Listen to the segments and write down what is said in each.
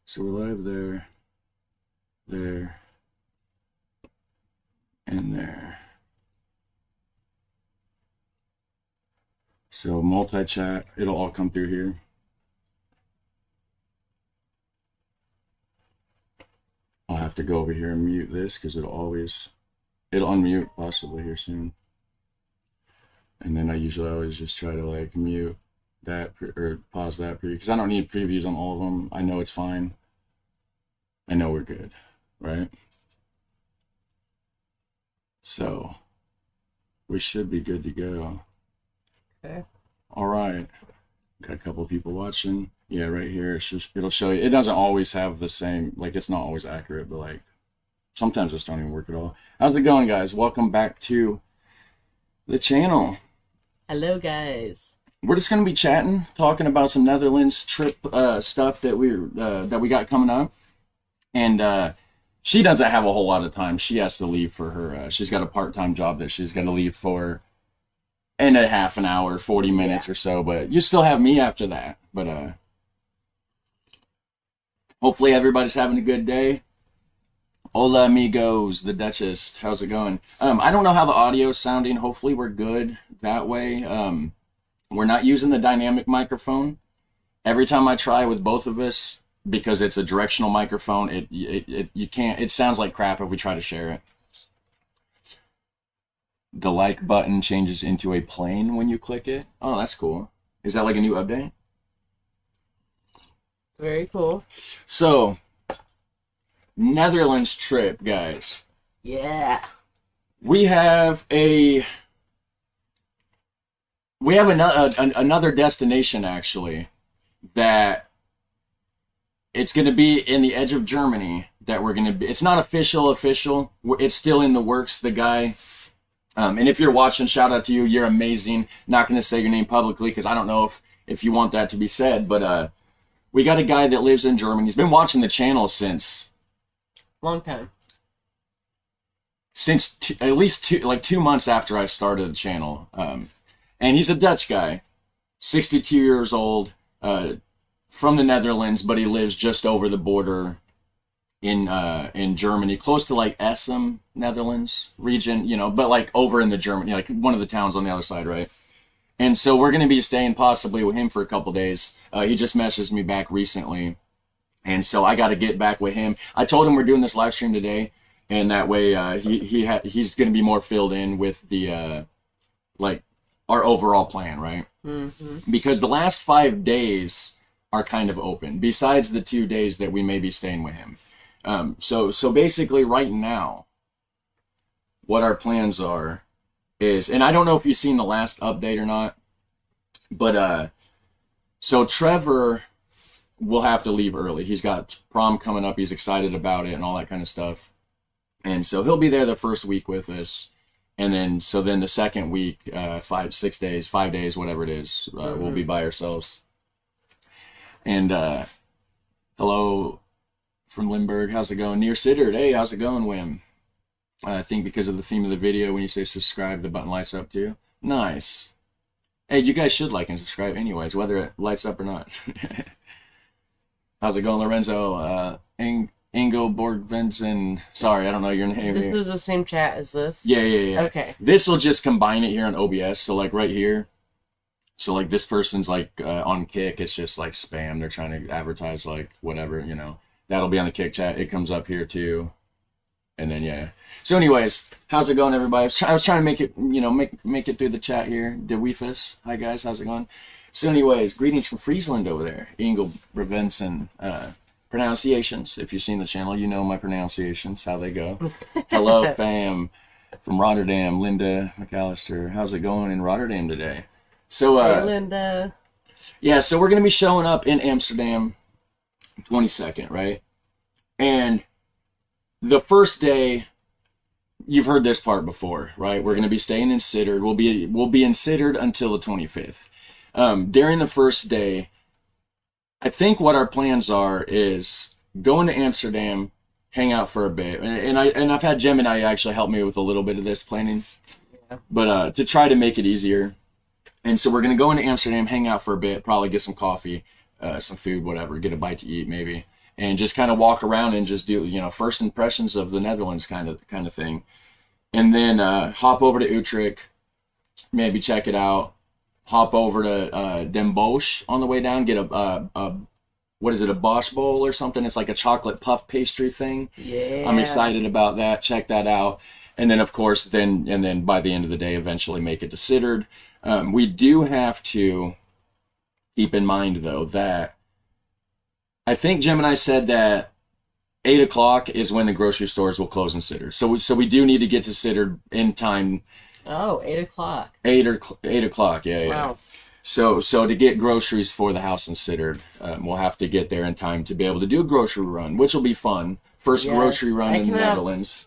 So we're live there, there, and there. So multi-chat, it'll all come through here. I'll have to go over here and mute this because it'll unmute possibly here soon. And then I usually always just try to like mute that or pause that because I don't need previews on all of them. I know it's fine. I know we're good, right? So we should be good to go. Okay. All right. Got a couple of people watching. Yeah, right here. It'll show you. It doesn't always have the same, like it's not always accurate, but like sometimes this don't even work at all. How's it going, guys? Welcome back to the channel. Hello, guys. We're just gonna be chatting, talking about some Netherlands trip stuff that we got coming up, and she doesn't have a whole lot of time. She has to leave for her. She's got a part-time job that she's got to leave for in a half an hour, 40 minutes or so. But you still have me after that. But hopefully everybody's having a good day. Hola amigos, the Duchess. How's it going? I don't know how the audio's sounding. Hopefully we're good that way. We're not using the dynamic microphone. Every time I try with both of us, because it's a directional microphone, you can't. It sounds like crap if we try to share it. The like button changes into a plane when you click it. Oh, that's cool. Is that like a new update? Very cool. So, Netherlands trip, guys. Yeah. We have another destination actually that it's going to be in the edge of Germany that we're going to be. It's not official. It's still in the works. The guy, and if you're watching, shout out to you. You're amazing. Not going to say your name publicly because I don't know if you want that to be said, but we got a guy that lives in Germany. He's been watching the channel since long time. Since at least 2 months after I started the channel. And he's a Dutch guy, 62 years old, from the Netherlands, but he lives just over the border in Germany, close to like Essen, Netherlands region, but like over in the Germany, like one of the towns on the other side, right? And so we're going to be staying possibly with him for a couple days. He just messaged me back recently, and so I got to get back with him. I told him we're doing this live stream today, and that way he's going to be more filled in with the our overall plan, right? Mm-hmm. Because the last 5 days are kind of open, besides the 2 days that we may be staying with him. So basically right now, what our plans are is, and I don't know if you've seen the last update or not, but so Trevor will have to leave early. He's got prom coming up. He's excited about it and all that kind of stuff. And so he'll be there the first week with us. And then the second week, 5 days, whatever it is, we'll be by ourselves. And hello from Limburg. How's it going? Near Sittard. Hey, how's it going, Wim? I think because of the theme of the video, when you say subscribe, the button lights up too. Nice. Hey, you guys should like and subscribe anyways, whether it lights up or not. How's it going, Lorenzo? Ingo Borgvensen. Sorry, I don't know your name. This is the same chat as this? Yeah. Okay. This will just combine it here on OBS. So like right here. So like this person's like on Kick. It's just like spam. They're trying to advertise like whatever, That'll be on the Kick chat. It comes up here too. And then, yeah. So anyways, how's it going, everybody? I was trying to make it, make it through the chat here. De Weefus. Hi, guys. How's it going? So anyways, greetings from Friesland over there. Ingo Brevensen. Pronunciations. If you've seen the channel, you know my pronunciations, how they go. Hello, fam. From Rotterdam, Linda McAllister. How's it going in Rotterdam today? So, hey, Linda. Yeah, so we're going to be showing up in Amsterdam 22nd, right? And the first day, you've heard this part before, right? We're going to be staying in Sittard. We'll be in Sittard until the 25th. During the first day, I think what our plans are is going to Amsterdam, hang out for a bit, and I've had Gemini actually help me with a little bit of this planning, but to try to make it easier. And so we're gonna go into Amsterdam, hang out for a bit, probably get some coffee, some food, whatever, get a bite to eat maybe, and just kind of walk around and just do, first impressions of the Netherlands kind of thing. And then hop over to Utrecht, maybe check it out. Hop over to Den Bosch on the way down, get a what is it, a Bosch bowl or something? It's like a chocolate puff pastry thing. Yeah. I'm excited about that. Check that out. And then, of course, then by the end of the day, eventually make it to Sittard. We do have to keep in mind, though, that I think Gemini said that 8 o'clock is when the grocery stores will close in Sittard. So we do need to get to Sittard in time. Oh, 8 o'clock. 8 o'clock, yeah. Wow. So to get groceries for the house in Sittard, we'll have to get there in time to be able to do a grocery run, which will be fun. First grocery run in the Netherlands.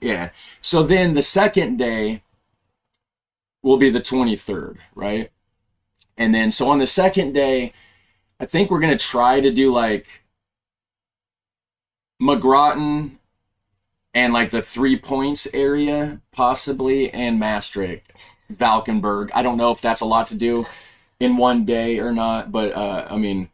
Yeah. So then the second day will be the 23rd, right? And then so on the second day, I think we're going to try to do like McGraten and like the 3 Points area, possibly, and Maastricht, Valkenburg. I don't know if that's a lot to do in one day or not, but I mean,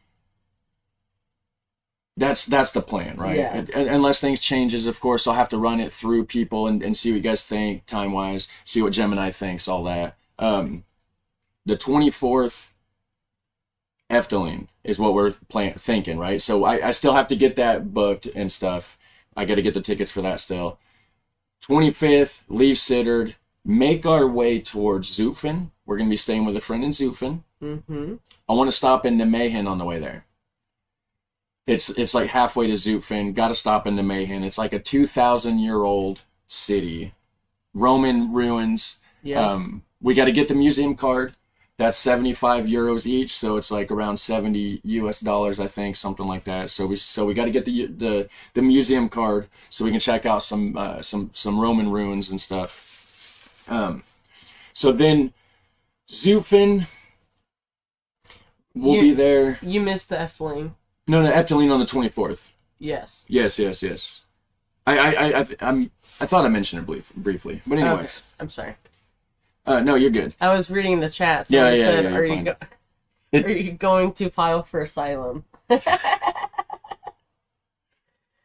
that's the plan, right? Yeah. Unless things changes, of course, I'll have to run it through people and see what you guys think time-wise, see what Gemini thinks, all that. The 24th, Efteling is what we're thinking, right? So I still have to get that booked and stuff. I got to get the tickets for that still. 25th, leave Sittard, make our way towards Zutphen. We're going to be staying with a friend in Zutphen. Mm-hmm. I want to stop in Nijmegen on the way there. It's like halfway to Zutphen. Got to stop in Nijmegen. It's like a 2,000-year-old city. Roman ruins. Yeah. We got to get the museum card. That's 75 euros each, so it's like around $70 US, I think, something like that. So we got to get the museum card so we can check out some Roman ruins and stuff. So then Zutphen, we'll be there. You missed the Efteling. No, Efteling on the 24th. Yes. Yes. I thought I mentioned it briefly, but anyways. Okay. I'm sorry. No, you're good. I was reading the chat. So Yeah, said, you're fine. Are you going to file for asylum?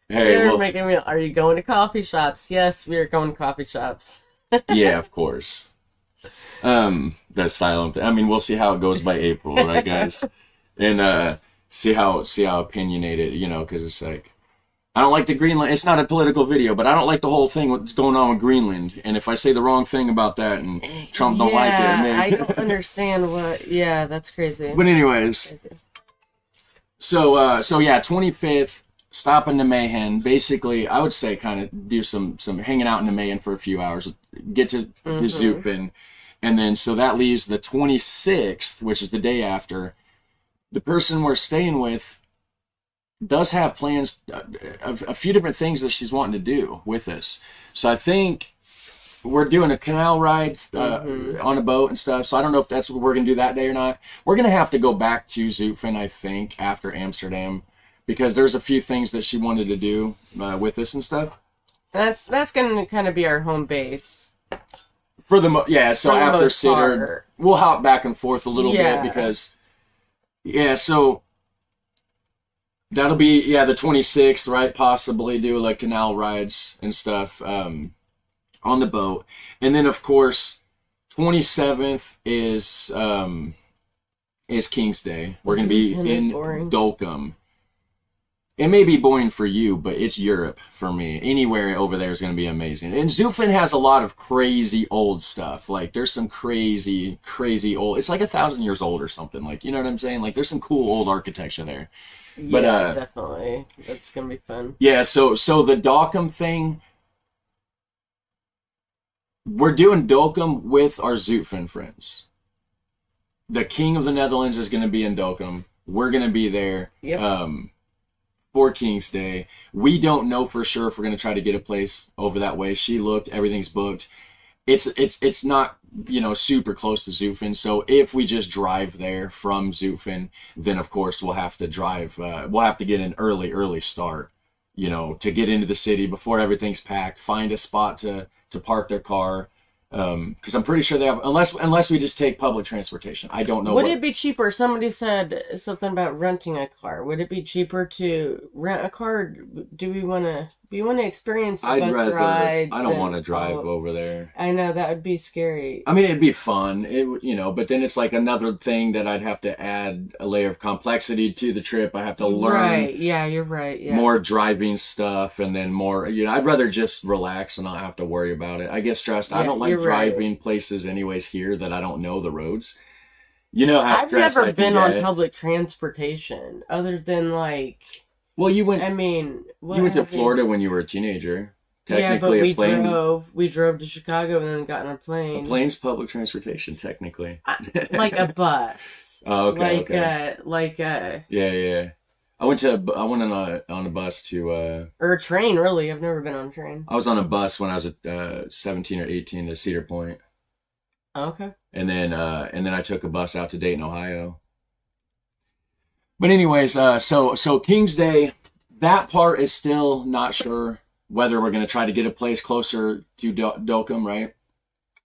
Hey, making me. Are you going to coffee shops? Yes, we are going to coffee shops. yeah, of course. The silent. I mean, we'll see how it goes by April, right, guys? And see how opinionated, because it's like, I don't like the Greenland. It's not a political video, but I don't like the whole thing what's going on with Greenland. And if I say the wrong thing about that, and Trump don't like it, and then... I don't understand what. Yeah, that's crazy. But anyways, so yeah, 25th, stop in Nijmegen. Basically, I would say kind of do some hanging out in Nijmegen for a few hours, get to Zutphen, and then so that leaves the 26th, which is the day after. The person we're staying with does have plans, a few different things that she's wanting to do with us. So I think we're doing a canal ride on a boat and stuff. So I don't know if that's what we're going to do that day or not. We're going to have to go back to Zutphen, I think, after Amsterdam, because there's a few things that she wanted to do with us and stuff. That's going to kind of be our home base. For the so for after the Sittard, we'll hop back and forth a little bit because, so that'll be, the 26th, right? Possibly do like canal rides and stuff on the boat. And then, of course, 27th is King's Day. We're going to be in Dolkum. It may be boring for you, but it's Europe for me. Anywhere over there is going to be amazing. And Zutphen has a lot of crazy old stuff. Like, there's some crazy, crazy old... It's like 1,000 years old or something. Like, you know what I'm saying? Like, there's some cool old architecture there. But, definitely. That's going to be fun. Yeah, so the Dolkum thing... We're doing Dolkum with our Zutphen friends. The King of the Netherlands is going to be in Dolkum. We're going to be there. Yep. For King's Day. We don't know for sure if we're going to try to get a place over that way. She looked, everything's booked. It's not, super close to Zutphen. So if we just drive there from Zutphen, then of course we'll have to drive, we'll have to get an early start, to get into the city before everything's packed, find a spot to park their car, Because I'm pretty sure they have, unless we just take public transportation. I don't know. Would it be cheaper? Somebody said something about renting a car. Would it be cheaper to rent a car? Or do we want to experience the bus rides? I don't want to drive over there. I know that would be scary. I mean, it'd be fun, but then it's like another thing that I'd have to add a layer of complexity to the trip. I have to learn. Right? Yeah, you're right. Yeah. More driving stuff, and then more. I'd rather just relax and not have to worry about it. I get stressed. I don't like driving places anyways here that I don't know the roads. You know how stressed I've never been on public transportation other than like. Well, you went. I mean, you went to Florida when you were a teenager. Technically, yeah, but we drove to Chicago and then got on a plane. A plane's public transportation, technically. Like a bus. Oh, okay. Yeah. I went on a bus to or a train. Really, I've never been on a train. I was on a bus when I was 17 or 18 to Cedar Point. Okay. And then I took a bus out to Dayton, Ohio. But anyways, so King's Day, that part is still not sure whether we're gonna try to get a place closer to Dolcom, right?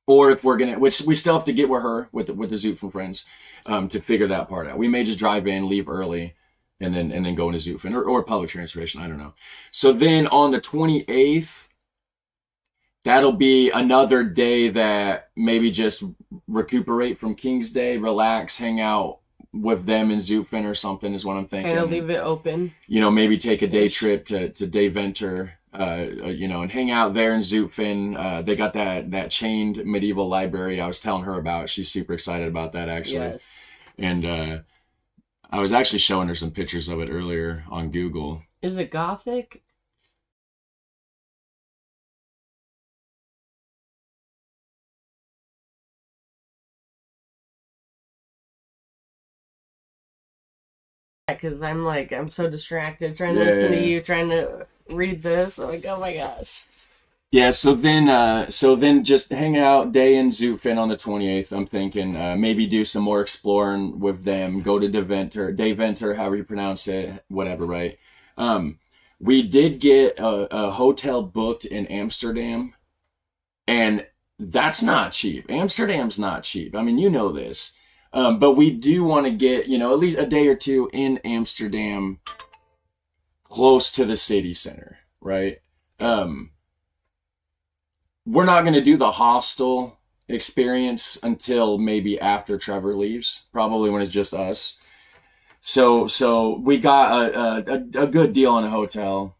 Or if we're gonna, which we still have to get with her with the Zoot from Friends, to figure that part out. We may just drive in, leave early, and then go into Zutphen or public transportation. I don't know. So then on the 28th, that'll be another day that maybe just recuperate from King's Day, relax, hang out with them in Zutphen or something is what I'm thinking. Kind of leave it open. Maybe take a day trip to Dave Venter, and hang out there in Zutphen. They got that chained medieval library I was telling her about. She's super excited about that, actually. Yes. And I was actually showing her some pictures of it earlier on Google. Is it Gothic? Because I'm so distracted trying to listen to you, trying to read this. I'm like, oh my gosh. Yeah, so then just hang out day in Zutphen on the 28th. I'm thinking maybe do some more exploring with them. Go to Deventer, however you pronounce it, whatever, right? We did get a hotel booked in Amsterdam, and that's not cheap. Amsterdam's not cheap. I mean, you know this. But we do want to get, at least a day or two in Amsterdam close to the city center, right? We're not going to do the hostel experience until maybe after Trevor leaves, probably when it's just us. So we got a good deal on a hotel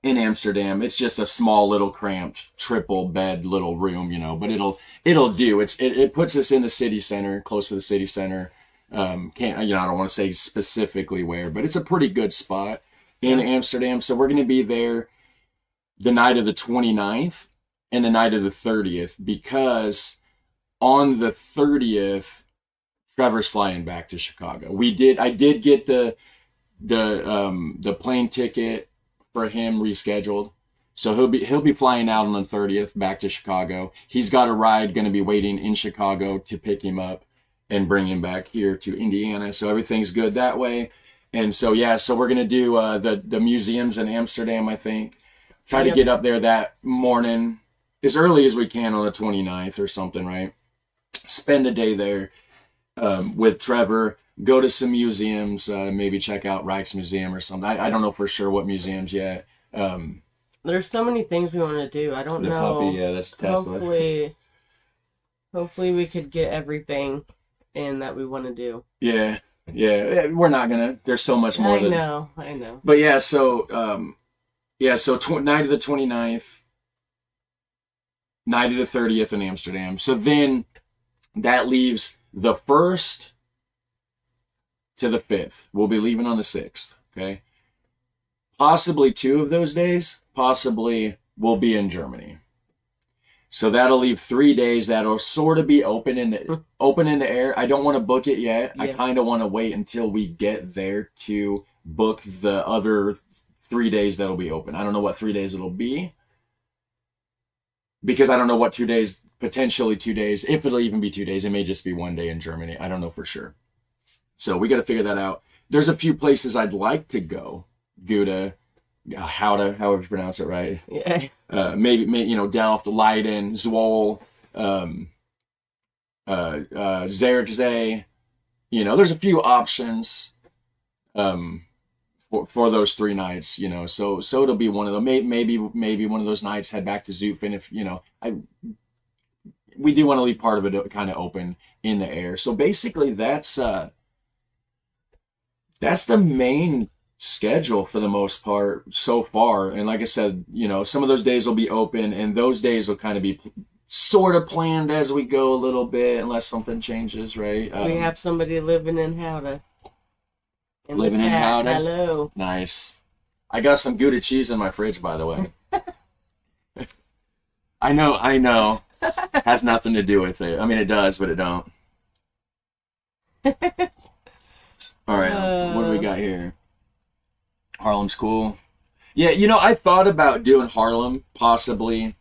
in Amsterdam. It's just a small little cramped triple bed little room, but it'll do. It puts us in the city center, close to the city center. I don't want to say specifically where, but it's a pretty good spot in Amsterdam. So we're going to be there the night of the 29th and the night of the 30th, because on the 30th, Trevor's flying back to Chicago. I did get the plane ticket for him rescheduled. So he'll be flying out on the 30th back to Chicago. He's got a ride going to be waiting in Chicago to pick him up and bring him back here to Indiana. So everything's good that way. And so we're going to do the museums in Amsterdam, I think. Try to get up there that morning as early as we can on the 29th or something, right? Spend the day there with Trevor. Go to some museums, maybe check out Rijksmuseum or something. I don't know for sure what museums yet. There's so many things we want to do. I don't know. Puppy, yeah, that's hopefully we could get everything in that we want to do. Yeah, we're not gonna. There's so much more. I know. But yeah, so night of the 29th, night of the 30th in Amsterdam. So then that leaves the 1st to the 5th. We'll be leaving on the 6th, okay? Possibly 2 of those days, possibly we'll be in Germany. So that'll leave 3 days that'll sort of be open in the air. I don't want to book it yet. Yes. I kind of want to wait until we get there to book the other 3 days that'll be open. I don't know what 3 days it'll be, because I don't know what 2 days, potentially 2 days, if it'll even be 2 days. It may just be 1 day in Germany. I don't know for sure. So we got to figure that out. There's a few places I'd like to go. Gouda, however you pronounce it, right? Yeah. Maybe Delft, Leiden, Zwolle. Xerxes. You know, there's a few options for those 3 nights. You know, so it'll be one of them. Maybe one of those nights head back to Zufin if you know. We do want to leave part of it kind of open in the air. So basically, that's the main schedule for the most part so far. And like I said, you know, some of those days will be open, and those days will kind of be sort of planned as we go a little bit, unless something changes, right? We have somebody living in Howda. Living in Howda? Hello. Nice. I got some Gouda cheese in my fridge, by the way. I know. Has nothing to do with it. I mean, it does, but it don't. All right, what do we got here? Harlem's cool. Yeah, you know, I thought about doing Harlem, possibly.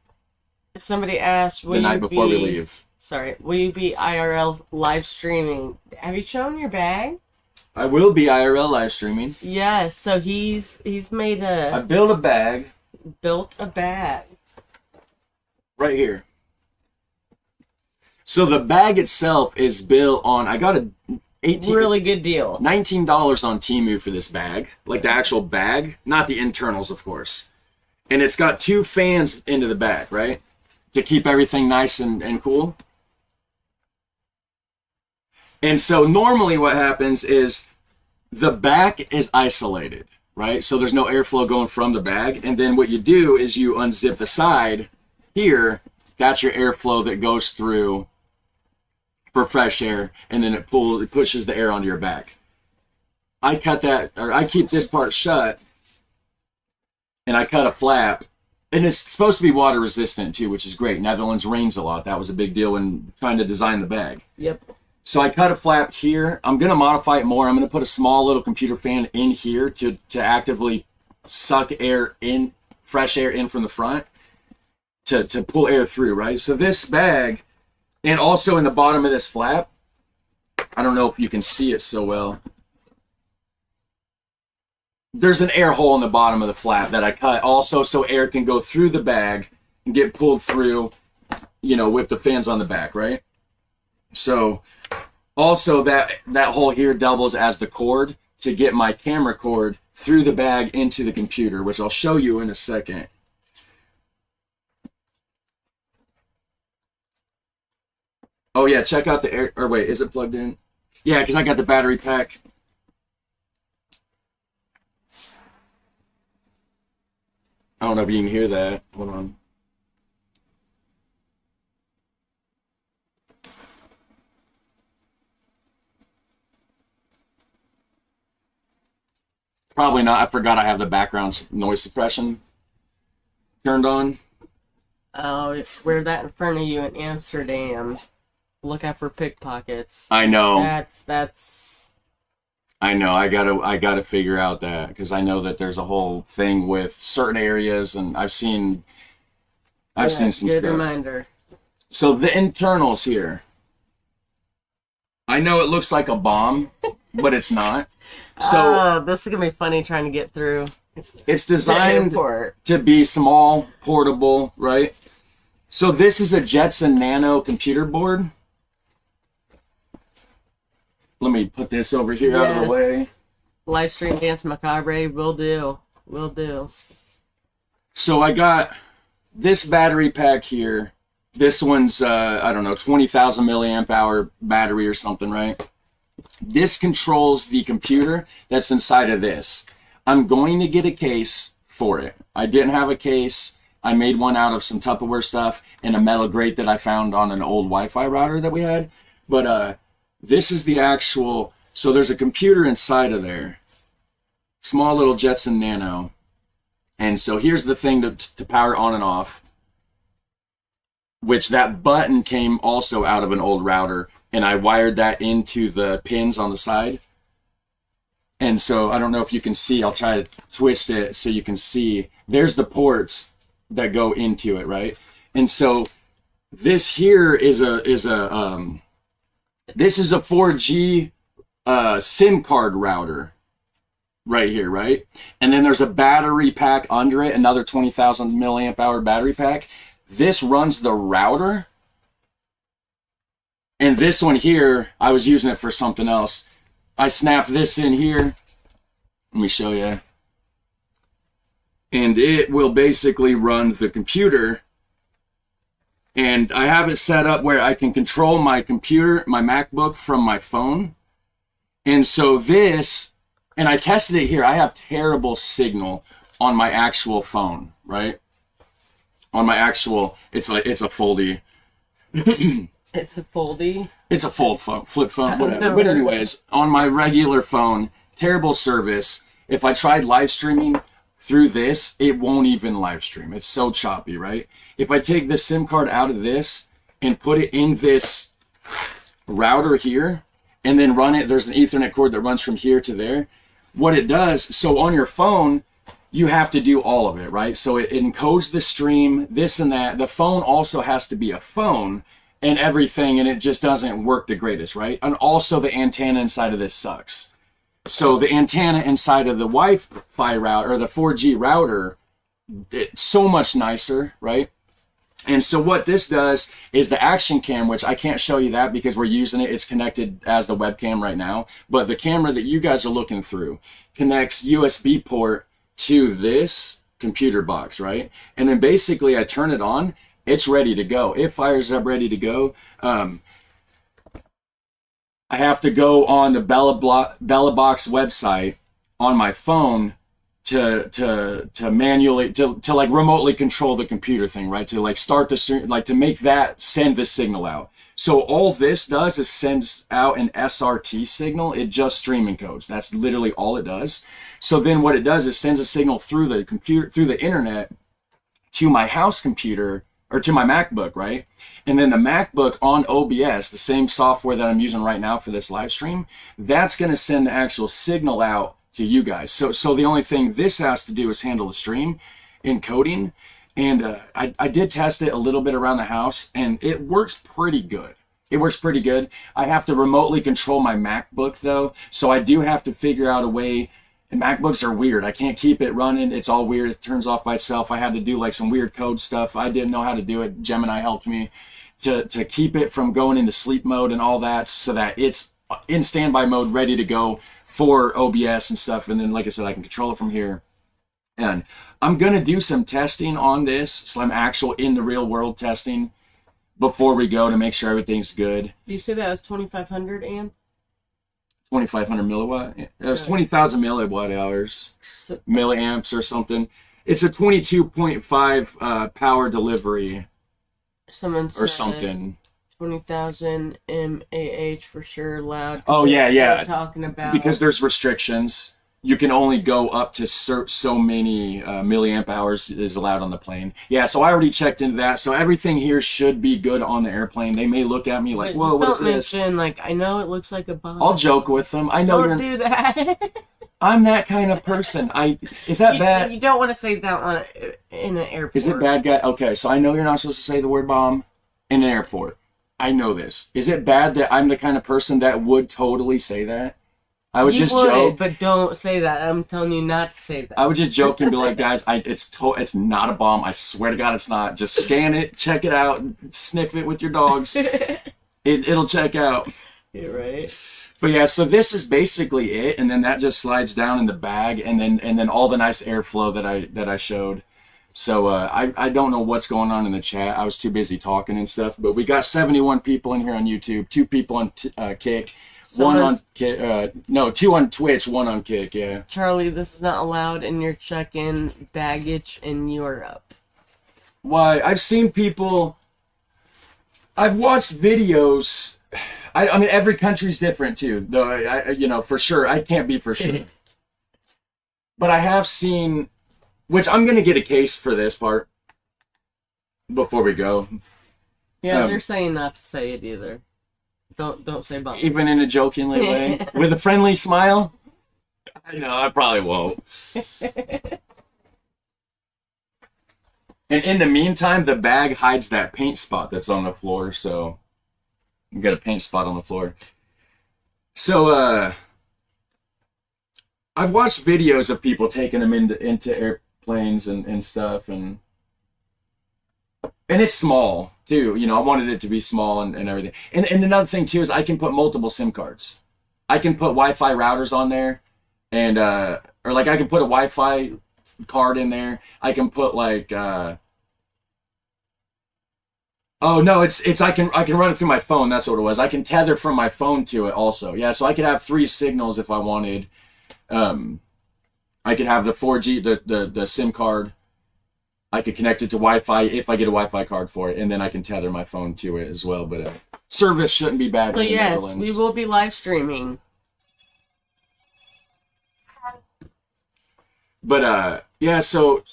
Somebody asked, the night before we leave. Sorry, will you be IRL live streaming? Have you shown your bag? I will be IRL live streaming. Yes, so he's made a... I built a bag. Built a bag. Right here. So the bag itself is built on, I got a really good deal. $19 on Temu for this bag. Like the actual bag, not the internals, of course. And it's got 2 fans into the bag, right? To keep everything nice and cool. And so normally what happens is the back is isolated, right? So there's no airflow going from the bag. And then what you do is you unzip the side here. That's your airflow that goes through for fresh air, and then it pushes the air onto your back. I keep this part shut, and I cut a flap, and it's supposed to be water resistant too, which is great. Netherlands rains a lot. That was a big deal when trying to design the bag. Yep. So I cut a flap here. I'm gonna modify it more. I'm gonna put a small little computer fan in here to actively suck air in, fresh air in from the front to pull air through, right? So this bag. And also in the bottom of this flap, I don't know if you can see it so well. There's an air hole in the bottom of the flap that I cut also so air can go through the bag and get pulled through, you know, with the fans on the back, right? So also that hole here doubles as the cord to get my camera cord through the bag into the computer, which I'll show you in a second. Oh yeah, check out the air, or wait, is it plugged in? Yeah, because I got the battery pack. I don't know if you can hear that. Hold on. Probably not. I forgot I have the background noise suppression turned on. Oh, wear that in front of you in Amsterdam. Look out for pickpockets. I know. That's. I know. I gotta figure out that because I know that there's a whole thing with certain areas, and I've seen some good stuff. Reminder. So the internals here. I know it looks like a bomb, but it's not. So this is gonna be funny trying to get through. It's designed to be small, portable, right? So this is a Jetson Nano computer board. Let me put this over here out of the way. Live stream Dance Macabre will do. Will do. So I got this battery pack here. This one's, I don't know, 20,000 milliamp hour battery or something, right? This controls the computer that's inside of this. I'm going to get a case for it. I didn't have a case. I made one out of some Tupperware stuff and a metal grate that I found on an old Wi-Fi router that we had. But this is the actual, so there's a computer inside of there. Small little Jetson Nano. And so here's the thing to power on and off. Which that button came also out of an old router. And I wired that into the pins on the side. And so I don't know if you can see. I'll try to twist it so you can see. There's the ports that go into it, right? And so this here is a 4G SIM card router right here, right? And then there's a battery pack under it, another 20,000 milliamp hour battery pack. This runs the router And this one here, I was using it for something else. I snap this in here. Let me show you. And it will basically run the computer. And I have it set up where I can control my computer, my MacBook, from my phone. And so this, and I tested it here. I have terrible signal on my actual phone, right? On my actual, it's a foldy. It's a foldy? It's a fold phone, flip phone, whatever. But anyways, on my regular phone, terrible service. If I tried live streaming through this, it won't even live stream. It's so choppy, right? If I take the SIM card out of this and put it in this router here and then run it, there's an Ethernet cord that runs from here to there. What it does, so on your phone, you have to do all of it, right? So it encodes the stream, this and that. The phone also has to be a phone and everything, and it just doesn't work the greatest, right? And also the antenna inside of this sucks. So the antenna inside of the Wi-Fi router, or the 4G router, it's so much nicer, right? And so what this does is the action cam, which I can't show you that because we're using it. It's connected as the webcam right now. But the camera that you guys are looking through connects USB port to this computer box, right? And then basically I turn it on. It's ready to go. It fires up ready to go. I have to go on the Bella Box website on my phone to manually to like remotely control the computer thing, right? To like start the like to make that send the signal out. So all this does is sends out an SRT signal. It just stream encodes. That's literally all it does. So then what it does is sends a signal through the computer, through the internet, to my house computer or to my MacBook, right? And then the MacBook on OBS, the same software that I'm using right now for this live stream, that's going to send the actual signal out to you guys. So the only thing this has to do is handle the stream encoding. And I did test it a little bit around the house, and it works pretty good. It works pretty good. I have to remotely control my MacBook, though, so I do have to figure out a way. And MacBooks are weird. I can't keep it running. It's all weird. It turns off by itself. I had to do like some weird code stuff. I didn't know how to do it. Gemini helped me to keep it from going into sleep mode and all that, so that it's in standby mode, ready to go for OBS and stuff. And then, like I said, I can control it from here. And I'm going to do some testing on this, some actual in the real world testing before we go to make sure everything's good. You said that was 2,500 amp? 2,500 milliwatt. It was 20,000 milliwatt hours, milliamps or something. It's a 22.5 power delivery. Someone said or something. 20,000 mAh for sure, loud. Oh yeah. Talking about because there's restrictions. You can only go up to so many milliamp hours is allowed on the plane. Yeah, so I already checked into that. So everything here should be good on the airplane. They may look at me like, "Whoa, what is this?" Don't mention, like, I know it looks like a bomb. I'll joke with them. I know don't do that. I'm that kind of person. Is that bad? You don't want to say that in an airport. Is it bad, guy? Okay, so I know you're not supposed to say the word bomb in an airport. I know this. Is it bad that I'm the kind of person that would totally say that? I would joke, but don't say that. I'm telling you not to say that. I would just joke and be like, guys, it's not a bomb. I swear to God, it's not. Just scan it, check it out, sniff it with your dogs. It'll check out. You're right. But yeah, so this is basically it, and then that just slides down in the bag, and then all the nice airflow that I showed. So I don't know what's going on in the chat. I was too busy talking and stuff. But we got 71 people in here on YouTube, 2 people on Kick. One on Kick, no, 2 on Twitch, 1 on Kick, yeah. Charlie, this is not allowed in your check-in baggage in Europe. Why? I've seen people, I've watched videos, I mean, every country's different too, though, for sure, I can't be for sure. But I have seen, which I'm going to get a case for this part before we go. Yeah, they're saying not to say it either. Don't say bomb. Even in a jokingly way? With a friendly smile? I know, I probably won't. And in the meantime, the bag hides that paint spot that's on the floor, so you got a paint spot on the floor. So, I've watched videos of people taking them into airplanes and stuff, and And it's small too. You know, I wanted it to be small and everything. And another thing too is I can put multiple SIM cards. I can put Wi-Fi routers on there, and or like I can put a Wi-Fi card in there. I can put like oh no, it's I can run it through my phone. That's what it was. I can tether from my phone to it also. Yeah, so I could have 3 signals if I wanted. I could have the 4G, the SIM card. I could connect it to Wi-Fi if I get a Wi-Fi card for it, and then I can tether my phone to it as well. But service shouldn't be bad. So yes, we will be live streaming. But yeah, so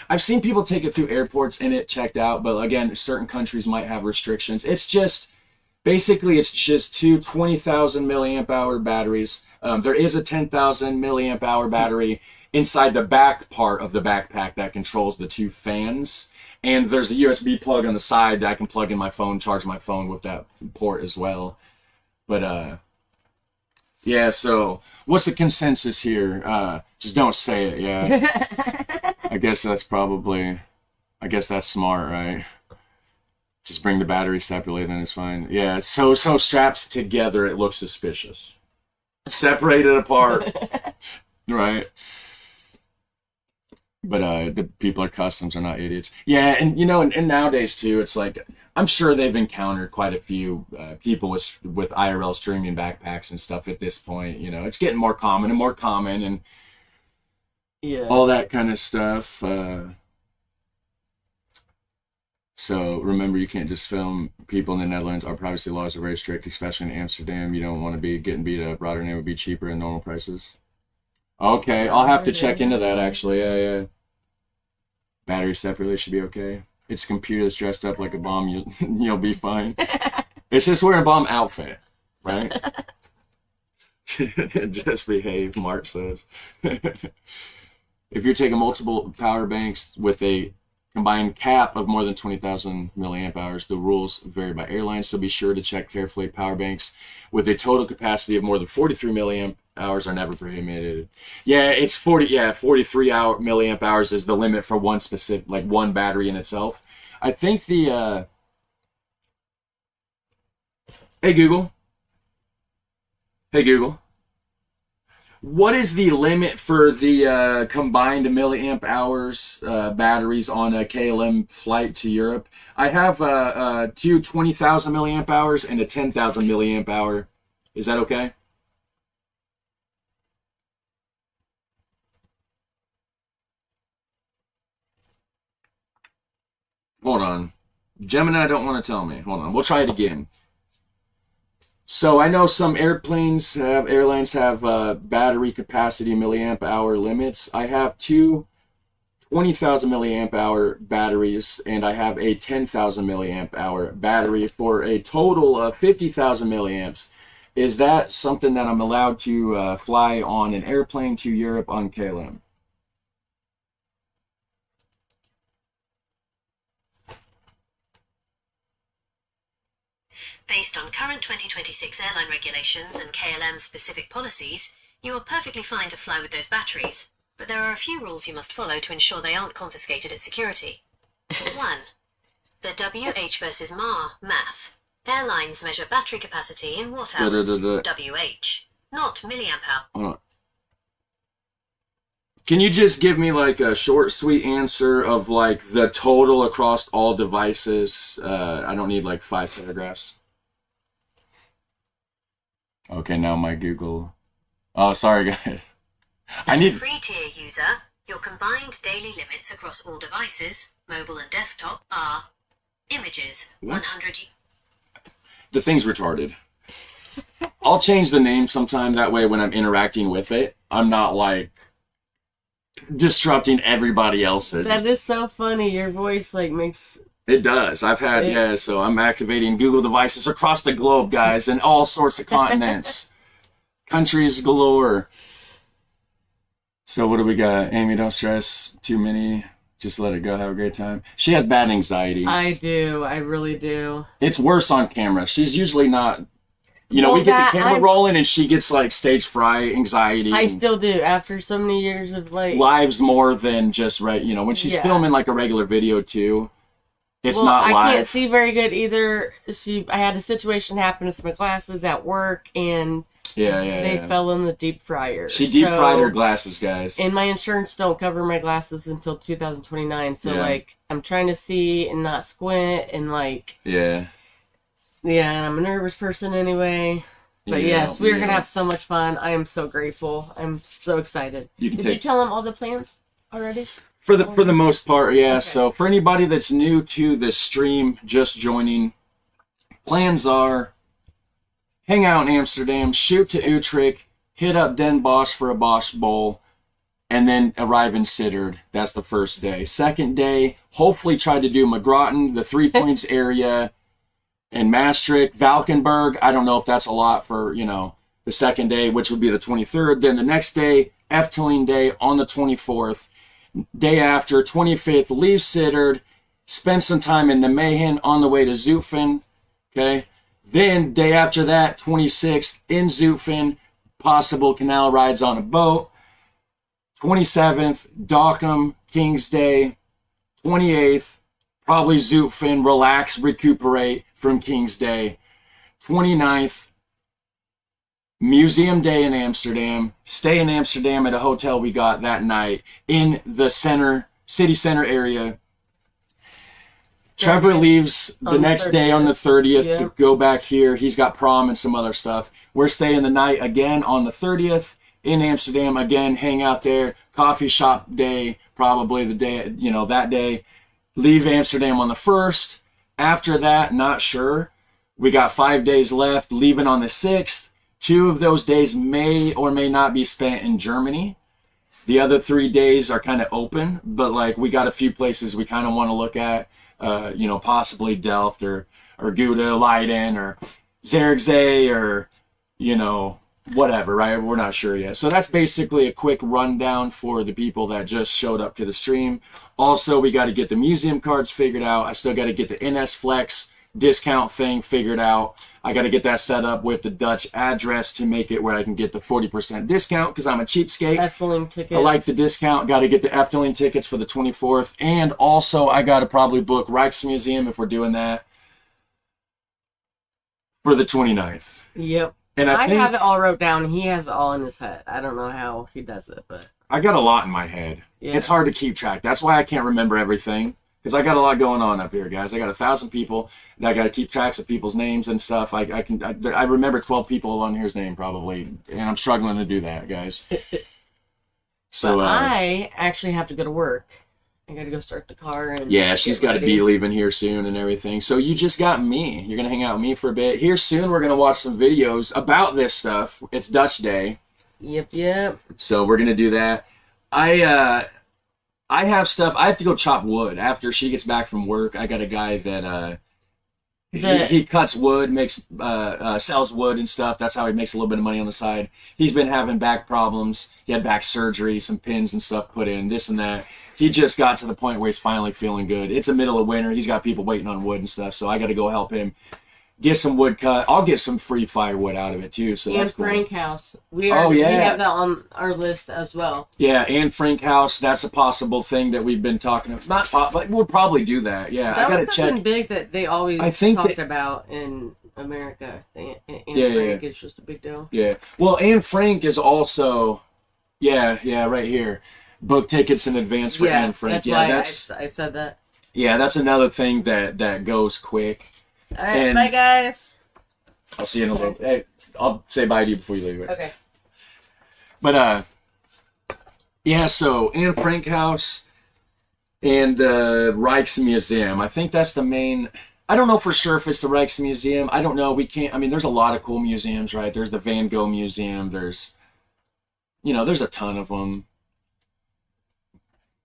I've seen people take it through airports and it checked out. But again, certain countries might have restrictions. It's just basically it's just 2 20,000 milliamp hour batteries. There is a 10,000 milliamp hour battery inside the back part of the backpack that controls the 2 fans. And there's a USB plug on the side that I can plug in my phone, charge my phone with that port as well. But yeah, so what's the consensus here? Just don't say it, yeah. I guess that's smart, right? Just bring the battery separately, then it's fine. Yeah, so strapped together it looks suspicious. Separated apart, right? But the people are customs are not idiots. Yeah, and you know, and nowadays too, it's like I'm sure they've encountered quite a few people with IRL streaming backpacks and stuff at this point. You know, it's getting more common and yeah, all that kind of stuff. So remember, you can't just film people in the Netherlands. Our privacy laws are very strict, especially in Amsterdam. You don't want to be getting beat up. Rotterdam would be cheaper at normal prices. Okay, I'll have to check into that actually. Yeah. Batteries separately should be okay. It's a computer that's dressed up like a bomb. You'll be fine. It's just wearing a bomb outfit, right? Just behave, Mark says. If you're taking multiple power banks with a combined cap of more than 20,000 milliamp hours, the rules vary by airline, so be sure to check carefully. Power banks with a total capacity of more than 43 milliamp hours are never prohibited. Yeah, it's 43 milliamp hours is the limit for one specific, like one battery in itself. I think the Hey Google, what is the limit for the combined milliamp hours batteries on a KLM flight to Europe? I have 2 20,000 milliamp hours and a 10,000 milliamp hour. Is that okay? Hold on. Gemini don't want to tell me. Hold on. We'll try it again. So I know some airlines have battery capacity milliamp hour limits. I have 2 20,000 milliamp hour batteries, and I have a 10,000 milliamp hour battery for a total of 50,000 milliamps. Is that something that I'm allowed to fly on an airplane to Europe on KLM? Based on current 2026 airline regulations and KLM-specific policies, you are perfectly fine to fly with those batteries, but there are a few rules you must follow to ensure they aren't confiscated at security. 1. The WH versus math. Airlines measure battery capacity in watt hours, WH, not milliamp hour. Hold on. Can you just give me like a short, sweet answer of like the total across all devices? I don't need like 5 paragraphs. Okay, now my Google. Oh, sorry guys. As a free tier user, your combined daily limits across all devices, mobile and desktop, are images, What? 100. The thing's retarded. I'll change the name sometime. That way when I'm interacting with it, I'm not like disrupting everybody else's. That is so funny. Your voice like makes... It does. I've had, so I'm activating Google devices across the globe, guys, in all sorts of continents. Countries galore. So what do we got? Amy, don't stress too many. Just let it go. Have a great time. She has bad anxiety. I do. I really do. It's worse on camera. She's usually not... You know, we get the camera rolling and she gets like stage fright, anxiety. I still do after so many years of like... Lives more than just, right, you know, when she's filming like a regular video too. It's not live. I can't see very good either. I had a situation happen with my glasses at work, and they fell in the deep fryer. She deep fried her glasses, guys. And my insurance don't cover my glasses until 2029. So like, I'm trying to see and not squint, and like, and I'm a nervous person anyway. But yes, we're gonna have so much fun. I am so grateful. I'm so excited. Did you tell them all the plans already? For the most part, yeah. Okay. So for anybody that's new to the stream, just joining, plans are hang out in Amsterdam, shoot to Utrecht, hit up Den Bosch for a Bosch Bowl, and then arrive in Sittard. That's the first day. Second day, hopefully try to do McGraten, the 3 Points area, and Maastricht, Valkenburg. I don't know if that's a lot for, the second day, which would be the 23rd. Then the next day, Efteling Day on the 24th. Day after, 25th, leave Sittard, spend some time in Nijmegen on the way to Zutphen, okay? Then, day after that, 26th, in Zutphen, possible canal rides on a boat. 27th, Dockham, King's Day. 28th, probably Zutphen, relax, recuperate from King's Day. 29th, Museum Day in Amsterdam. Stay in Amsterdam at a hotel we got that night in the city center area. Trevor leaves the next day on the 30th to go back here. He's got prom and some other stuff. We're staying the night again on the 30th in Amsterdam. Again, hang out there. Coffee shop day, probably the day, that day. Leave Amsterdam on the 1st. After that, not sure. We got 5 days left, leaving on the 6th. 2 of those days may or may not be spent in Germany. The other 3 days are kind of open, but like we got a few places we kind of want to look at, possibly Delft or Gouda, Leiden or Zierikzee or, whatever, right? We're not sure yet. So that's basically a quick rundown for the people that just showed up to the stream. Also, we got to get the museum cards figured out. I still got to get the NS Flex discount thing figured out. I got to get that set up with the Dutch address to make it where I can get the 40% discount because I'm a cheapskate. Efteling tickets. I like the discount. Got to get the Efteling tickets for the 24th. And also, I got to probably book Rijksmuseum if we're doing that for the 29th. Yep. And I think, have it all wrote down. He has it all in his head. I don't know how he does it, but I got a lot in my head. Yeah. It's hard to keep track. That's why I can't remember everything. Because I got a lot going on up here, guys. I got 1,000 people. And I got to keep tracks of people's names and stuff. I remember 12 people on here's name probably, and I'm struggling to do that, guys. So I actually have to go to work. I got to go start the car. And she's got to be leaving here soon and everything. So you just got me. You're gonna hang out with me for a bit. Here soon, we're gonna watch some videos about this stuff. It's Dutch Day. Yep. So we're gonna do that. I have stuff. I have to go chop wood after she gets back from work. I got a guy that he cuts wood, makes sells wood and stuff. That's how he makes a little bit of money on the side. He's been having back problems. He had back surgery, some pins and stuff put in, this and that. He just got to the point where he's finally feeling good. It's the middle of winter. He's got people waiting on wood and stuff, so I got to go help him get some wood cut. I'll get some free firewood out of it too. So that's cool. Frank House. We have that on our list as well. Yeah, and Frank House. That's a possible thing that we've been talking about. But we'll probably do that. Yeah, I got to check. Something big that they always talked about in America. Frank is just a big deal. Yeah. Well, Anne Frank is also. Yeah, right here. Book tickets in advance for Anne Frank. That's why I said that. Yeah, that's another thing that goes quick. All right, bye guys. I'll see you in a little. Hey, I'll say bye to you before you leave. Right? Okay. But so Anne Frank House and the Rijksmuseum. I think that's the main. I don't know for sure if it's the Rijksmuseum. I don't know. We can't. I mean, there's a lot of cool museums, right? There's the Van Gogh Museum. There's a ton of them.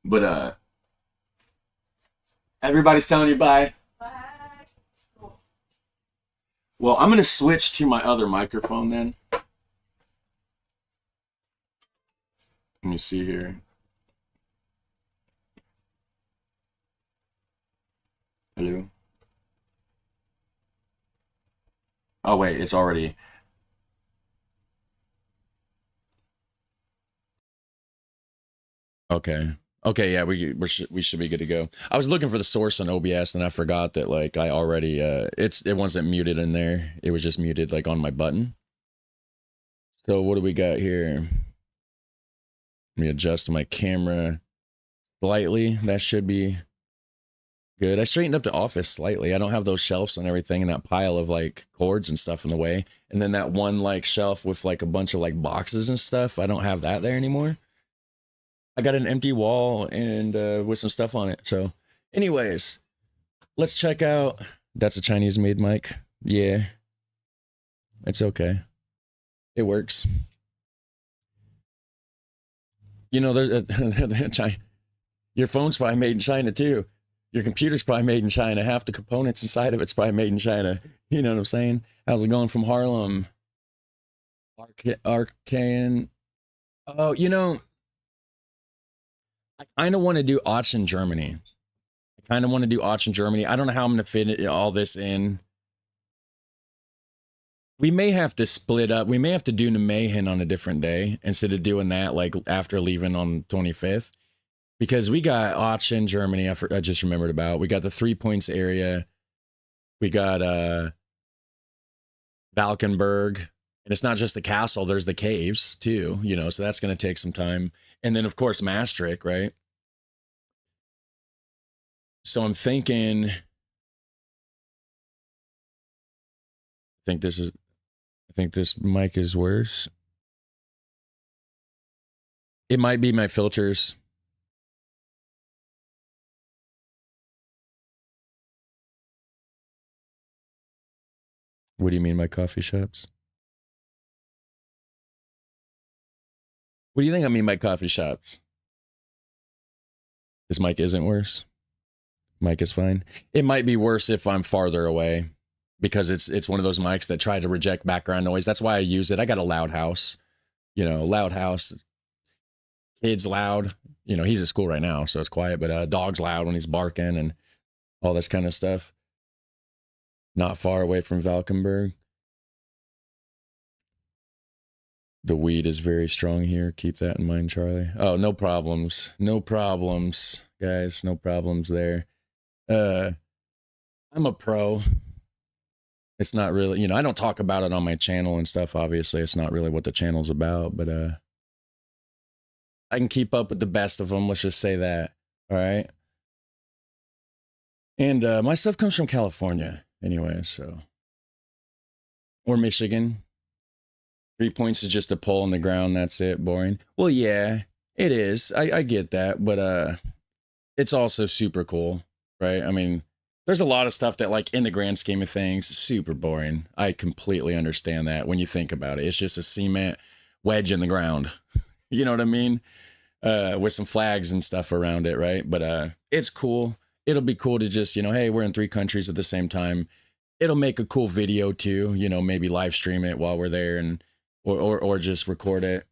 But everybody's telling you bye. Well, I'm going to switch to my other microphone then. Let me see here. Hello? Oh, wait, it's already... Okay. Okay, yeah, we should be good to go. I was looking for the source on OBS and I forgot that like I already it wasn't muted in there. It was just muted like on my button. So what do we got here? Let me adjust my camera slightly. That should be good. I straightened up the office slightly. I don't have those shelves and everything and that pile of like cords and stuff in the way. And then that one like shelf with like a bunch of like boxes and stuff. I don't have that there anymore. I got an empty wall and with some stuff on it. So anyways, let's check out. That's a Chinese made mic. Yeah. It's okay. It works. You know, there's your phone's probably made in China too. Your computer's probably made in China. Half the components inside of it's probably made in China. You know what I'm saying? How's it going from Harlem? Arcane. Oh, you know, I kind of want to do Otz in Germany. I don't know how I'm going to fit all this in. We may have to split up. We may have to do Nijmegen on a different day instead of doing that like after leaving on 25th. Because we got Otz in Germany, I just remembered about. We got the 3 Points area. We got Valkenburg. And it's not just the castle, there's the caves too, you know, so that's going to take some time. And then, of course, Maastricht, right? So I'm thinking, I think this mic is worse. It might be my filters. What do you mean by coffee shops? What do you think I mean by coffee shops? This mic isn't worse. Mic is fine. It might be worse if I'm farther away because it's one of those mics that try to reject background noise. That's why I use it. I got a loud house, you know, loud house. Kid's loud. You know, he's at school right now, so it's quiet, but dog's loud when he's barking and all this kind of stuff. Not far away from Valkenburg. The weed is very strong here. Keep that in mind, Charlie. Oh, no problems. No problems, guys. No problems there. I'm a pro. It's not really, you know, I don't talk about it on my channel and stuff. Obviously, it's not really what the channel's about, but I can keep up with the best of them. Let's just say that. All right. And my stuff comes from California anyway, so. Or Michigan. 3 Points is just a pole on the ground. That's it. Boring. Well, yeah, it is. I get that, but it's also super cool, right? I mean, there's a lot of stuff that, like, in the grand scheme of things, is super boring. I completely understand that when you think about it. It's just a cement wedge in the ground. You know what I mean? With some flags and stuff around it, right? But it's cool. It'll be cool to just, you know, hey, we're in 3 countries at the same time. It'll make a cool video too, you know, maybe live stream it while we're there and or just record it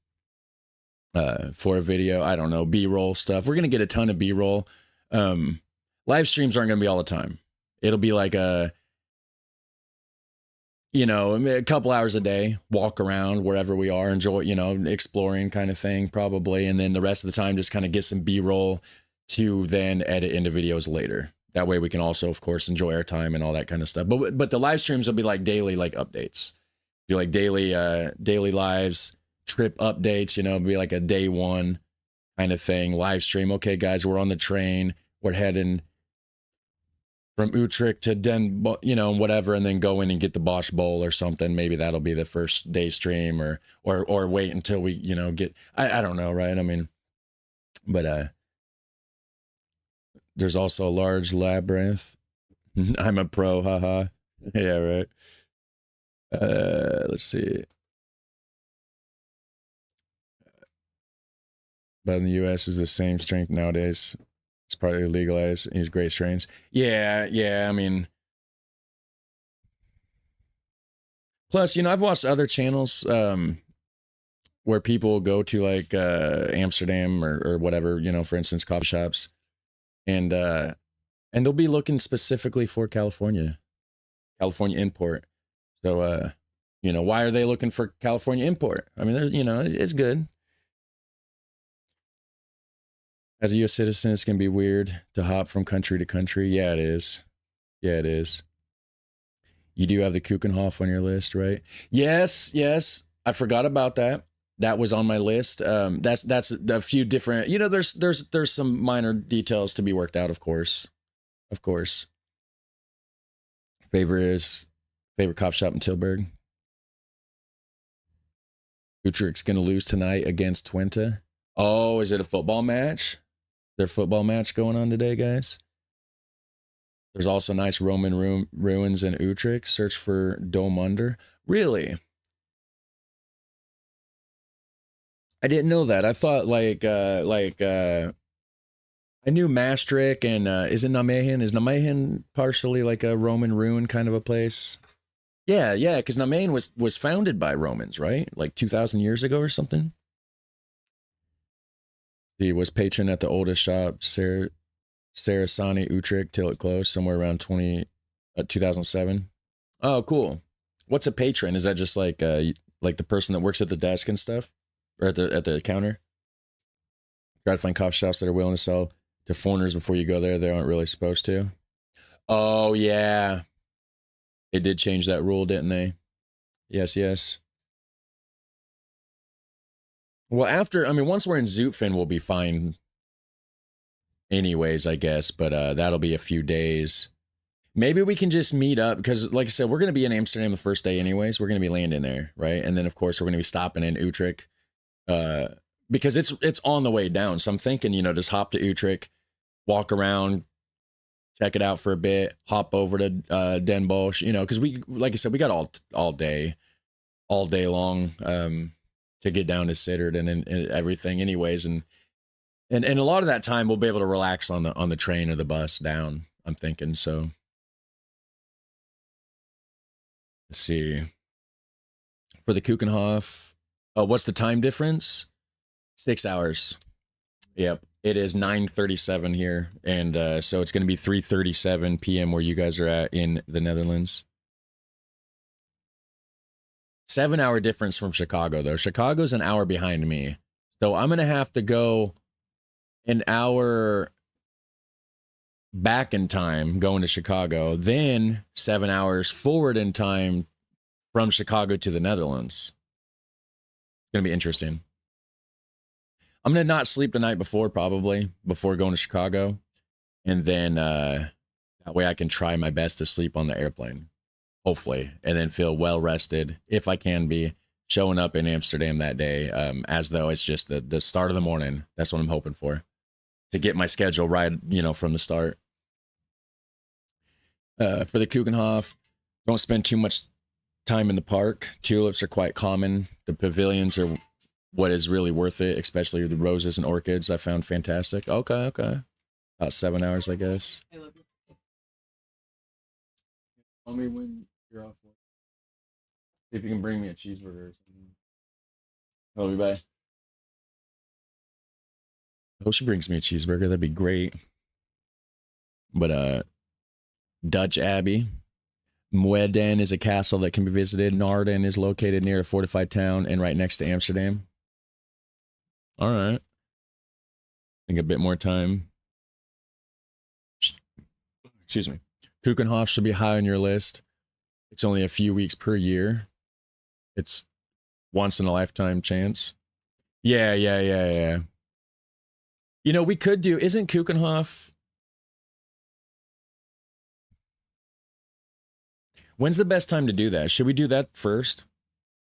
for a video. I don't know, B-roll stuff. We're going to get a ton of B-roll. Live streams aren't going to be all the time. It'll be like a couple hours a day, walk around wherever we are, enjoy, you know, exploring kind of thing probably. And then the rest of the time, just kind of get some B-roll to then edit into videos later. That way we can also, of course, enjoy our time and all that kind of stuff. But the live streams will be like daily, like updates. Do like daily lives, trip updates, you know, be like a day one kind of thing, live stream. Okay, guys, we're on the train. We're heading from Utrecht to Den, you know, whatever, and then go in and get the Bosch Bowl or something. Maybe that'll be the first day stream or wait until we, you know, get, I don't know, right? I mean, but there's also a large labyrinth. I'm a pro, haha. Yeah, right. Let's see. But in the US is the same strength nowadays. It's partly legalized. Use great strains. Yeah. I mean, plus, you know, I've watched other channels where people go to like Amsterdam or whatever, you know, for instance, coffee shops, and they'll be looking specifically for California import. So, you know, why are they looking for California import? I mean, you know, it's good. As a U.S. citizen, it's going to be weird to hop from country to country. Yeah, it is. Yeah, it is. You do have the Kuchenhof on your list, right? Yes, yes. I forgot about that. That was on my list. That's a few different. You know, there's some minor details to be worked out, of course. Of course. Favorite cop shop in Tilburg. Utrecht's going to lose tonight against Twente. Oh, is it a football match? Their football match going on today, guys. There's also nice Roman ruins in Utrecht. Search for Dome Under. Really? I didn't know that. I thought I knew Maastricht and is it Nijmegen? Is Nijmegen partially like a Roman ruin kind of a place? Yeah, because Nijmegen was founded by Romans, right? Like 2,000 years ago or something. He was patron at the oldest shop, Sarasani Utrecht, till it closed somewhere around 2007. Oh, cool. What's a patron? Is that just like the person that works at the desk and stuff, or at the counter? Try to find coffee shops that are willing to sell to foreigners before you go there. They aren't really supposed to. Oh yeah, they did change that rule, didn't they? Yes. Well, once we're in Zutphen, we'll be fine anyways, I guess, but that'll be a few days. Maybe we can just meet up because, like I said, we're going to be in Amsterdam the first day anyways. We're going to be landing there, right? And then, of course, we're going to be stopping in Utrecht because it's on the way down. So I'm thinking, just hop to Utrecht, walk around, check it out for a bit, hop over to Den Bosch, because we, like I said, we got all day long to get down to Sittard and everything anyways. And a lot of that time we'll be able to relax on the train or the bus down, I'm thinking. So let's see. For the Kuchenhof, what's the time difference? 6 hours. Yep. It is 9:37 here. And so it's going to be 3:37 p.m. where you guys are at in the Netherlands. 7-hour difference from Chicago, though. Chicago's an hour behind me. So I'm going to have to go an hour back in time going to Chicago, then 7 hours forward in time from Chicago to the Netherlands. It's going to be interesting. I'm going to not sleep the night before, probably, before going to Chicago. And then that way I can try my best to sleep on the airplane, hopefully, and then feel well rested, if I can be, showing up in Amsterdam that day, as though it's just the start of the morning. That's what I'm hoping for, to get my schedule right, from the start. For the Kuchenhof, don't spend too much time in the park. Tulips are quite common. The pavilions are what is really worth it, especially the roses and orchids. I found fantastic. Okay. About 7 hours, I guess. I love you. Tell me when you're off. See if you can bring me a cheeseburger or something. I'll be back. I hope she brings me a cheeseburger. That'd be great. But Dutch Abbey. Muiden is a castle that can be visited. Naarden is located near a fortified town and right next to Amsterdam. All right. I think a bit more time. Excuse me. Kuchenhof should be high on your list. It's only a few weeks per year. It's once in a lifetime chance. Yeah. We could do, isn't Kuchenhof? When's the best time to do that? Should we do that first?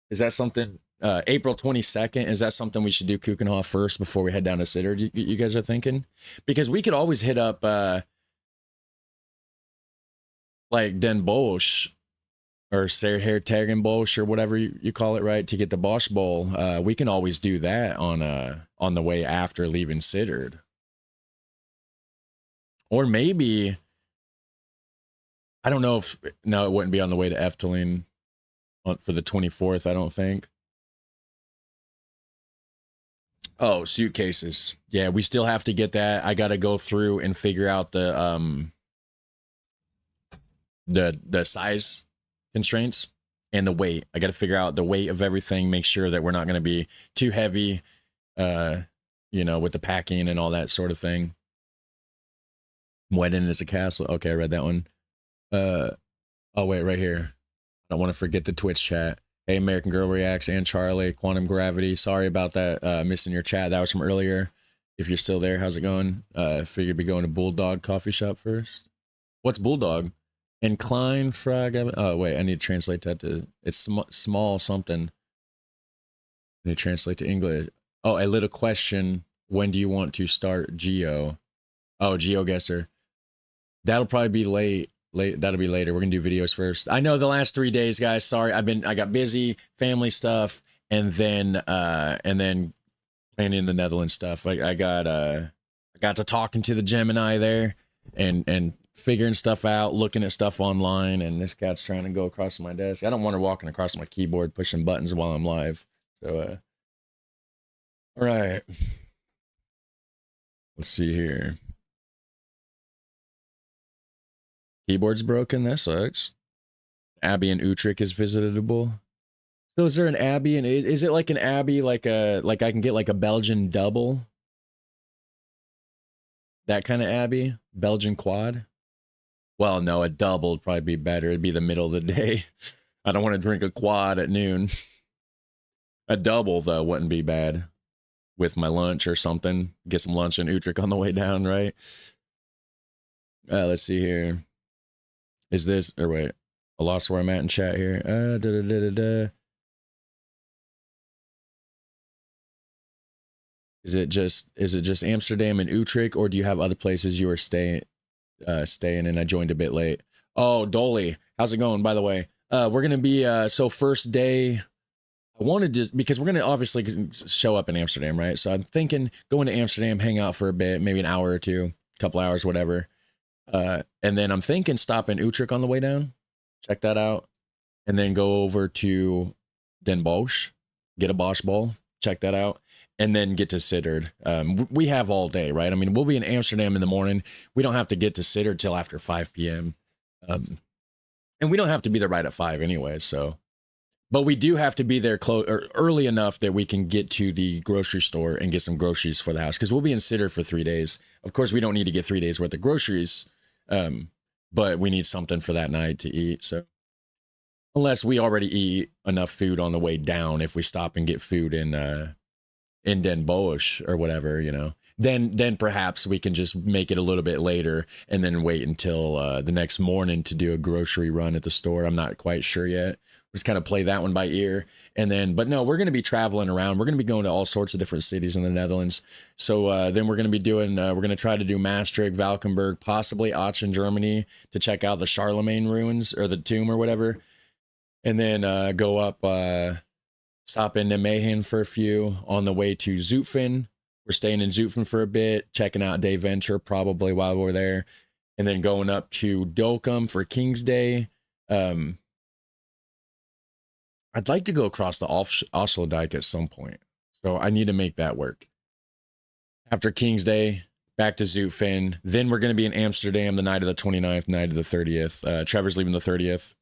Is that something, April 22nd, is that something we should do Kuchenhof first before we head down to Sittard? You guys are thinking? Because we could always hit up, like Den Bosch or Serhertagenbosch or whatever you call it, right? To get the Bosch Bowl. We can always do that on the way after leaving Sittard. Or maybe, I don't know if, no, it wouldn't be on the way to Efteling for the 24th, I don't think. Oh, suitcases. Yeah, we still have to get that. I got to go through and figure out the size constraints and the weight. I got to figure out the weight of everything, make sure that we're not going to be too heavy you know, with the packing and all that sort of thing. Wedding is a castle. Okay, I read that one. Oh wait, right here. I don't want to forget the Twitch chat. Hey, American Girl Reacts and Charlie, Quantum Gravity. Sorry about that, missing your chat. That was from earlier. If you're still there, how's it going? Figured you'd be going to Bulldog Coffee Shop first. What's Bulldog? Incline Frog. Oh wait, I need to translate that to. It's small something. I need to translate to English. Oh, a little question. When do you want to start Geo? Oh, GeoGuessr. That'll probably be late. That'll be later. We're gonna do videos first. I know the last 3 days, guys. Sorry, I got busy, family stuff, and then planning the Netherlands stuff. I got to talking to the Gemini there, and figuring stuff out, looking at stuff online, and this cat's trying to go across my desk. I don't want her walking across my keyboard, pushing buttons while I'm live. So, all right. Let's see here. Keyboard's broken. That sucks. Abbey and Utrecht is visitable. So is there an Abbey, and is it like an Abbey, like I can get like a Belgian double? That kind of Abbey? Belgian quad? Well, no, a double would probably be better. It'd be the middle of the day. I don't want to drink a quad at noon. A double, though, wouldn't be bad. With my lunch or something. Get some lunch in Utrecht on the way down, right? Let's see here. Is this, or wait, I lost where I'm at in chat here. Is it just Amsterdam and Utrecht, or do you have other places you are staying in? I joined a bit late. Oh, Dolly, how's it going, by the way? We're gonna be so first day, I wanted to, because we're gonna obviously show up in Amsterdam, right? So I'm thinking going to Amsterdam, hang out for a bit, maybe an hour or two, couple hours, whatever. And then I'm thinking stop in Utrecht on the way down, check that out, and then go over to Den Bosch, get a Bosch ball, check that out, and then get to Sittard. We have all day, right? I mean, we'll be in Amsterdam in the morning. We don't have to get to Sittard till after 5 p.m. And we don't have to be there right at 5 anyway, so. But we do have to be there early enough that we can get to the grocery store and get some groceries for the house, because we'll be in Sittard for 3 days. Of course, we don't need to get 3 days worth of groceries, but we need something for that night to eat. So unless we already eat enough food on the way down, if we stop and get food in Den Bosch or whatever, you know, then perhaps we can just make it a little bit later and then wait until the next morning to do a grocery run at the store. I'm not quite sure yet. Just kind of play that one by ear. And then, but no, we're going to be traveling around. We're going to be going to all sorts of different cities in the Netherlands. So then we're going to be doing, we're going to try to do Maastricht, Valkenburg, possibly Aachen, Germany, to check out the Charlemagne ruins or the tomb or whatever. And then go up, stop in Nijmegen for a few on the way to Zutphen. We're staying in Zutphen for a bit, checking out Deventer probably while we're there. And then going up to Dokkum for King's Day. I'd like to go across the Oslo Dike at some point. So I need to make that work. After King's Day, back to Zutphen. Then we're going to be in Amsterdam the night of the 29th, night of the 30th. Trevor's leaving the 30th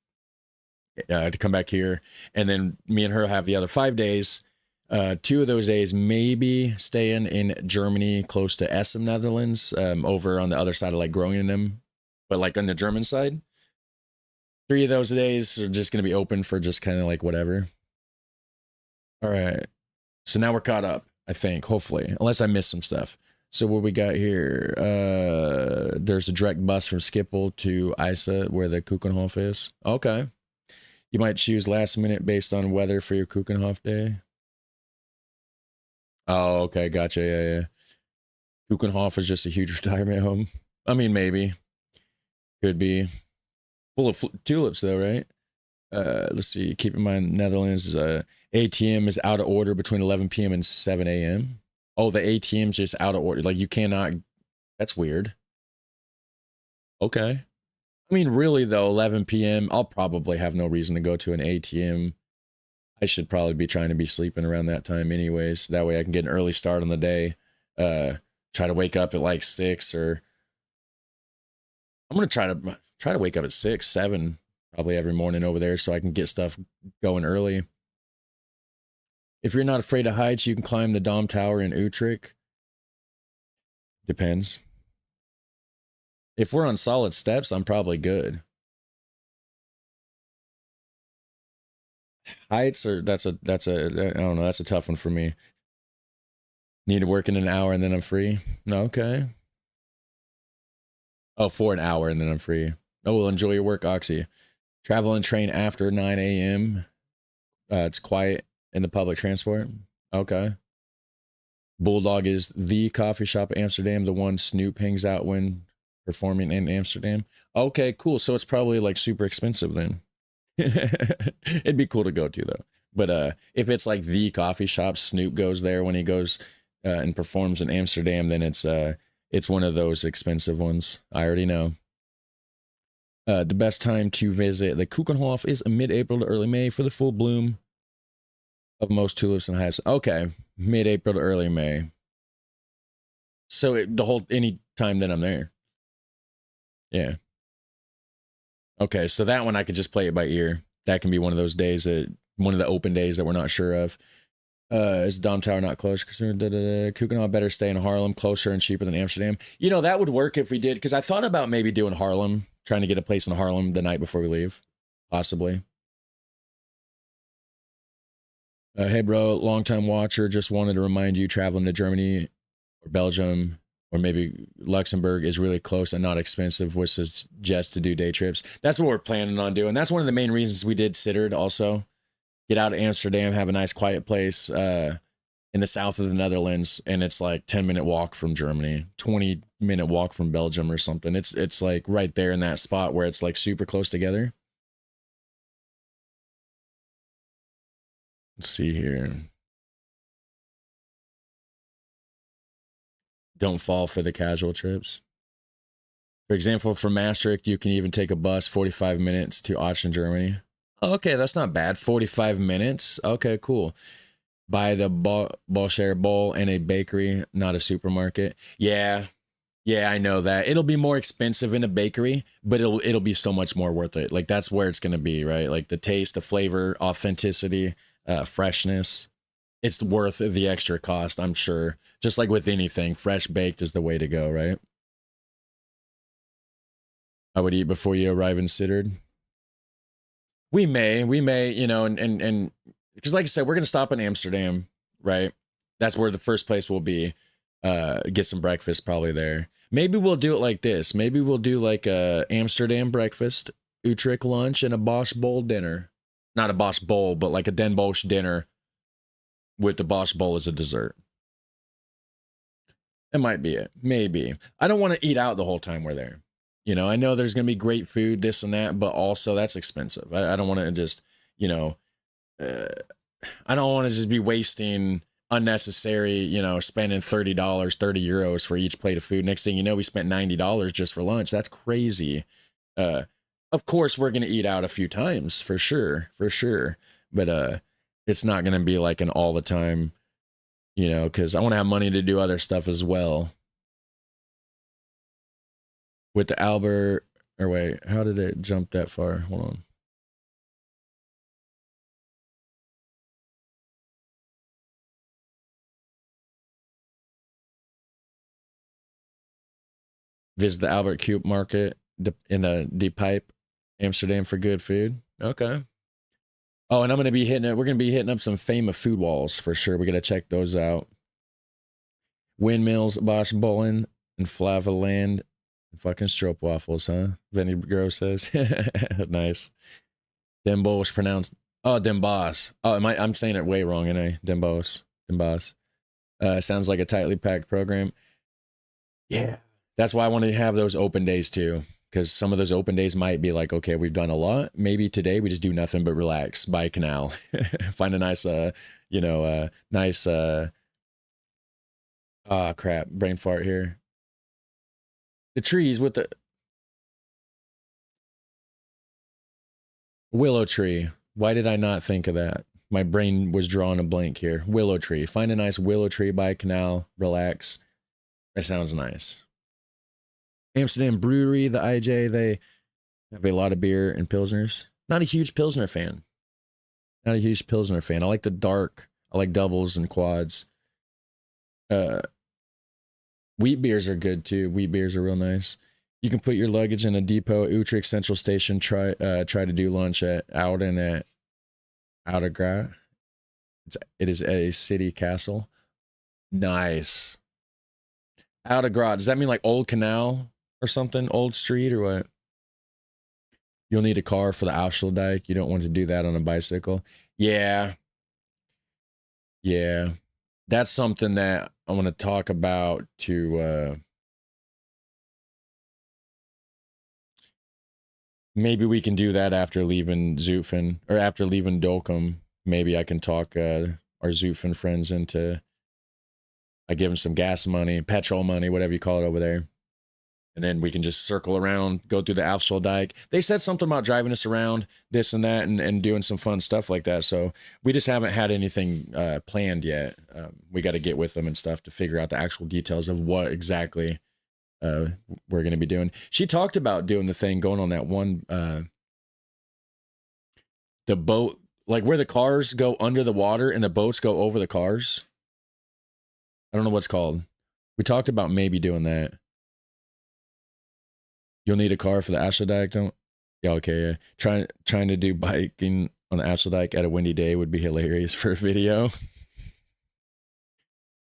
to come back here. And then me and her have the other 5 days. 2 of those days maybe staying in Germany, close to Essen, Netherlands, over on the other side of like Groningen, but like on the German side. 3 of those days are just going to be open for just kind of like whatever. All right. So now we're caught up, I think, hopefully, unless I missed some stuff. So what we got here, there's a direct bus from Schiphol to Isa where the Keukenhof is. Okay. You might choose last minute based on weather for your Keukenhof day. Oh, okay. Gotcha. Yeah. Keukenhof is just a huge retirement home. I mean, maybe. Could be. Full of tulips, though, right? Let's see. Keep in mind, Netherlands ATM is out of order between 11 p.m. and 7 a.m. Oh, the ATM's just out of order. Like, you cannot. That's weird. Okay. I mean, really, though, 11 p.m., I'll probably have no reason to go to an ATM. I should probably be trying to be sleeping around that time anyways. That way I can get an early start on the day. Try to wake up at like 6 or... I'm going to try to wake up at 6, 7 probably every morning over there so I can get stuff going early. If you're not afraid of heights, you can climb the Dom Tower in Utrecht. Depends. If we're on solid steps, I'm probably good. Heights or that's a I don't know, that's a tough one for me. Need to work in an hour and then I'm free. No, okay. Oh, for an hour and then I'm free. Oh, well, enjoy your work, Oxy. Travel and train after 9 a.m. It's quiet in the public transport. Okay. Bulldog is the coffee shop in Amsterdam, the one Snoop hangs out when performing in Amsterdam. Okay, cool. So it's probably like super expensive then. It'd be cool to go to though. But if it's like the coffee shop, Snoop goes there when he goes and performs in Amsterdam, then it's one of those expensive ones. I already know. The best time to visit the Keukenhof is mid-April to early May for the full bloom of most tulips and hyacinths. Okay, mid-April to early May. So the whole any time that I'm there. Yeah. Okay, so that one I could just play it by ear. That can be one of those days one of the open days that we're not sure of. Is Dom Tower not close? Keukenhof better stay in Haarlem, closer and cheaper than Amsterdam. You know, that would work if we did, because I thought about maybe doing Haarlem, trying to get a place in Haarlem the night before we leave. Possibly. Hey, bro, long-time watcher. Just wanted to remind you, traveling to Germany or Belgium or maybe Luxembourg is really close and not expensive, which is just to do day trips. That's what we're planning on doing. That's one of the main reasons we did Sittard also. Get out of Amsterdam, have a nice quiet place in the south of the Netherlands, and it's like 10-minute walk from Germany, 20-minute walk from Belgium or something. It's like right there in that spot where it's like super close together. Let's see here. Don't fall for the casual trips. For example, from Maastricht, you can even take a bus 45 minutes to Aachen, Germany. Oh, okay, that's not bad. 45 minutes. Okay, cool. Buy the Bolshare Bowl and a bakery, not a supermarket. Yeah, I know that. It'll be more expensive in a bakery, but it'll be so much more worth it. Like, that's where it's going to be, right? Like, the taste, the flavor, authenticity, freshness. It's worth the extra cost, I'm sure. Just like with anything, fresh baked is the way to go, right? I would eat before you arrive in Sittard. We may, you know, and because like I said, we're going to stop in Amsterdam, right? That's where the first place will be. Get some breakfast probably there. Maybe we'll do it like this. Maybe we'll do like a Amsterdam breakfast, Utrecht lunch, and a Bosch Bowl dinner. Not a Bosch Bowl, but like a Den Bosch dinner with the Bosch Bowl as a dessert. That might be it. Maybe. I don't want to eat out the whole time we're there. You know, I know there's going to be great food, this and that, but also that's expensive. I don't want to just, you know, I don't want to just be wasting unnecessary, you know, spending $30, 30 euros for each plate of food. Next thing you know, we spent $90 just for lunch. That's crazy. Of course, we're going to eat out a few times for sure. But it's not going to be like an all the time, you know, because I want to have money to do other stuff as well. With the Albert, or wait, how did it jump that far? Hold on. Visit the Albert Cube Market in the Deep Pipe, Amsterdam for good food. Okay. Oh, and I'm going to be hitting it. We're going to be hitting up some famous food walls for sure. We got to check those out. Windmills, Bosch Bollen, and Flavaland. Fucking stroopwafels, huh? Vinny Gross says. Nice. Den Bosch pronounced. Oh, Den Bosch. Oh, I'm saying it way wrong, ain't I? Den Bosch. Sounds like a tightly packed program. Yeah. That's why I want to have those open days too. Because some of those open days might be like, okay, we've done a lot. Maybe today we just do nothing but relax by canal. Find a nice, crap, brain fart here. The trees with the willow tree. Why did I not think of that? My brain was drawing a blank here. Willow tree. Find a nice willow tree by a canal. Relax. That sounds nice. Amsterdam Brewery, the IJ, they have a lot of beer and Pilsners. Not a huge Pilsner fan. I like the dark. I like doubles and quads. Wheat beers are good too. Wheat beers are real nice. You can put your luggage in a depot at Utrecht Central Station. Try to do lunch at Oudegraat. It is a city castle. Nice. Oudegraat. Does that mean like Old Canal or something? Old Street or what? You'll need a car for the Afsluitdijk. You don't want to do that on a bicycle. Yeah. Yeah. That's something that I want to talk about to maybe we can do that after leaving Zutphen or after leaving Dolkum. Maybe I can talk our Zutphen friends into I give them some gas money, petrol money, whatever you call it over there. And then we can just circle around, go through the Afsluitdijk. They said something about driving us around, this and that, and doing some fun stuff like that. So we just haven't had anything planned yet. We got to get with them and stuff to figure out the actual details of what exactly we're going to be doing. She talked about doing the thing, going on that one, the boat, like where the cars go under the water and the boats go over the cars. I don't know what's called. We talked about maybe doing that. You'll need a car for the Afsluitdijk, don't? Yeah, okay, yeah. Trying to do biking on the Afsluitdijk at a windy day would be hilarious for a video.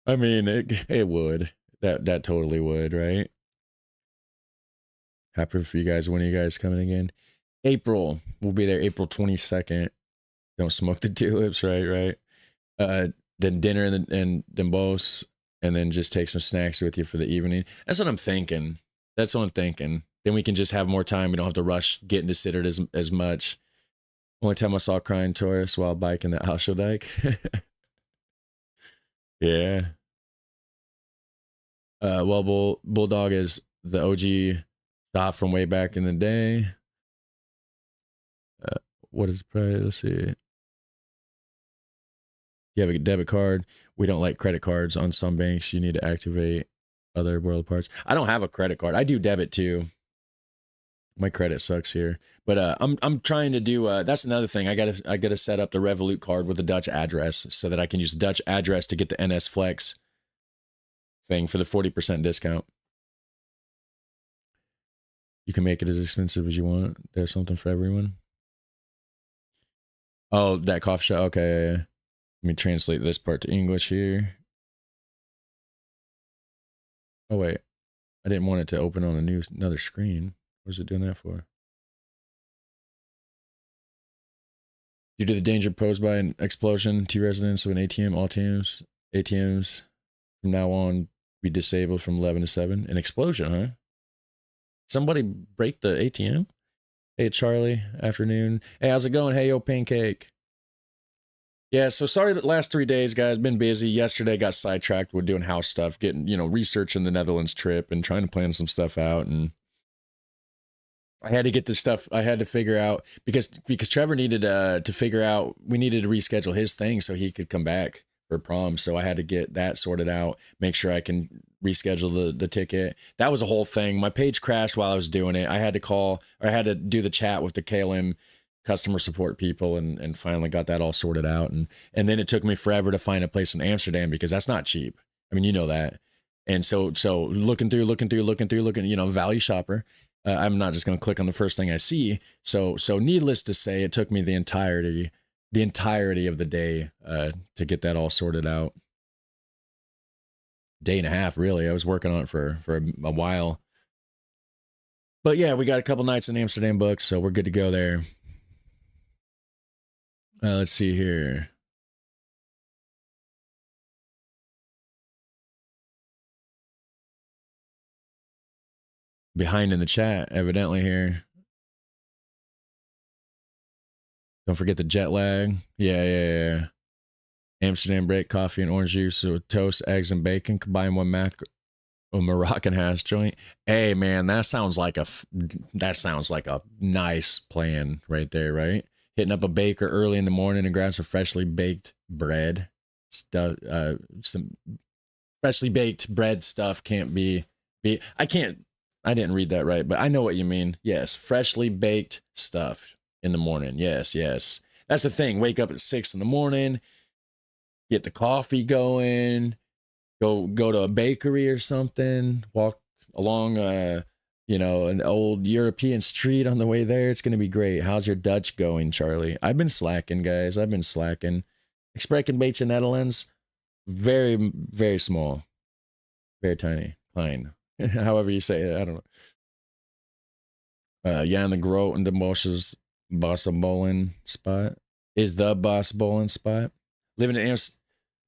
I mean, it would. That totally would, right? Happy for you guys. When are you guys coming again? April. We'll be there April 22nd. Don't smoke the tulips, right? Then dinner and then both, and then just take some snacks with you for the evening. That's what I'm thinking. Then we can just have more time. We don't have to rush getting to Sittard as much. Only time I saw crying tourists while biking the Afsluitdijk. Yeah. Well, Bulldog is the OG stop from way back in the day. What is the price? Let's see. You have a debit card. We don't like credit cards on some banks. You need to activate other world parts. I don't have a credit card. I do debit too. My credit sucks here, but I'm trying to do. That's another thing. I gotta set up the Revolut card with the Dutch address so that I can use the Dutch address to get the NS Flex thing for the 40% discount. You can make it as expensive as you want. There's something for everyone. Oh, that coffee shop. Okay. Let me translate this part to English here. Oh wait, I didn't want it to open on another screen. What is it doing that for? Due to the danger posed by an explosion to residents of an ATM, all ATMs from now on be disabled from 11 to 7. An explosion, huh? Somebody break the ATM? Hey, Charlie, afternoon. Hey, how's it going? Hey, yo, Pancake. Yeah, so sorry that last 3 days, guys, been busy. Yesterday got sidetracked with doing house stuff, getting, researching the Netherlands trip and trying to plan some stuff out. And I had to get this stuff. I had to figure out because Trevor needed to figure out, we needed to reschedule his thing so he could come back for prom. So I had to get that sorted out, make sure I can reschedule the ticket. That was a whole thing. My page crashed while I was doing it. I had to do the chat with the KLM customer support people and finally got that all sorted out. And then it took me forever to find a place in Amsterdam because that's not cheap. I mean, you know that. And so looking through, value shopper. I'm not just going to click on the first thing I see. So needless to say, it took me the entirety of the day to get that all sorted out. Day and a half, really. I was working on it for a while. But yeah, we got a couple nights in Amsterdam booked, so we're good to go there. Let's see here. Behind in the chat, evidently here. Don't forget the jet lag. Yeah. Amsterdam break, coffee and orange juice with toast, eggs, and bacon. Combine one Moroccan hash joint. Hey man, that sounds like a nice plan right there, right? Hitting up a baker early in the morning and grab some freshly baked bread. Some freshly baked bread stuff can't be. I didn't read that right, but I know what you mean. Yes, freshly baked stuff in the morning. Yes. That's the thing. Wake up at 6 in the morning, get the coffee going, go to a bakery or something, walk along an old European street on the way there. It's gonna be great. How's your Dutch going, Charlie? I've been slacking, guys. I've been slacking. Ik spreek een beetje Netherlands. Very, very small. Very tiny. Klein. However you say it. I don't know. Jan de Groot and de Bos's Bossenbollen spot. Is the Bossenbollen spot.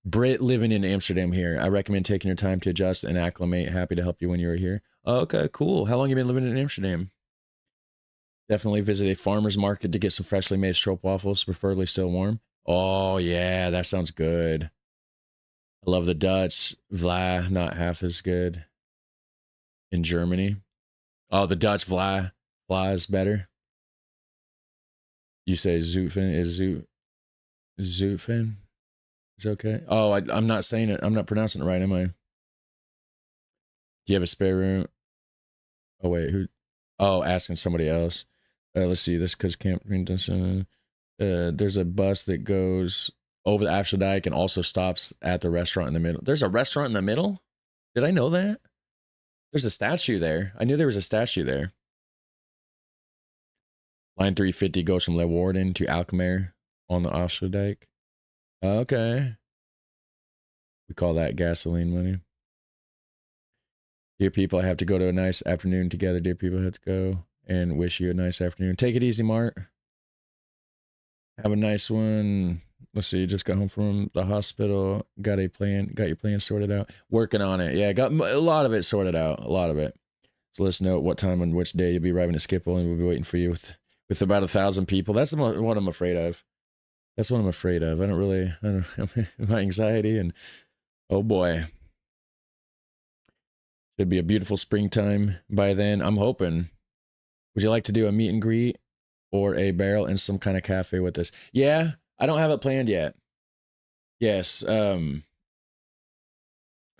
Brit living in Amsterdam here. I recommend taking your time to adjust and acclimate. Happy to help you when you're here. Oh, okay, cool. How long have you been living in Amsterdam? Definitely visit a farmer's market to get some freshly made stroopwafels, preferably still warm. Oh, yeah, that sounds good. I love the Dutch. Vla, not half as good. In Germany. Oh, the Dutch Vla is better. You say Zutphen is Zutphen? Is okay? Oh, I'm not saying it. I'm not pronouncing it right, am I? Do you have a spare room? Oh, wait, who? Oh, asking somebody else. Let's see. This because Camp there's a bus that goes over the Afsluitdijk and also stops at the restaurant in the middle. There's a restaurant in the middle? Did I know that? There's a statue there. I knew there was a statue there. Line 350 goes from Leeuwarden to Alkmaar on the Afsluitdijk. Okay. We call that gasoline money. Dear people, I have to go to a nice afternoon together. Dear people, I have to go and wish you a nice afternoon. Take it easy, Mart. Have a nice one. Let's see, just got home from the hospital. Got your plan sorted out. Working on it. Yeah, got a lot of it sorted out. A lot of it. So let's know what time and which day you'll be arriving to Schiphol, and we'll be waiting for you with about 1,000 people. That's what I'm afraid of. That's what I'm afraid of. I don't my anxiety and oh boy. It'd be a beautiful springtime by then. I'm hoping. Would you like to do a meet and greet or a barrel in some kind of cafe with us? Yeah, I don't have it planned yet. Yes. So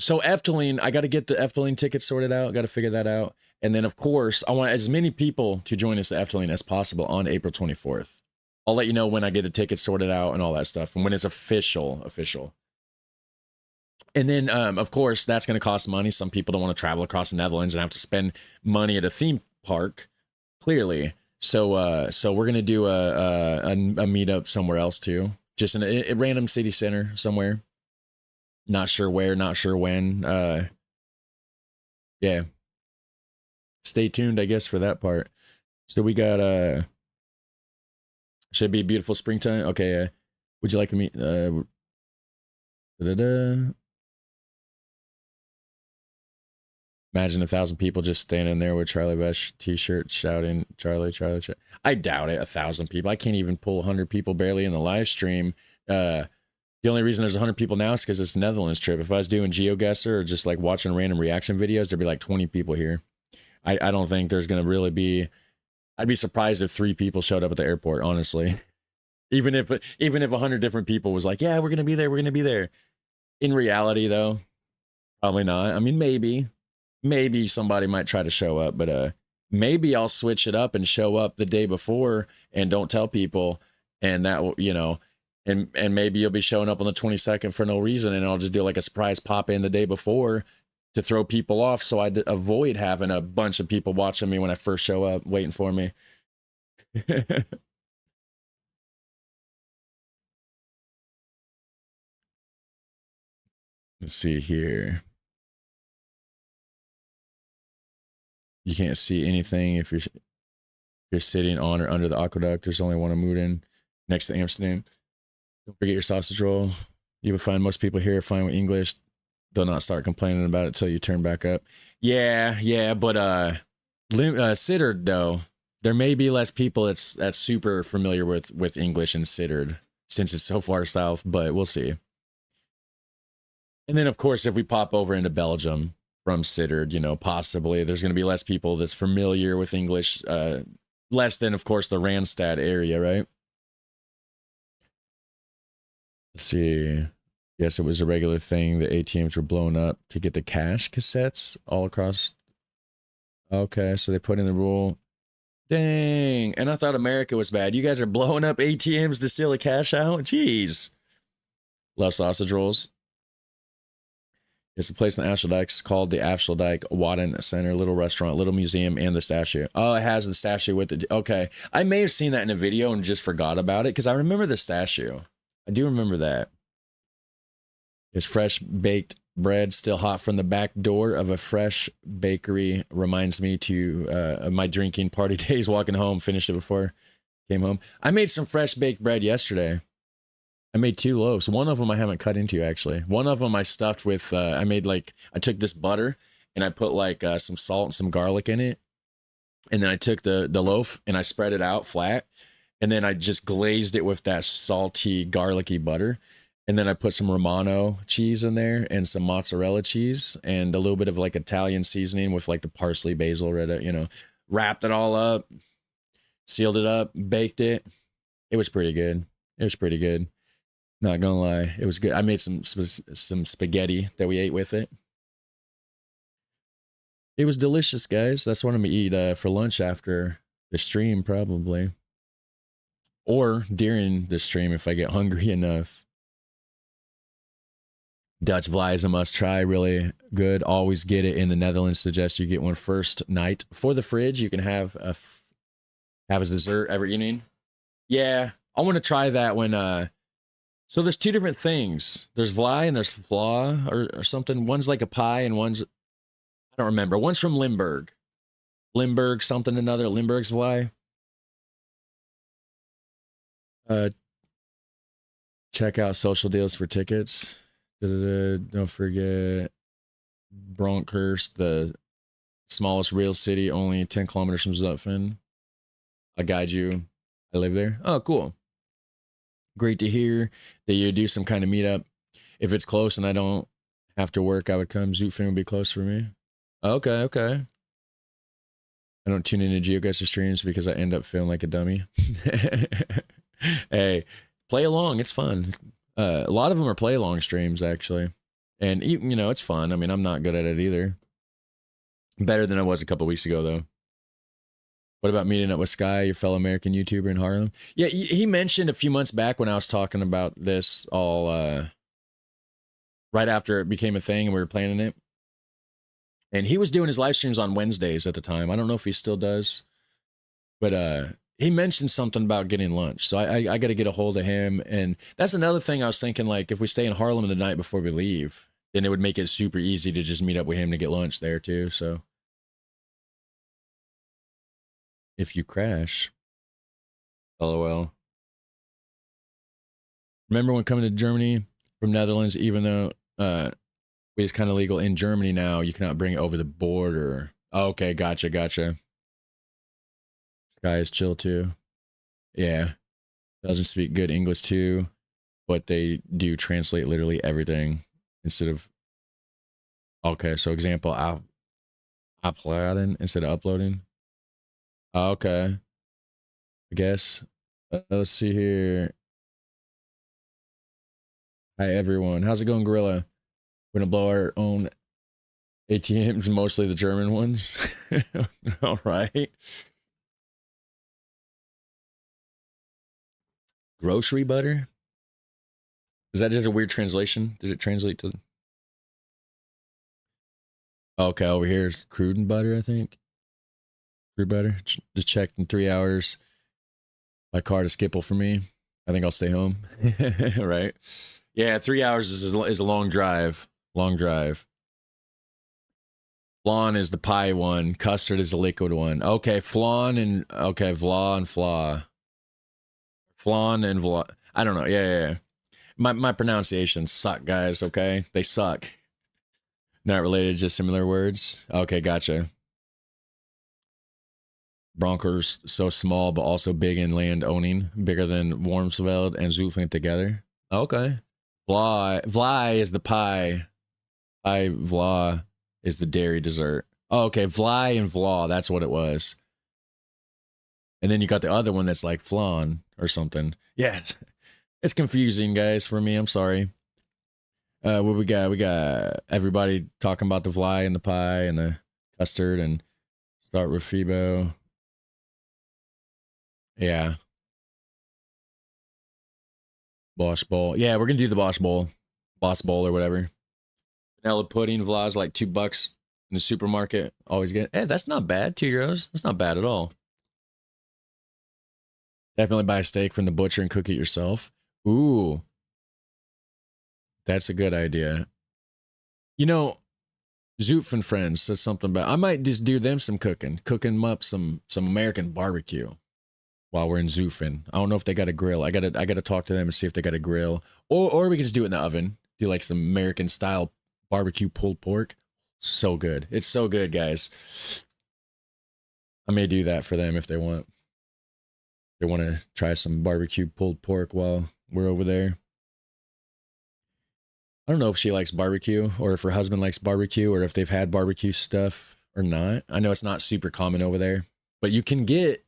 Efteling, I got to get the Efteling tickets sorted out. Got to figure that out. And then, of course, I want as many people to join us at Efteling as possible on April 24th. I'll let you know when I get the tickets sorted out and all that stuff, and when it's official. And then, of course, that's going to cost money. Some people don't want to travel across the Netherlands and have to spend money at a theme park, clearly. So we're going to do a meetup somewhere else too, just in a random city center somewhere. Not sure where, not sure when. Yeah. Stay tuned, I guess, for that part. So we got should be a beautiful springtime. Okay. Would you like to meet? Imagine 1,000 people just standing there with CharlieVest t-shirt shouting, Charlie. I doubt it. 1,000 people. I can't even pull 100 people barely in the live stream. The only reason there's 100 people now is because it's a Netherlands trip. If I was doing GeoGuessr or just like watching random reaction videos, there'd be like 20 people here. I don't think there's going to really be. I'd be surprised if 3 people showed up at the airport, honestly. Even if 100 different people was like, yeah, we're going to be there. In reality, though, probably not. I mean, maybe somebody might try to show up, but maybe I'll switch it up and show up the day before and don't tell people, and that will, and maybe you'll be showing up on the 22nd for no reason, and I'll just do like a surprise pop in the day before to throw people off, so I avoid having a bunch of people watching me when I first show up, waiting for me. Let's see here. You can't see anything if you're sitting on or under the aqueduct. There's only one Amouden next to Amsterdam. Don't forget your sausage roll. You will find most people here fine with English. They'll not start complaining about it till you turn back up. Yeah, but Sittard though, there may be less people that's super familiar with English in Sittard since it's so far south, but we'll see. And then of course, if we pop over into Belgium from Sittard, possibly there's going to be less people that's familiar with English, less than of course the Randstad area, right? Let's see. Yes, it was a regular thing. The ATMs were blown up to get the cash cassettes all across. Okay, so they put in the rule. Dang. And I thought America was bad. You guys are blowing up ATMs to steal the cash out? Jeez. Love sausage rolls. It's a place in Afsluitdijk called the Afsluitdijk Wadden Center, little restaurant, little museum, and the statue. Oh, it has the statue with the... Okay. I may have seen that in a video and just forgot about it because I remember the statue. I do remember that. It's fresh baked bread, still hot from the back door of a fresh bakery. Reminds me of my drinking party days walking home. Finished it before came home. I made some fresh baked bread yesterday. I made 2 loaves. One of them I haven't cut into, actually. One of them I stuffed with, I took this butter and I put like some salt and some garlic in it. And then I took the loaf and I spread it out flat. And then I just glazed it with that salty, garlicky butter. And then I put some Romano cheese in there and some mozzarella cheese and a little bit of like Italian seasoning with like the parsley, basil, wrapped it all up, sealed it up, baked it. It was pretty good. Not gonna lie, it was good. I made some spaghetti that we ate with it. It was delicious, guys. That's what I'm gonna eat for lunch after the stream, probably, or during the stream if I get hungry enough. Dutch Vlei is a must try. Really good. Always get it in the Netherlands. Suggest you get one first night for the fridge. You can have as dessert every evening. Yeah, I want to try that when So there's 2 different things. There's Vlei and there's Flaw or something. One's like a pie and one's, I don't remember. One's from Limburg. Limburg something another. Limburg's Vlei. Check out social deals for tickets. Don't forget Bronkhorst, the smallest real city, only 10 kilometers from Zutphen. I'll guide you. I live there. Oh, cool. Great to hear that you do some kind of meetup. If it's close and I don't have to work, I would come. Zutphen would be close for me. Okay. I don't tune into GeoGuessr streams because I end up feeling like a dummy. Hey, play along. It's fun. A lot of them are play along streams, actually. And, it's fun. I mean, I'm not good at it either. Better than I was a couple weeks ago, though. What about meeting up with Sky, your fellow American YouTuber in Harlem? Yeah, he mentioned a few months back when I was talking about this all right after it became a thing and we were planning it. And he was doing his live streams on Wednesdays at the time. I don't know if he still does. But he mentioned something about getting lunch. So I got to get a hold of him. And that's another thing I was thinking, like, if we stay in Harlem the night before we leave, then it would make it super easy to just meet up with him to get lunch there, too. So if you crash, LOL. Remember when coming to Germany from Netherlands, even though weed is kind of legal in Germany now, you cannot bring it over the border. Okay, gotcha. Sky is chill too. Yeah. Doesn't speak good English too, but they do translate literally everything instead of... Okay, so example, uploading instead of uploading. Okay. I guess. Let's see here. Hi, everyone. How's it going, Gorilla? We're going to blow our own ATMs, mostly the German ones. All right. Grocery butter? Is that just a weird translation? Did it translate to... Okay, over here is crude and butter, I think. Crude butter. Just checked in 3 hours. My car to Skipple for me. I think I'll stay home. Right? Yeah, 3 hours is a long drive. Long drive. Flan is the pie one. Custard is the liquid one. Okay, flan and... Okay, vla and flaw. Flan and vla... I don't know. Yeah. My pronunciations suck, guys, okay? They suck. Not related, just similar words. Okay, gotcha. Broncos so small, but also big in land owning. Bigger than Wormsveld and Zutphen together. Okay. Vla is the pie. Vla is the dairy dessert. Oh, okay. Vla and Vla, that's what it was. And then you got the other one that's like flan or something. Yeah, it's confusing, guys, for me. I'm sorry. What we got? We got everybody talking about the Vla and the pie and the custard and start with Fibo. Yeah. Bosch Bowl. Yeah, we're going to do the Bosch Bowl. Boss Bowl or whatever. Vanilla pudding, Vla's like $2 in the supermarket. Always get. Hey, that's not bad. €2. That's not bad at all. Definitely buy a steak from the butcher and cook it yourself. Ooh, that's a good idea. You know, Zoof and Friends says something about. I might just do them some cooking them up some American barbecue while we're in Zoofin. I don't know if they got a grill. I gotta talk to them and see if they got a grill, or we can just do it in the oven. Do like some American style barbecue pulled pork. So good. It's so good, guys. I may do that for them if they want. They want to try some barbecue pulled pork while we're over there. I don't know if she likes barbecue or if her husband likes barbecue or if they've had barbecue stuff or not. I know it's not super common over there, but you can get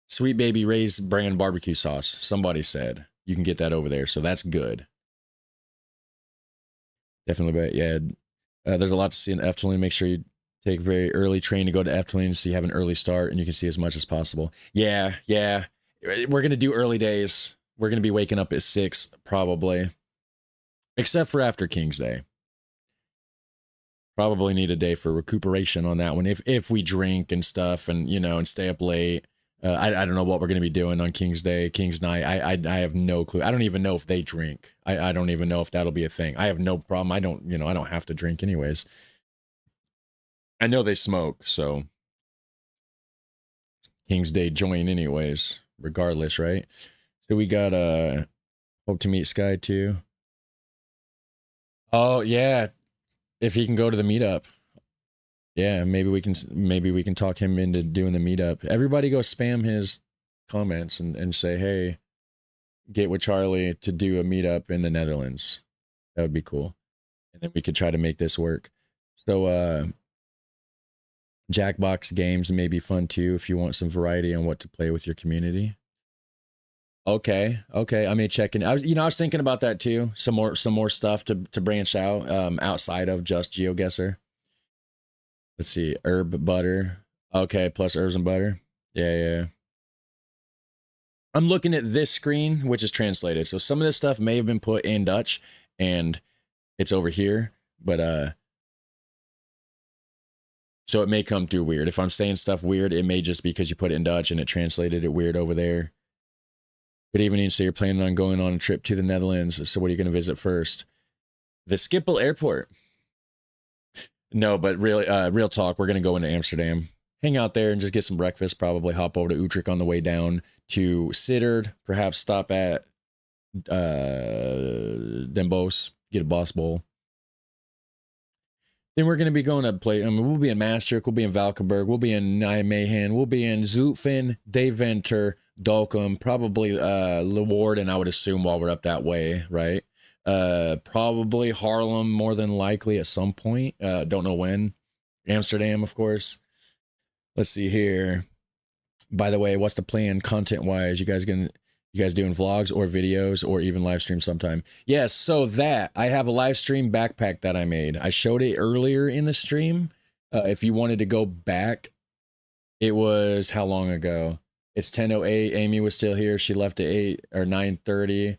Sweet Baby Ray's brand barbecue sauce. Somebody said you can get that over there, so that's good. Definitely, but yeah, there's a lot to see in Efteling. Make sure you take a very early train to go to Efteling so you have an early start and you can see as much as possible. Yeah. We're going to do early days. We're going to be waking up at 6 probably. Except for after King's Day. Probably need a day for recuperation on that one. If we drink and stuff and, and stay up late. I don't know what we're going to be doing on King's Day, King's Night. I have no clue. I don't even know if they drink. I don't even know if that'll be a thing. I have no problem. I don't have to drink anyways. I know they smoke, so King's Day join anyways, regardless, right? So we got hope to meet Sky too. Oh yeah, if he can go to the meetup. Yeah, maybe we can talk him into doing the meetup. Everybody go spam his comments and say, hey, get with Charlie to do a meetup in the Netherlands. That would be cool. And then we could try to make this work. So Jackbox games may be fun too if you want some variety on what to play with your community. Okay. I may check in. I was thinking about that too. Some more stuff to branch out outside of just GeoGuessr. Let's see, herb butter. Okay, plus herbs and butter. Yeah. I'm looking at this screen, which is translated. So some of this stuff may have been put in Dutch, and it's over here. But so it may come through weird. If I'm saying stuff weird, it may just be because you put it in Dutch and it translated it weird over there. Good evening. So you're planning on going on a trip to the Netherlands. So what are you going to visit first? The Schiphol Airport. No, but really, real talk, we're going to go into Amsterdam, hang out there and just get some breakfast, probably hop over to Utrecht on the way down to Sittard, perhaps stop at Den Bosch, get a Boss Bowl. Then we're going to be going to play, we'll be in Maastricht, we'll be in Valkenburg, we'll be in Nijmegen, we'll be in Zutphen, Deventer, Dolkum, probably Leeuwarden, I would assume, while we're up that way, right? Probably Haarlem, more than likely at some point. Don't know when. Amsterdam, of course. Let's see here. By the way, what's the plan content wise? You guys doing vlogs or videos or even live stream sometime? Yes, so that I have a live stream backpack that I made. I showed it earlier in the stream. If you wanted to go back, it was how long ago? It's 10:08. Amy was still here. She left at 8 or 9:30.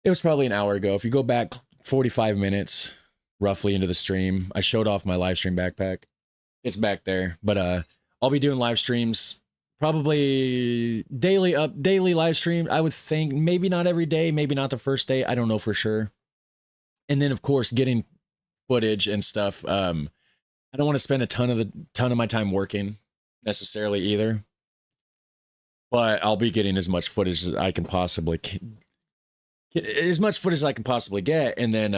It was probably an hour ago. If you go back 45 minutes roughly into the stream, I showed off my live stream backpack. It's back there, but I'll be doing live streams probably daily live streams. I would think maybe not every day, maybe not the first day. I don't know for sure. And then of course, getting footage and stuff. I don't want to spend a ton of my time working necessarily either, but I'll be getting as much footage as I can possibly get, and then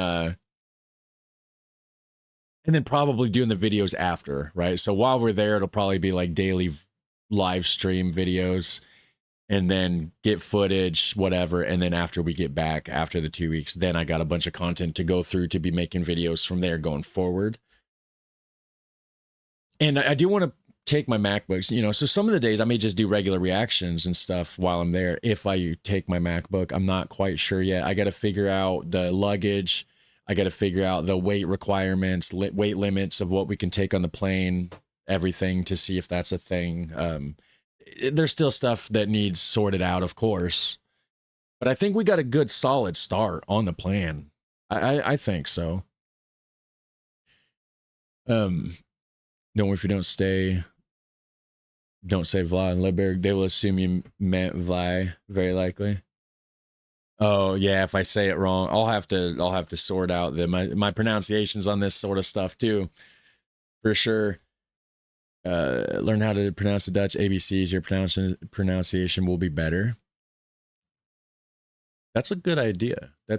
probably doing the videos after, right? So while we're there, it'll probably be like daily live stream videos, and then get footage, whatever. And then after we get back, after the 2 weeks, then I got a bunch of content to go through to be making videos from there going forward. And I do want to take my MacBooks, so some of the days I may just do regular reactions and stuff while I'm there. If I take my MacBook, I'm not quite sure yet. I got to figure out the luggage. I got to figure out the weight requirements, weight limits of what we can take on the plane, everything, to see if that's a thing. There's still stuff that needs sorted out, of course, but I think we got a good solid start on the plan. I think so. Don't worry if you don't say Vla and Liburg. They will assume you meant Vly, very likely. Oh yeah, if I say it wrong, I'll have to sort out my pronunciations on this sort of stuff too, for sure. Learn how to pronounce the Dutch ABCs. Your pronunciation will be better. That's a good idea. I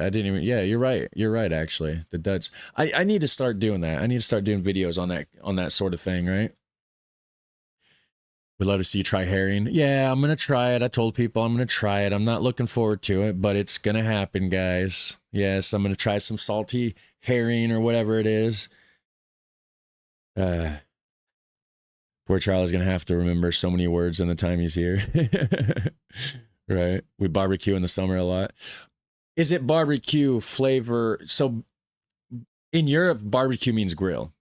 didn't even. Yeah, you're right. Actually, the Dutch. I need to start doing that. I need to start doing videos on that sort of thing, right? We'd love to see you try herring. Yeah, I'm gonna try it. I told people I'm gonna try it. I'm not looking forward to it, but it's gonna happen, guys. Yes, I'm gonna try some salty herring or whatever it is. Poor Charlie's gonna have to remember so many words in the time he's here. Right. We barbecue in the summer a lot. Is it barbecue flavor? So in Europe, barbecue means grill.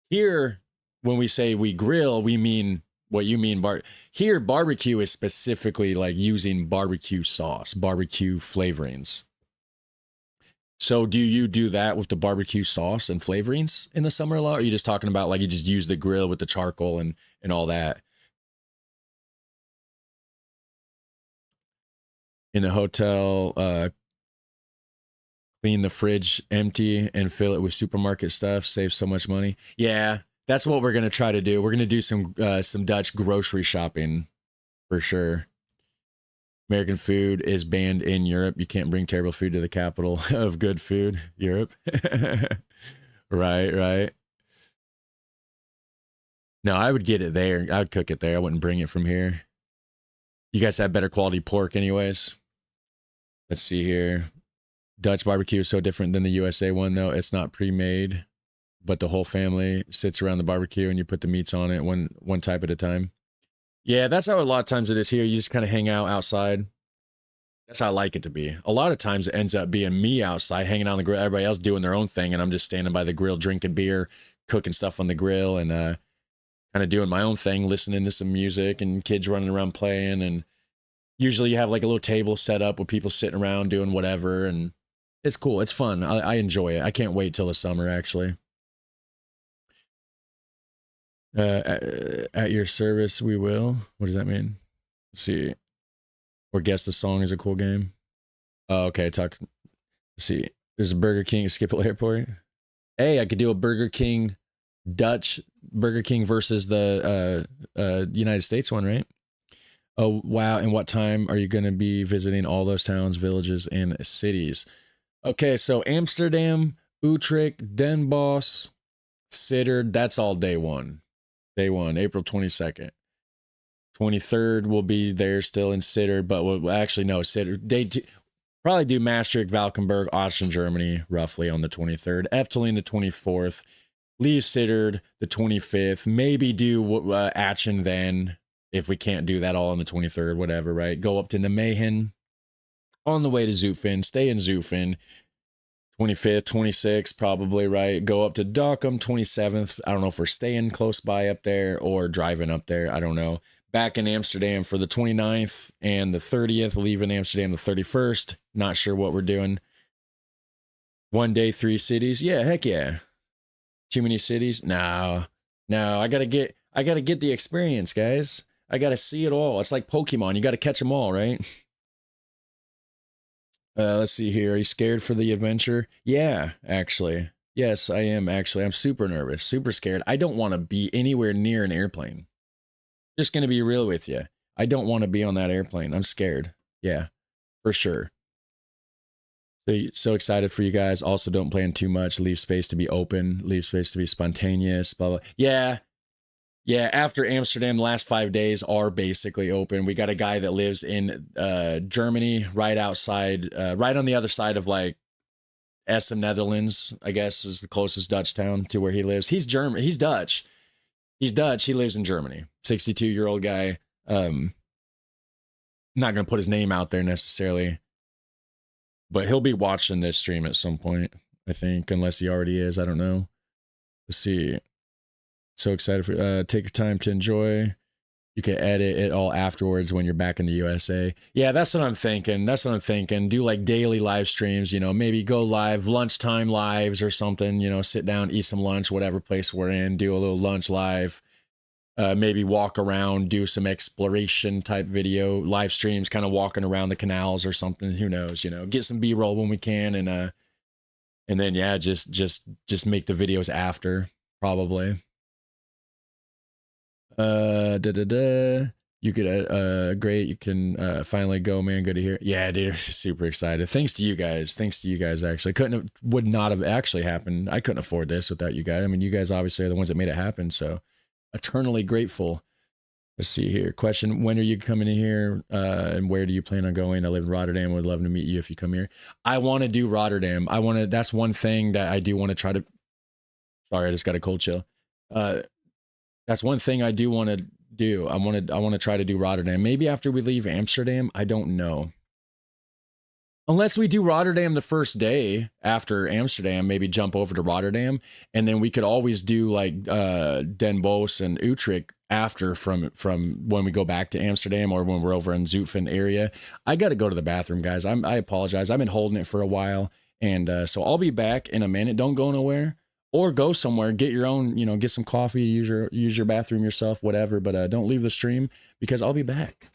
Here, when we say we grill, we mean what you mean. Here, barbecue is specifically like using barbecue sauce, barbecue flavorings. So do you do that with the barbecue sauce and flavorings in the summer a lot? Or are you just talking about like you just use the grill with the charcoal and all that? In the hotel, clean the fridge empty and fill it with supermarket stuff, save so much money. Yeah, that's what we're going to try to do. We're going to do some Dutch grocery shopping for sure. American food is banned in Europe. You can't bring terrible food to the capital of good food, Europe. Right. No, I would get it there. I would cook it there. I wouldn't bring it from here. You guys have better quality pork anyways. Let's see here. Dutch barbecue is so different than the USA one, though. It's not pre-made, but the whole family sits around the barbecue and you put the meats on it one type at a time. Yeah, that's how a lot of times it is here. You just kind of hang out outside. That's how I like it to be. A lot of times it ends up being me outside hanging out on the grill, everybody else doing their own thing, and I'm just standing by the grill drinking beer, cooking stuff on the grill, and kind of doing my own thing, listening to some music and kids running around playing. And usually you have like a little table set up with people sitting around doing whatever, and it's cool. It's fun. I enjoy it. I can't wait till the summer, actually. At your service, we will. What does that mean? Let's see. Or guess the song is a cool game. Oh, okay. Let's see. There's a Burger King at Schiphol Airport. Hey, I could do a Burger King Dutch Burger King versus the United States one, right? Oh, wow. And what time are you going to be visiting all those towns, villages, and cities? Okay, so Amsterdam, Utrecht, Den Bosch, Sittard, that's all day one. Day one, April 22nd. 23rd will be there still in Sittard, but we'll actually no, Sittard. Day two, probably do Maastricht, Valkenburg, Austrian, Germany, roughly on the 23rd. Efteling the 24th. Leave Sittard the 25th. Maybe do Aachen then, if we can't do that all on the 23rd, whatever, right? Go up to Nijmegen on the way to Zutphen. Stay in Zutphen. 25th, 26th, probably, right? Go up to Dokkum, 27th. I don't know if we're staying close by up there or driving up there. I don't know. Back in Amsterdam for the 29th and the 30th. Leaving Amsterdam the 31st. Not sure what we're doing. 1 day, 3 cities. Yeah, heck yeah. Too many cities? No. I gotta get the experience, guys. I gotta see it all. It's like Pokemon. You gotta catch them all, right? Let's see here. Are you scared for the adventure? Yeah, actually. Yes, I am actually. I'm super nervous, super scared. I don't want to be anywhere near an airplane. Just gonna be real with you. I don't want to be on that airplane. I'm scared. Yeah, for sure. So excited for you guys. Also, don't plan too much. Leave space to be open. Leave space to be spontaneous. Blah, blah. Yeah. After Amsterdam, the last 5 days are basically open. We got a guy that lives in Germany, right outside, right on the other side of like Essen, Netherlands, I guess is the closest Dutch town to where he lives. He's German. He's Dutch. He lives in Germany. 62-year-old guy. Not going to put his name out there necessarily, but he'll be watching this stream at some point, I think, unless he already is. I don't know. Let's see. So excited for take your time to enjoy. You can edit it all afterwards when you're back in the USA. Yeah, that's what I'm thinking. Do like daily live streams, maybe go live, lunchtime lives or something, sit down, eat some lunch, whatever place we're in, do a little lunch live. Maybe walk around, do some exploration type video, live streams, kind of walking around the canals or something. Who knows, get some B-roll when we can. And then, yeah, just make the videos after probably. You could great, you can finally go, man. Good to hear. Yeah, dude, super excited. Thanks to you guys actually. Would not have actually happened. I couldn't afford this without you guys. I mean, you guys obviously are the ones that made it happen, so eternally grateful. Let's see here. Question: when are you coming in here, and where do you plan on going? I live in Rotterdam. Would love to meet you if you come here. I want to do Rotterdam. That's one thing that I do want to try to. Sorry, I just got a cold chill. That's one thing I do want to do. I want to try to do Rotterdam. Maybe after we leave Amsterdam. I don't know. Unless we do Rotterdam the first day after Amsterdam, maybe jump over to Rotterdam, and then we could always do like Den Bosch and Utrecht after from when we go back to Amsterdam or when we're over in Zutphen area. I got to go to the bathroom, guys. I apologize. I've been holding it for a while, and so I'll be back in a minute. Don't go nowhere. Or go somewhere, get your own, get some coffee, use your bathroom yourself, whatever. But don't leave the stream because I'll be back.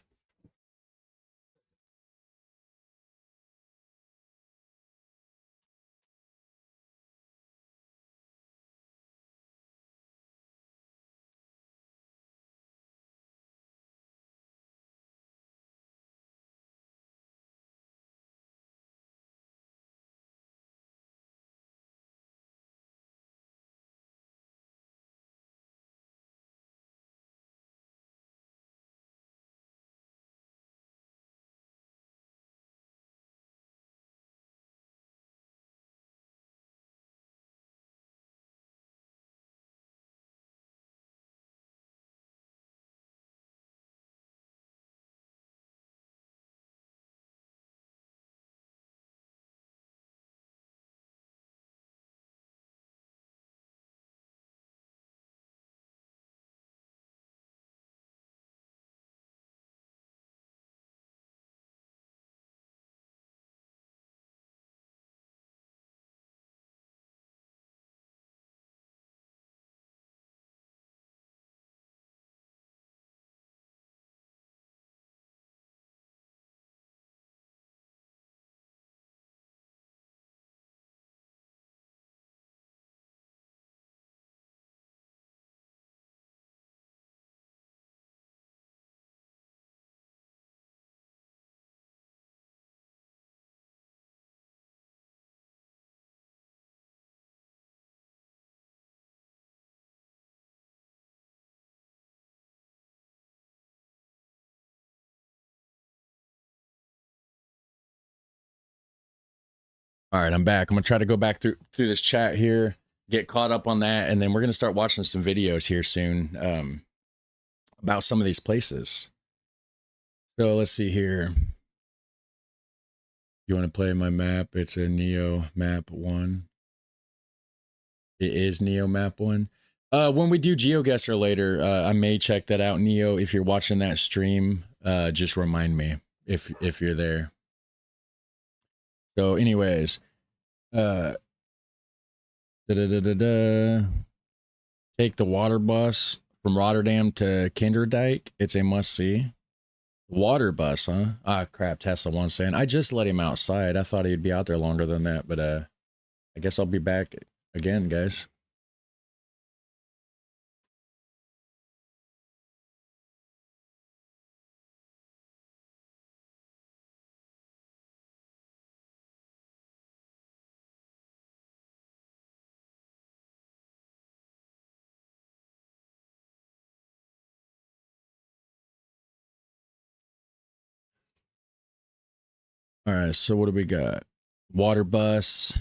All right, I'm back. I'm gonna try to go back through this chat here, get caught up on that, and then we're gonna start watching some videos here soon about some of these places. So let's see here. You want to play my map? It's a Neo map 1. It is Neo map 1. When we do GeoGuessr later, I may check that out. Neo, if you're watching that stream, just remind me if you're there. So anyways, take the water bus from Rotterdam to Kinderdijk. It's a must-see. Water bus, huh? Ah, crap, Tesla wants saying. I just let him outside. I thought he'd be out there longer than that, but I guess I'll be back again, guys. All right, so what do we got? Water bus.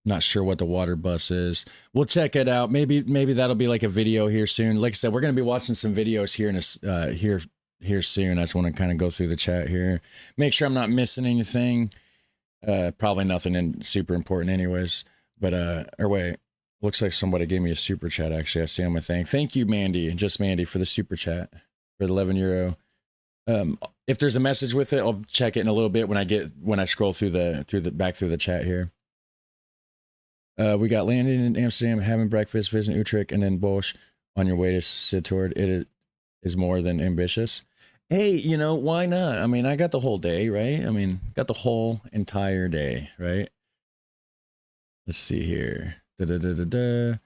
Not sure what the water bus is. We'll check it out. Maybe that'll be like a video here soon. Like I said, we're gonna be watching some videos here in here soon. I just want to kind of go through the chat here, make sure I'm not missing anything. Probably nothing super important, anyways. But or wait, looks like somebody gave me a super chat. Actually, I see on my thing. Thank you, Mandy, just Mandy, for the super chat. for the 11 euro. If there's a message with it, I'll check it in a little bit when I scroll through the chat here. We got landing in Amsterdam, having breakfast, visiting Utrecht, and then Bosch on your way to Sittard. It is more than ambitious. Hey, you know, why not? I mean, I got the whole day, right? I mean, got the whole entire day, right? Let's see here. Oh,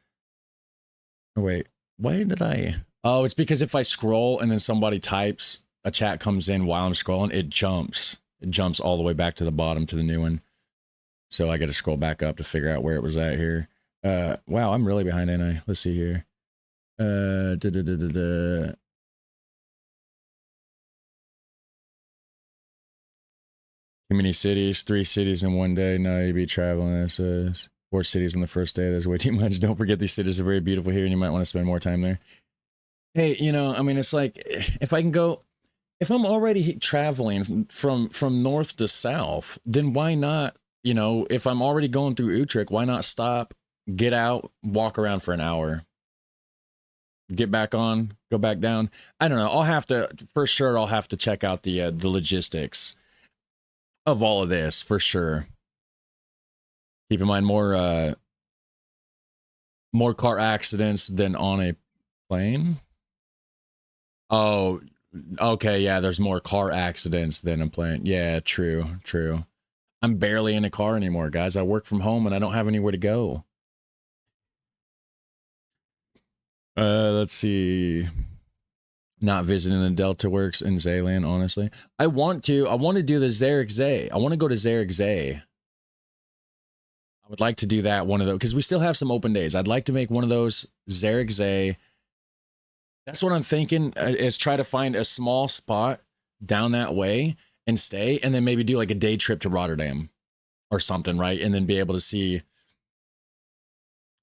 wait, why did I? Oh, it's because if I scroll and then somebody types, a chat comes in while I'm scrolling, it jumps. It jumps all the way back to the bottom to the new one. So I got to scroll back up to figure out where it was at here. Wow, I'm really behind, ain't I? Let's see here. Too many cities, 3 cities in one day. No, you'd be traveling. This is 4 cities in the first day. There's way too much. Don't forget these cities are very beautiful here and you might want to spend more time there. Hey, you know, I mean, it's like, if I can go, if I'm already traveling from north to south, then why not, you know, if I'm already going through Utrecht, why not stop, get out, walk around for an hour, get back on, go back down? I don't know. I'll have to, for sure, I'll have to check out the logistics of all of this, for sure. Keep in mind, more car accidents than on a plane. Oh, okay, yeah, there's more car accidents than a plane. Yeah, true. I'm barely in a car anymore, guys. I work from home and I don't have anywhere to go. Let's see. Not visiting the Delta Works in Zeeland, honestly. I want to do the Zierikzee. I want to go to Zierikzee. I would like to do that, one of those, because we still have some open days. I'd like to make one of those Zierikzee. That's what I'm thinking, is try to find a small spot down that way and stay, and then maybe do like a day trip to Rotterdam or something, right? And then be able to see,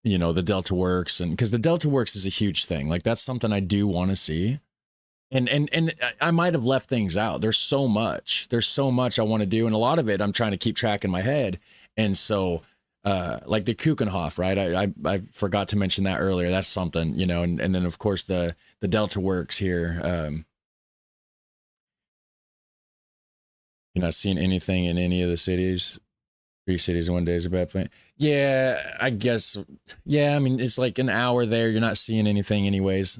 you know, the Delta Works, and because the Delta Works is a huge thing. Like, that's something I do want to see. And I might have left things out. There's so much I want to do, and a lot of it I'm trying to keep track in my head. And so like the Kuchenhof, right? I forgot to mention that earlier. That's something, you know, and then of course the Delta Works here. You're not seeing anything in any of the cities. 3 cities in one day is a bad plan. Yeah, I guess. Yeah, I mean, it's like an hour there. You're not seeing anything anyways.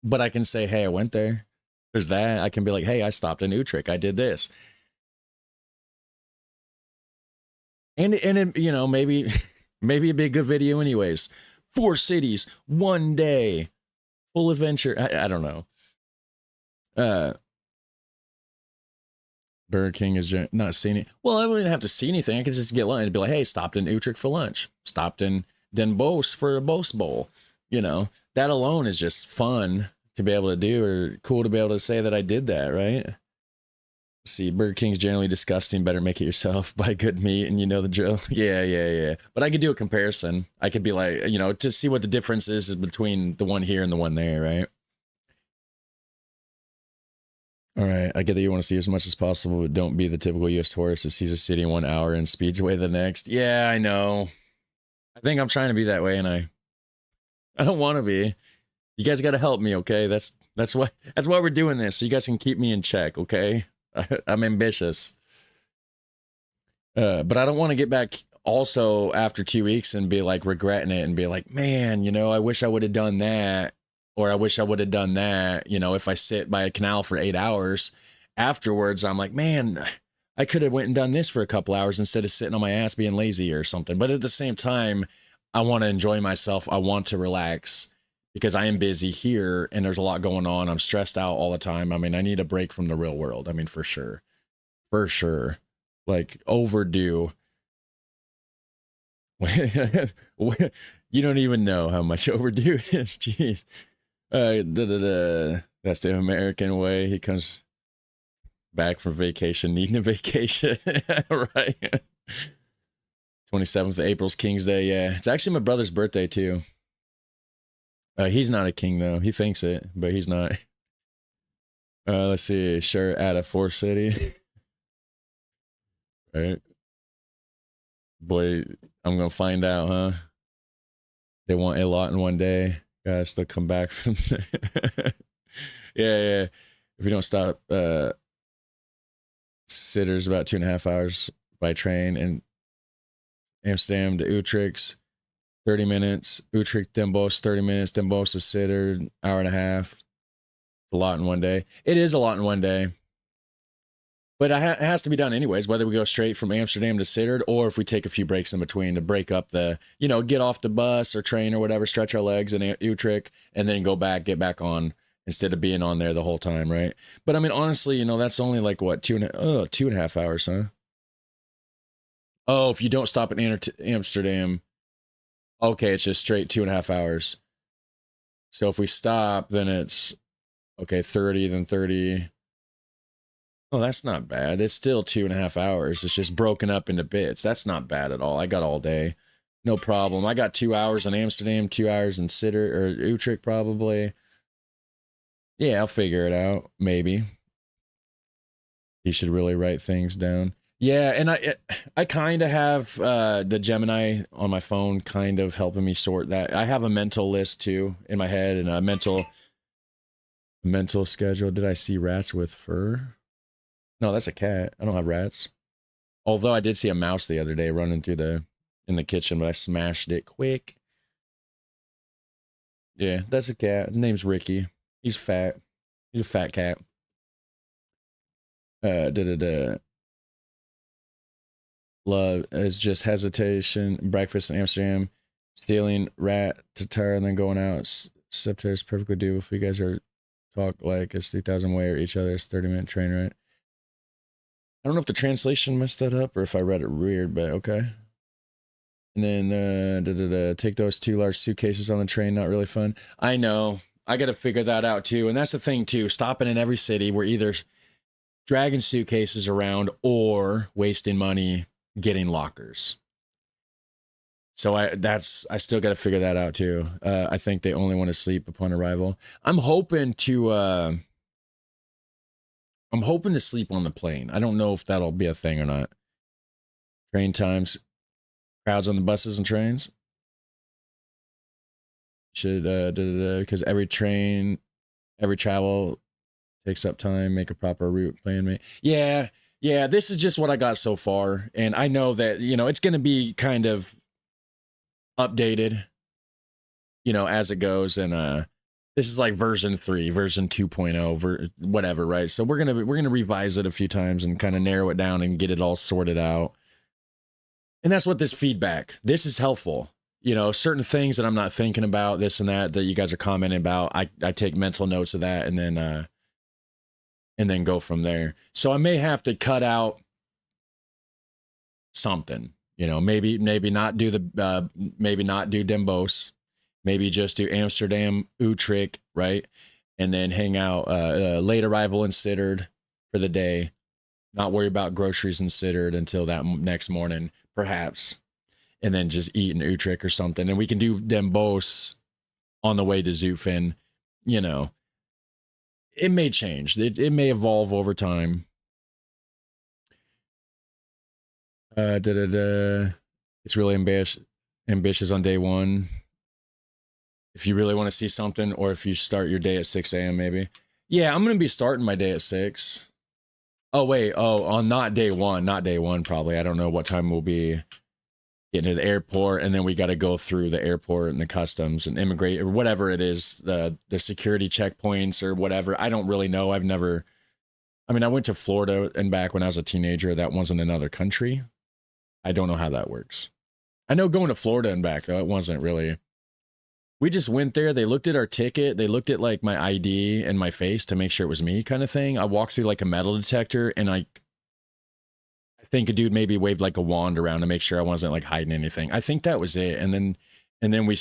But I can say, hey, I went there. There's that. I can be like, hey, I stopped in Utrecht. I did this. And you know, maybe it'd be a good video anyways. 4 cities, 1 day, full adventure. I don't know. Burger King is not seeing it. Well, I wouldn't have to see anything. I could just get lunch and be like, hey, stopped in Utrecht for lunch. Stopped in Den Bosch for a Bosch bowl. You know, that alone is just fun to be able to do, or cool to be able to say that I did that, right? See, Burger King's generally disgusting. Better make it yourself. Buy good meat, and you know the drill. Yeah. But I could do a comparison. I could be like, you know, to see what the difference is between the one here and the one there, right? All right, I get that you want to see as much as possible, but don't be the typical US tourist that sees a city in 1 hour and speeds away the next. Yeah, I know. I think I'm trying to be that way, and I don't want to be. You guys got to help me, okay? That's why we're doing this, so you guys can keep me in check, okay? I'm ambitious. But I don't want to get back also after 2 weeks and be like regretting it and be like, man, you know, I wish I would have done that, or I wish I would have done that. You know, if I sit by a canal for 8 hours afterwards, I'm like, man, I could have went and done this for a couple hours instead of sitting on my ass being lazy or something. But at the same time, I want to enjoy myself. I want to relax because I am busy here and there's a lot going on. I'm stressed out all the time. I mean, I need a break from the real world. I mean, for sure. Like, overdue. You don't even know how much overdue it is. Jeez. That's the American way. He comes back from vacation, needing a vacation. Right. 27th of April's King's Day. Yeah. It's actually my brother's birthday, too. He's not a king, though. He thinks it, but he's not. Let's see. Sure, at a 4 city. Right. Boy, I'm going to find out, huh? They want a lot in 1 day. Gotta still come back from Yeah. If you don't stop, Sitter's about 2.5 hours by train, and Amsterdam to Utrecht, 30 minutes. Utrecht, Den Bosch, 30 minutes. Den Bosch to Sitter, hour and a half. It's a lot in one day. It is a lot in one day. But it has to be done anyways, whether we go straight from Amsterdam to Sittard or if we take a few breaks in between to break up the, get off the bus or train or whatever, stretch our legs in Utrecht, and then get back on instead of being on there the whole time, right? But I mean, honestly, that's only like what, 2.5 hours, huh? Oh, if you don't stop in Amsterdam, okay, it's just straight 2.5 hours. So if we stop, then it's, okay, 30, then 30. Oh, that's not bad. It's still 2.5 hours. It's just broken up into bits. That's not bad at all. I got all day. No problem. I got 2 hours in Amsterdam, 2 hours in Sittard or Utrecht probably. Yeah, I'll figure it out. Maybe. You should really write things down. Yeah, and I kind of have the Gemini on my phone kind of helping me sort that. I have a mental list too in my head and a mental schedule. Did I see rats with fur? No, that's a cat. I don't have rats. Although I did see a mouse the other day running through in the kitchen, but I smashed it quick. Yeah, that's a cat. His name's Ricky. He's fat. He's a fat cat. Love is just hesitation. Breakfast in Amsterdam. Stealing rat to tire and then going out. September is perfectly doable if you guys are talk like it's 3,000 way or each other's 30-minute train ride. I don't know if the translation messed that up or if I read it weird, but okay. And then take those 2 large suitcases on the train. Not really fun. I know. I got to figure that out too. And that's the thing too. Stopping in every city, we're either dragging suitcases around or wasting money getting lockers. So I still got to figure that out too. I think they only want to sleep upon arrival. I'm hoping to sleep on the plane. I don't know if that'll be a thing or not. Train times, crowds on the buses and trains. Should because every travel takes up time. Make a proper route plan. Yeah. This is just what I got so far, and I know that it's going to be kind of updated, as it goes, and this is like version 3, version 2.0, whatever, right? So we're gonna revise it a few times and kind of narrow it down and get it all sorted out. And that's what this is helpful. Certain things that I'm not thinking about, this and that you guys are commenting about, I take mental notes of that and then go from there. So I may have to cut out something, maybe not do Den Bosch. Maybe just do Amsterdam, Utrecht, right? And then hang out, late arrival in Sittard for the day. Not worry about groceries in Sittard until that next morning, perhaps. And then just eat in Utrecht or something. And we can do Den Bosch on the way to Zutphen. It may change. It may evolve over time. It's really ambitious on day one. If you really want to see something, or if you start your day at 6 a.m. maybe. Yeah, I'm going to be starting my day at 6. Oh, wait. Oh, on not day one, probably. I don't know what time we'll be getting to the airport, and then we got to go through the airport and the customs and immigrate, or whatever it is, the security checkpoints or whatever. I don't really know. I went to Florida and back when I was a teenager. That wasn't another country. I don't know how that works. I know going to Florida and back, though, it wasn't really. We just went there. They looked at our ticket. They looked at like my ID and my face to make sure it was me, kind of thing. I walked through like a metal detector, and I think a dude maybe waved like a wand around to make sure I wasn't like hiding anything. I think that was it. And then we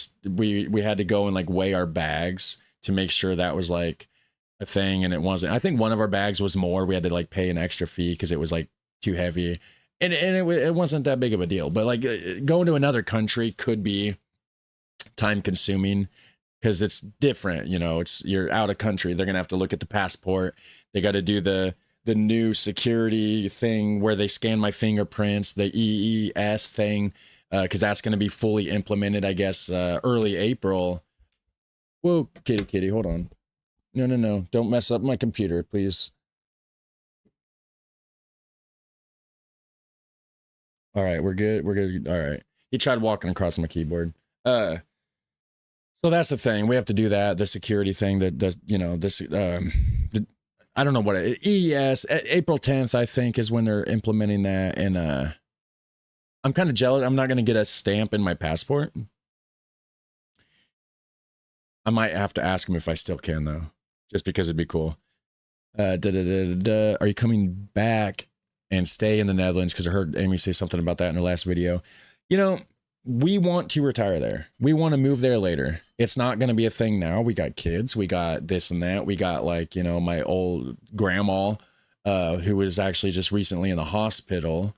had to go and like weigh our bags to make sure that was like a thing, and it wasn't. I think one of our bags was more. We had to like pay an extra fee because it was like too heavy, and it wasn't that big of a deal. But like going to another country could be time consuming because it's different. You're out of country. They're gonna have to look at the passport. They got to do the new security thing where they scan my fingerprints, the EES thing, because that's going to be fully implemented, I guess, early April. Whoa, kitty, hold on. No. Don't mess up my computer, please. All right, we're good. We're good. All right. He tried walking across my keyboard. So that's the thing. We have to do that. The security thing that you know, this, I don't know what EES, April 10th, I think, is when they're implementing that. And I'm kind of jealous. I'm not going to get a stamp in my passport. I might have to ask him if I still can, though, just because it'd be cool. Are you coming back and stay in the Netherlands? Because I heard Amy say something about that in her last video. You know, we want to retire there. We want to move there later. It's not going to be a thing now. We got kids. We got this and that. We got, like, you know, my old grandma, who was actually just recently in the hospital,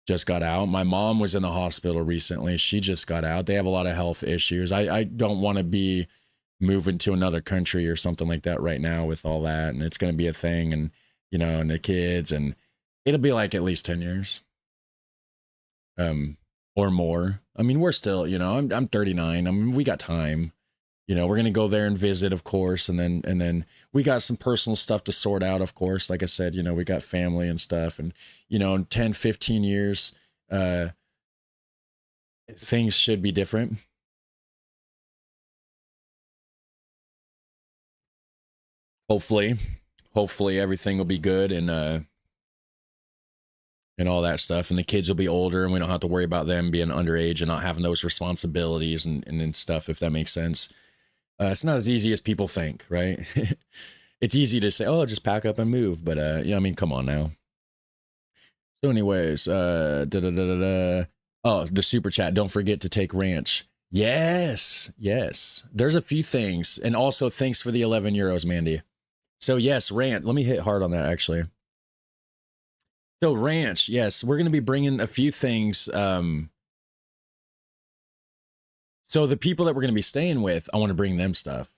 just got out. My mom was in the hospital recently. She just got out. They have a lot of health issues. I don't want to be moving to another country or something like that right now with all that. And it's going to be a thing. And, you know, and the kids, and it'll be like at least 10 years. Or more. I mean, we're still, you know, I'm 39. I mean, we got time. You know, we're gonna go there and visit, of course, and then we got some personal stuff to sort out, of course. Like I said, you know, we got family and stuff, and you know, in 10, 15 years, things should be different. Hopefully everything will be good, and all that stuff, and the kids will be older, and we don't have to worry about them being underage and not having those responsibilities and stuff, if that makes sense. It's not as easy as people think, right? It's easy to say, oh, just pack up and move, but yeah, I mean, come on now. So anyways, oh, the super chat, don't forget to take ranch. Yes, there's a few things, and also thanks for the 11 euros, Mandy. So yes, ranch, let me hit hard on that, actually. So ranch, yes, we're going to be bringing a few things. So the people that we're going to be staying with, I want to bring them stuff,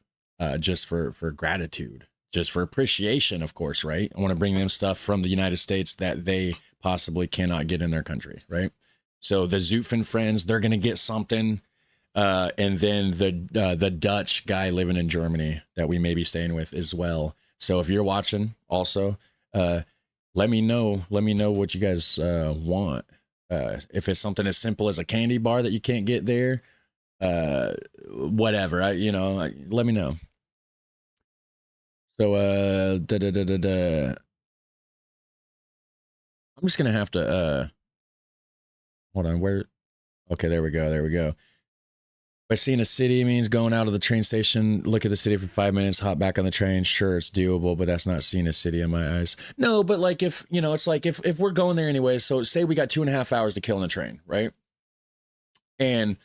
just for gratitude, just for appreciation, of course, right? I want to bring them stuff from the United States that they possibly cannot get in their country, right? So the Zutphen friends, they're going to get something, and then the Dutch guy living in Germany that we may be staying with as well. So if you're watching, also, let me know what you guys want. If it's something as simple as a candy bar that you can't get there, whatever, let me know. So I'm just gonna have to hold on, where, okay, there we go. By seeing a city means going out of the train station, look at the city for 5 minutes, hop back on the train. Sure, it's doable, but that's not seeing a city in my eyes. No, but like, if, you know, it's like if we're going there anyway, so say we got 2.5 hours to kill on the train, right? And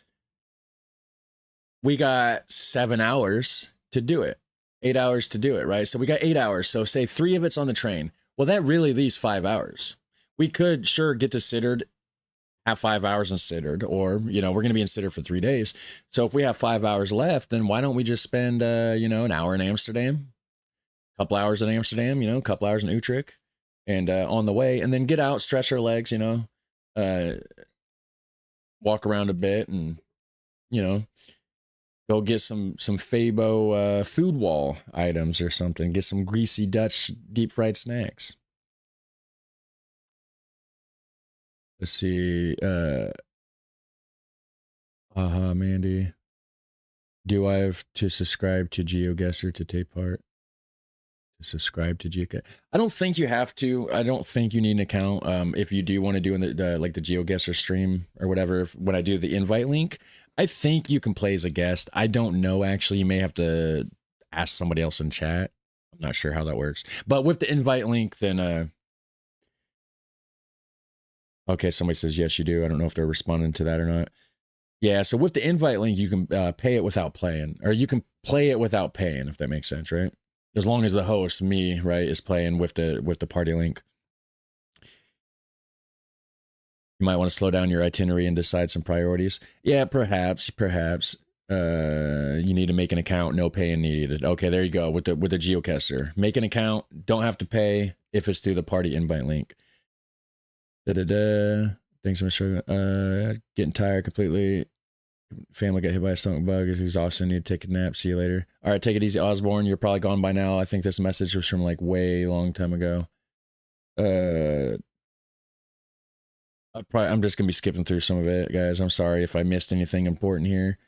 we got 7 hours to do it, 8 hours to do it, right? So we got 8 hours. So say 3 of it's on the train. Well, that really leaves 5 hours. We could sure get to Sittard, have 5 hours in Sittard, or, you know, we're going to be in Sittard for 3 days. So if we have 5 hours left, then why don't we just spend, you know, an hour in Amsterdam, a couple hours in Amsterdam, you know, a couple hours in Utrecht, and on the way, and then get out, stretch our legs, you know, walk around a bit, and, you know, go get some Fabo food wall items or something, get some greasy Dutch deep fried snacks. Let's see. Mandy. Do I have to subscribe to GeoGuessr to take part? To subscribe to GeoGuessr? I don't think you have to. I don't think you need an account. If you do want to do in the like the GeoGuessr stream or whatever, when I do the invite link, I think you can play as a guest. I don't know, actually. You may have to ask somebody else in chat. I'm not sure how that works. But with the invite link, then okay, somebody says, yes, you do. I don't know if they're responding to that or not. Yeah, so with the invite link, you can pay it without playing. Or you can play it without paying, if that makes sense, right? As long as the host, me, right, is playing with the party link. You might want to slow down your itinerary and decide some priorities. Yeah, perhaps. You need to make an account, no paying needed. Okay, there you go, with the GeoGuessr. Make an account, don't have to pay if it's through the party invite link. Thanks so much for getting tired completely. Family got hit by a stomach bug. Is exhausted. Need to take a nap. See you later. All right, take it easy, Osborne. You're probably gone by now. I think this message was from like way long time ago. I'm just gonna be skipping through some of it, guys. I'm sorry if I missed anything important here.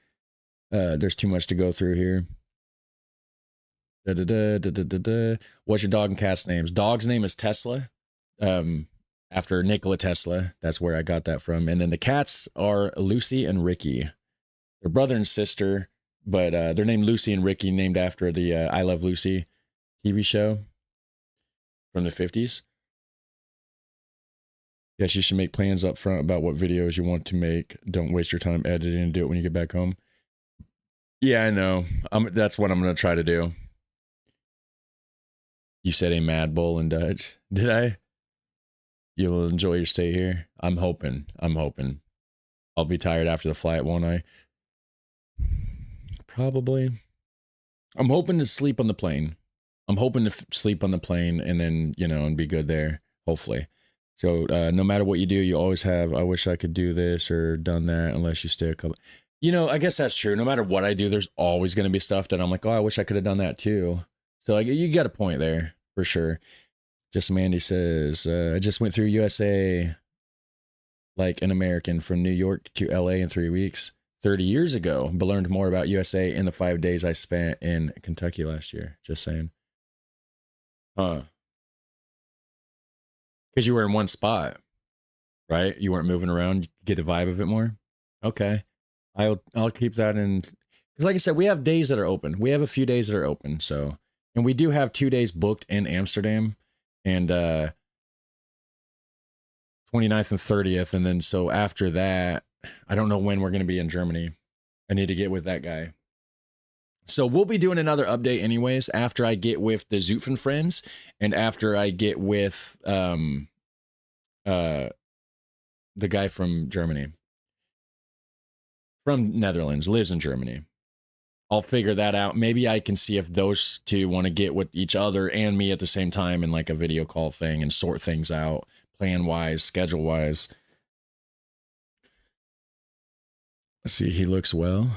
There's too much to go through here. What's your dog and cat's names? Dog's name is Tesla. After Nikola Tesla. That's where I got that from. And then the cats are Lucy and Ricky. They're brother and sister, but they're named Lucy and Ricky, named after the I Love Lucy TV show from the 50s. Yes, you should make plans up front about what videos you want to make. Don't waste your time editing and do it when you get back home. Yeah, I know. That's what I'm going to try to do. You said a Mad Bull in Dutch. Did I? You will enjoy your stay here. I'm hoping. I'll be tired after the flight, won't I? Probably. I'm hoping to sleep on the plane. I'm hoping to sleep on the plane and then, and be good there. Hopefully. So no matter what you do, you always have, I wish I could do this or done that, unless you stay a couple. I guess that's true. No matter what I do, there's always going to be stuff that I'm like, oh, I wish I could have done that too. So like, you got a point there for sure. Just Mandy says, I just went through USA like an American from New York to LA in 3 weeks, 30 years ago, but learned more about USA in the 5 days I spent in Kentucky last year. Just saying. Huh. Because you were in one spot, right? You weren't moving around. You get the vibe of it more. Okay. I'll keep that in. Because like I said, we have days that are open. We have a few days that are open. So, and we do have 2 days booked in Amsterdam. And 29th and 30th. And then so after that, I don't know when we're going to be in Germany. I need to get with that guy. So we'll be doing another update anyways after I get with the Zutphen friends and after I get with the guy from Germany. From Netherlands, lives in Germany. I'll figure that out. Maybe I can see if those two want to get with each other and me at the same time in like a video call thing and sort things out plan-wise, schedule-wise. Let's see, he looks well.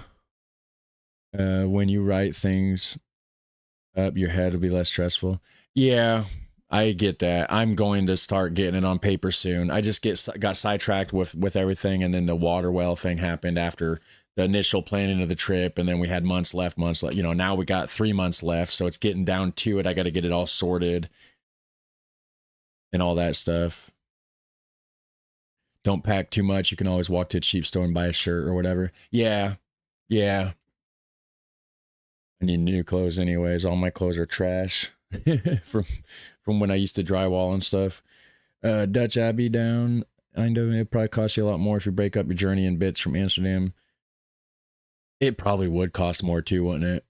When you write things up, your head will be less stressful. Yeah, I get that. I'm going to start getting it on paper soon. I just got sidetracked with everything, and then the water well thing happened after the initial planning of the trip, and then we had months left. Now we got 3 months left, so it's getting down to it. I got to get it all sorted and all that stuff. Don't pack too much. You can always walk to a cheap store and buy a shirt or whatever. Yeah. I need new clothes anyways. All my clothes are trash from when I used to drywall and stuff. Dutch Abbey down. I know it probably costs you a lot more if you break up your journey in bits from Amsterdam. It probably would cost more too, wouldn't it?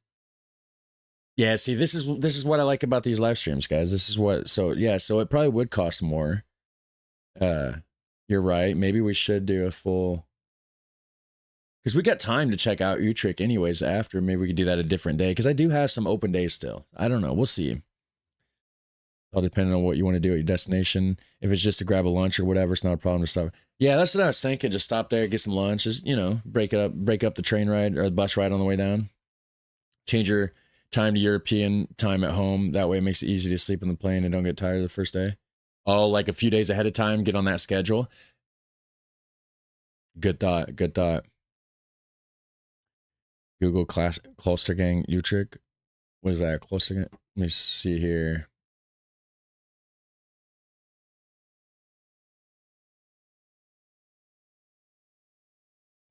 Yeah, see, this is what I like about these live streams, guys. So it probably would cost more. You're right. Maybe we should do a full, because we got time to check out Utrecht anyways after. Maybe we could do that a different day, because I do have some open days still. I don't know. We'll see. All depending on what you want to do at your destination. If it's just to grab a lunch or whatever, it's not a problem to stop. Yeah, that's what I was thinking. Just stop there, get some lunch. Just, break up the train ride or the bus ride on the way down. Change your time to European time at home. That way it makes it easy to sleep in the plane and don't get tired the first day. Oh, like a few days ahead of time, get on that schedule. Good thought. Google Klostergang Utrecht. What is that? Klostergang? Let me see here.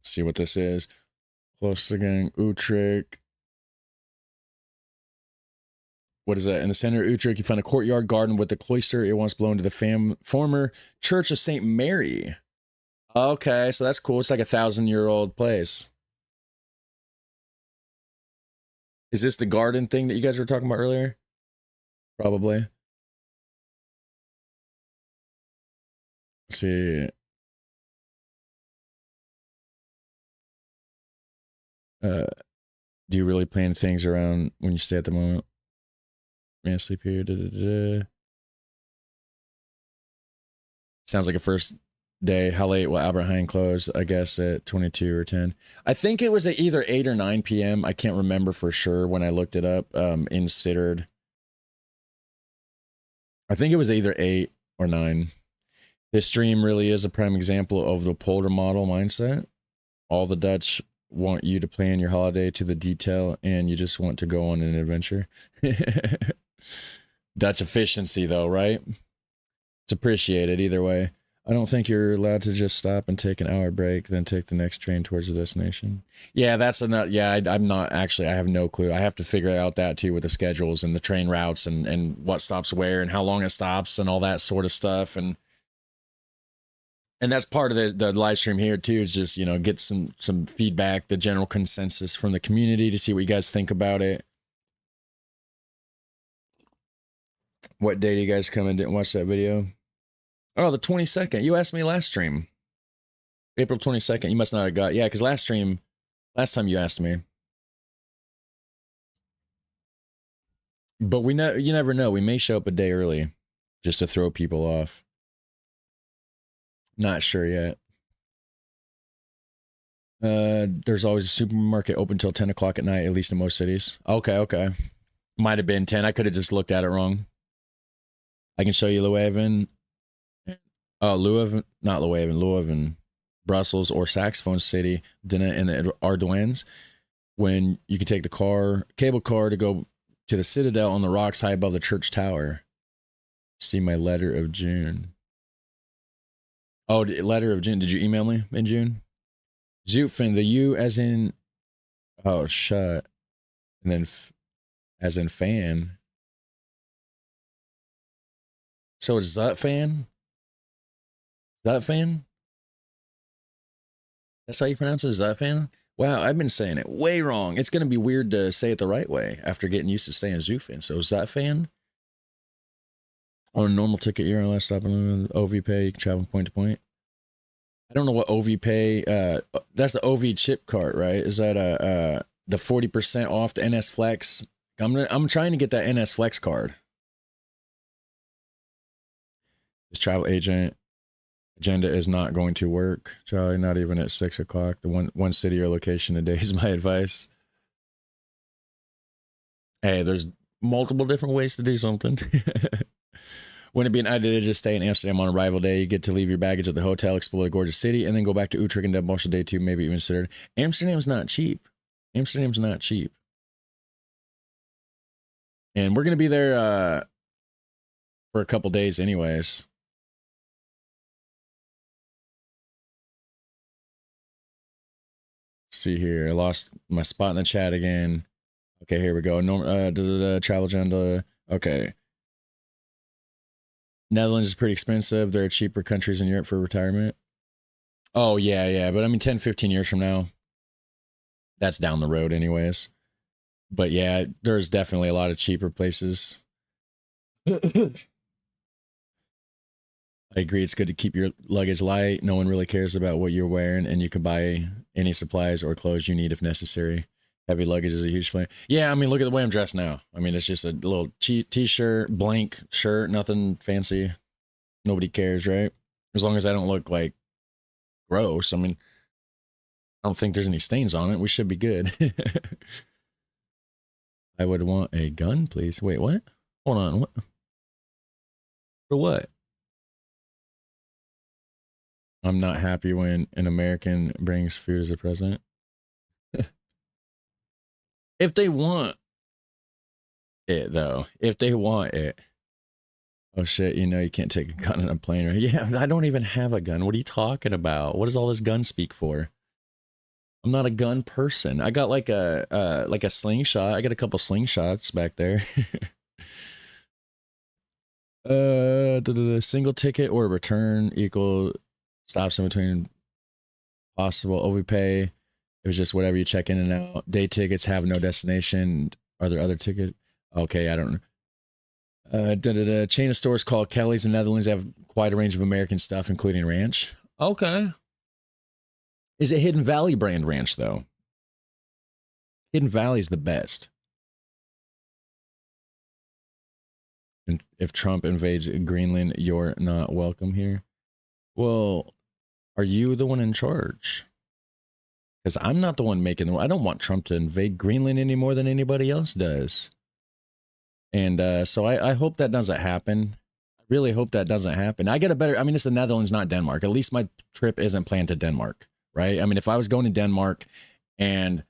See what this is. Klostergang Utrecht. What is that? In the center of Utrecht, you find a courtyard garden with the cloister. It once belonged to the former Church of St. Mary. Okay, so that's cool. It's like 1,000-year-old place. Is this the garden thing that you guys were talking about earlier? Probably. Let's see. Do you really plan things around when you stay at the moment? Man, sleep here. Sounds like a first day. How late will Albert Heijn close? I guess at 22 or 10. I think it was at either 8 or 9 p.m. I can't remember for sure when I looked it up. In Sittard. I think it was either 8 or 9. This stream really is a prime example of the Polder model mindset. All the Dutch want you to plan your holiday to the detail, and you just want to go on an adventure. Dutch efficiency, though, right? It's appreciated either way. I don't think you're allowed to just stop and take an hour break, then take the next train towards the destination. Yeah, that's enough. Yeah, I'm not actually, I have no clue. I have to figure out that too with the schedules and the train routes and what stops where and how long it stops and all that sort of stuff. And that's part of the live stream here too, is just, you know, get some feedback, the general consensus from the community to see what you guys think about it. What day do you guys come and didn't watch that video? Oh, the 22nd. You asked me last stream. April 22nd. You must not have got, yeah, because last time you asked me. But you never know. We may show up a day early just to throw people off. Not sure yet. There's always a supermarket open till 10 o'clock at night, at least in most cities. Okay. Might have been 10. I could have just looked at it wrong. I can show you Leuven. Oh, Leuven, Brussels, or Saxophone City, Dinah, and the Ardennes, when you can take the cable car to go to the Citadel on the rocks high above the church tower. See my letter of June. Oh, letter of June. Did you email me in June? Zutphen, the U as in, oh, shut. And then as in fan. So it's Zutphen? Zutphen? That's how you pronounce it, Zutphen? Wow, I've been saying it way wrong. It's going to be weird to say it the right way after getting used to saying Zutphen. So Zutphen? On a normal ticket, you're on last stop on OVPay, you can travel point to point. I don't know what OVPay, that's the OV chip cart, right? Is that the 40% off the NS Flex? I'm trying to get that NS Flex card. This travel agent agenda is not going to work, Charlie, not even at 6 o'clock. The one city or location a day is my advice. Hey, there's multiple different ways to do something. Wouldn't it be an idea to just stay in Amsterdam on arrival day? You get to leave your baggage at the hotel, explore the gorgeous city, and then go back to Utrecht and Den Bosch day 2, maybe even considered. Amsterdam's not cheap. Amsterdam's not cheap. And we're going to be there for a couple days anyways. Let's see here. I lost my spot in the chat again. Okay, here we go. Travel agenda. Okay. Netherlands is pretty expensive. There are cheaper countries in Europe for retirement. Oh, yeah. But I mean, 10, 15 years from now, that's down the road anyways. But yeah, there's definitely a lot of cheaper places. I agree. It's good to keep your luggage light. No one really cares about what you're wearing, and you can buy any supplies or clothes you need if necessary. Heavy luggage is a huge plan. Yeah, I mean, look at the way I'm dressed now. I mean, it's just a little t-shirt, blank shirt, nothing fancy. Nobody cares, right? As long as I don't look like gross. I mean, I don't think there's any stains on it. We should be good. I would want a gun, please. Wait, what? Hold on. What? For what? I'm not happy when an American brings food as a present. If they want it, though. If they want it. Oh, shit, you know you can't take a gun on a plane. Right? Yeah, I don't even have a gun. What are you talking about? What does all this gun speak for? I'm not a gun person. I got like a slingshot. I got a couple slingshots back there. The single ticket or return equal stops in between possible overpay. It was just whatever you check in and out. Day tickets have no destination. Are there other tickets? Okay, I don't know. Chain of stores called Kelly's in the Netherlands have quite a range of American stuff, including ranch. Okay. Is it Hidden Valley brand ranch, though? Hidden Valley's the best. And if Trump invades Greenland, you're not welcome here. Well, Are you the one in charge? Because I'm not the one making. I don't want Trump to invade Greenland any more than anybody else does. And so I hope that doesn't happen. I really hope that doesn't happen. I get a better. I mean, it's the Netherlands, not Denmark. At least my trip isn't planned to Denmark, right? I mean, if I was going to Denmark and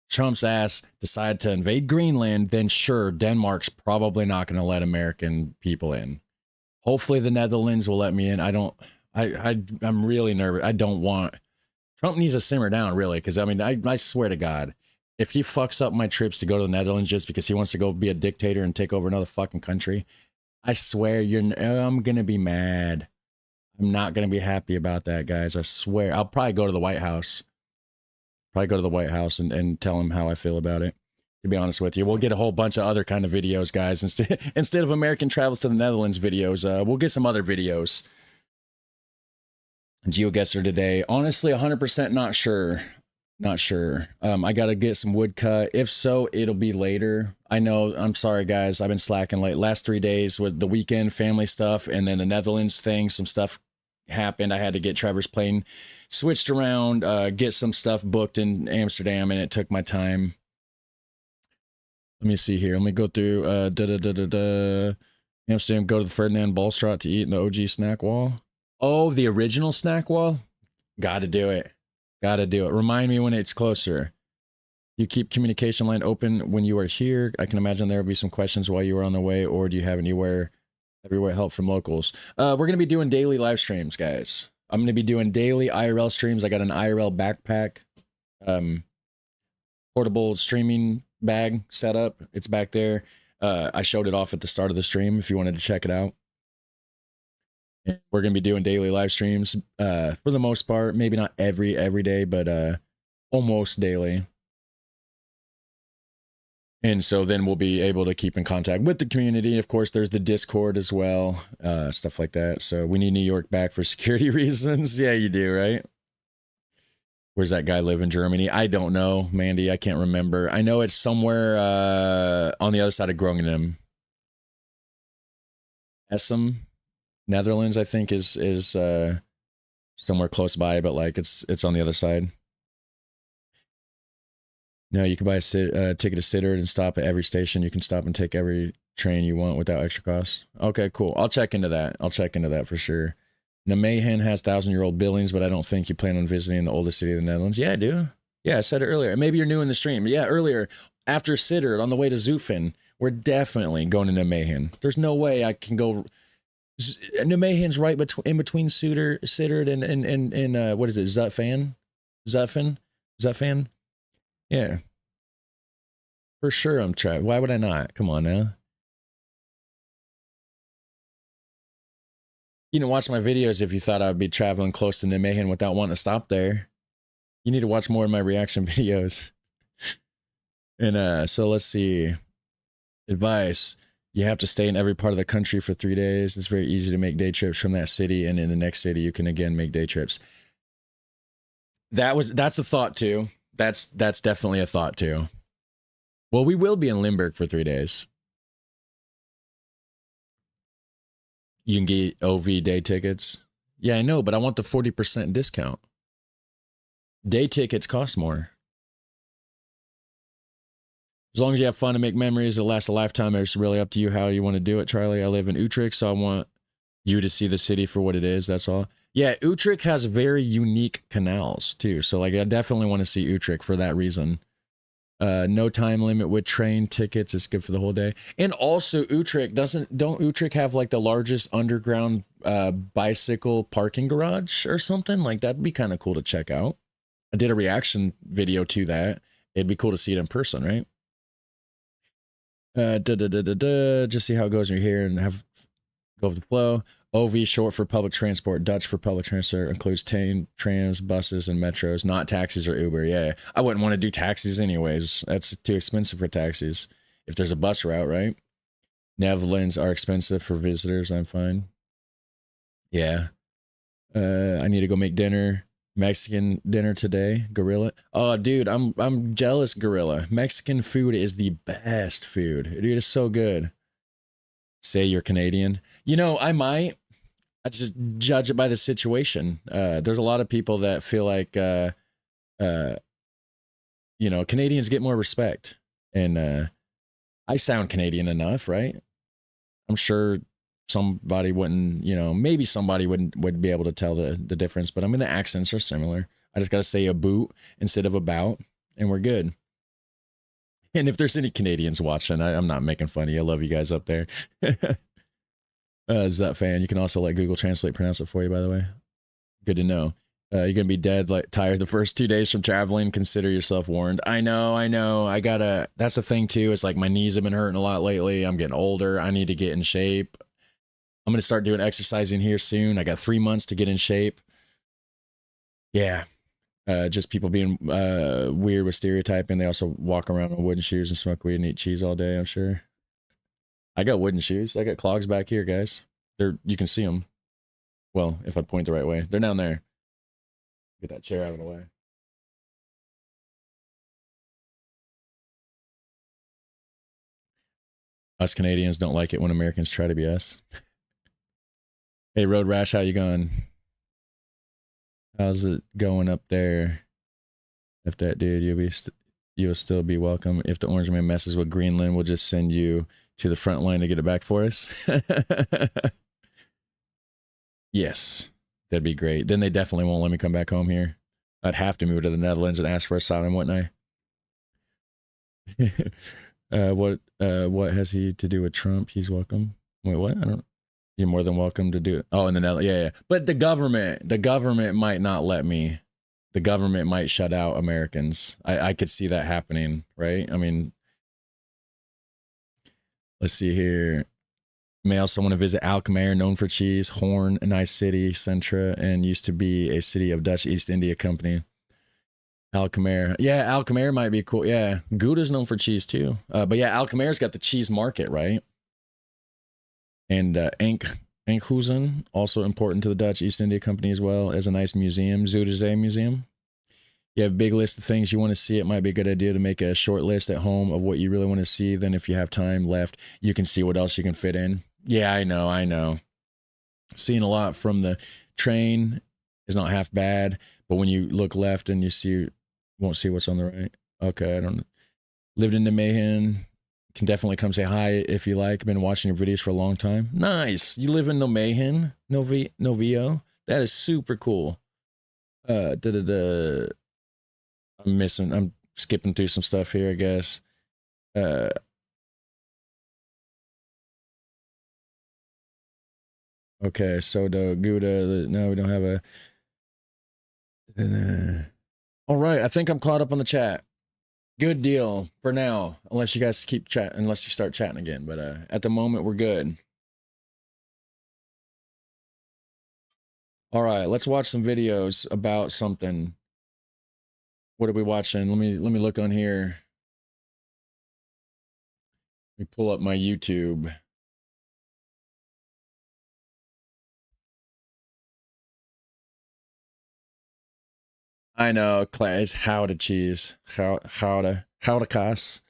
Trump's ass decided to invade Greenland, then sure, Denmark's probably not going to let American people in. Hopefully, the Netherlands will let me in. I'm really nervous. I don't want. Trump needs to simmer down, really, because I mean, I swear to God, if he fucks up my trips to go to the Netherlands just because he wants to go be a dictator and take over another fucking country, I swear I'm gonna be mad. I'm not gonna be happy about that, guys. I swear. I'll probably go to the White House. And tell him how I feel about it. To be honest with you, we'll get a whole bunch of other kind of videos, guys. Instead of American travels to the Netherlands videos, we'll get some other videos. GeoGuessr today. Honestly, 100% not sure. Not sure. I got to get some wood cut. If so, it'll be later. I know. I'm sorry, guys. I've been slacking late. Last 3 days with the weekend, family stuff, and then the Netherlands thing. Some stuff happened. I had to get Trevor's plane switched around, get some stuff booked in Amsterdam, and it took my time. Let me see here. Let me go through Amsterdam, go to the Ferdinand Ballstraat to eat in the OG snack wall. Oh, the original snack wall? Gotta do it. Gotta do it. Remind me when it's closer. You keep communication line open when you are here. I can imagine there will be some questions while you are on the way, or do you have everywhere help from locals? We're going to be doing daily live streams, guys. I'm going to be doing daily IRL streams. I got an IRL backpack, portable streaming bag set up. It's back there. I showed it off at the start of the stream if you wanted to check it out. We're going to be doing daily live streams for the most part. Maybe not every day, but almost daily. And so then we'll be able to keep in contact with the community. Of course, there's the Discord as well, stuff like that. So we need New York back for security reasons. Yeah, you do, right? Where's that guy live in Germany? I don't know, Mandy. I can't remember. I know it's somewhere on the other side of Groningen. Essen, Netherlands, I think is somewhere close by, but like it's on the other side. No, you can buy a ticket to Sittard and stop at every station. You can stop and take every train you want without extra cost. Okay, cool. I'll check into that. For sure. Nijmegen has 1,000-year-old buildings, but I don't think you plan on visiting the oldest city of the Netherlands. Yeah, I do. Yeah, I said it earlier. Maybe you're new in the stream. Yeah, earlier, after Sittard, on the way to Zutphen, we're definitely going to Nijmegen. There's no way I can go. Nijmegen's right in between Sittard and what is it? Zutphen. Yeah, for sure. I'm trying. Why would I not? Come on now. You didn't watch my videos if you thought I would be traveling close to Nijmegen without wanting to stop there. You need to watch more of my reaction videos. And so let's see. Advice. You have to stay in every part of the country for 3 days. It's very easy to make day trips from that city, and in the next city you can again make day trips. That's a thought too. That's definitely a thought too. Well, we will be in Limburg for 3 days. You can get OV day tickets. Yeah, I know, but I want the 40% discount. Day tickets cost more. As long as you have fun and make memories that last a lifetime, it's really up to you how you want to do it, Charlie. I live in Utrecht, so I want you to see the city for what it is. That's all. Yeah, Utrecht has very unique canals too. So like I definitely want to see Utrecht for that reason. No time limit with train tickets. It's good for the whole day. And also Utrecht don't Utrecht have like the largest underground bicycle parking garage or something? Like that'd be kind of cool to check out. I did a reaction video to that. It'd be cool to see it in person, right? Just see how it goes when you're here and go with the flow. OV short for public transport. Dutch for public transport includes trams, buses, and metros, not taxis or Uber. Yeah, I wouldn't want to do taxis anyways. That's too expensive for taxis. If there's a bus route, right? Netherlands are expensive for visitors. I'm fine. Yeah. I need to go make dinner. Mexican dinner today. Gorilla. Oh, dude, I'm jealous, Gorilla. Mexican food is the best food. Dude, it's so good. Say you're Canadian. You know, I might. I just judge it by the situation. There's a lot of people that feel like, you know, Canadians get more respect. And I sound Canadian enough, right? I'm sure somebody wouldn't, you know, maybe somebody would be able to tell the difference, but I mean, the accents are similar. I just got to say a boot instead of about, and we're good. And if there's any Canadians watching, I'm not making fun of you. I love you guys up there. Zut fan, you can also let Google Translate pronounce it for you, by the way. Good to know. You're gonna be dead, like tired the first 2 days from traveling. Consider yourself warned. I know. I gotta. That's the thing too. It's like my knees have been hurting a lot lately. I'm getting older. I need to get in shape. I'm gonna start doing exercising here soon. I got 3 months to get in shape. Yeah. Just people being weird with stereotyping. They also walk around in wooden shoes and smoke weed and eat cheese all day, I'm sure. I got wooden shoes. I got clogs back here, guys. You can see them. Well, if I point the right way. They're down there. Get that chair out of the way. Us Canadians don't like it when Americans try to be us. Hey, Road Rash, how you going? How's it going up there? If that dude, you'll still be welcome. If the Orange Man messes with Greenland, we'll just send you to the front line to get it back for us. Yes, that'd be great. Then they definitely won't let me come back home here. I'd have to move to the Netherlands and ask for asylum, wouldn't I? What has he to do with Trump? He's welcome. Wait, what? I don't. You're more than welcome to do it. Oh, in the Netherlands, yeah. But the government might not let me. The government might shut out Americans. I could see that happening, right? I mean, let's see here. May also want to visit Alkmaar, known for cheese, Hoorn, a nice city, Centra, and used to be a city of Dutch East India Company. Alkmaar. Yeah, Alkmaar might be cool. Yeah, Gouda's known for cheese too. But yeah, Alkmaar's got the cheese market, right? And Enkhuizen, also important to the Dutch East India Company as well, as a nice museum, Zuiderzee Museum. You have a big list of things you want to see. It might be a good idea to make a short list at home of what you really want to see. Then if you have time left, you can see what else you can fit in. Yeah, I know. Seeing a lot from the train is not half bad, but when you look left and you won't see what's on the right. Okay, I don't know. Lived in Nijmegen. Can definitely come say hi if you like. Been watching your videos for a long time. Nice. You live in Nijmegen, Novio. That is super cool. I'm skipping through some stuff here, I guess. Okay, so the Gouda, no, we don't have a... All right, I think I'm caught up on the chat. Good deal for now, unless you guys keep chatting, unless you start chatting again. But at the moment, we're good. All right, let's watch some videos about something. What are we watching? Let me look on here. Let me pull up my YouTube. I know, Clay, how to cheese. How to cuss.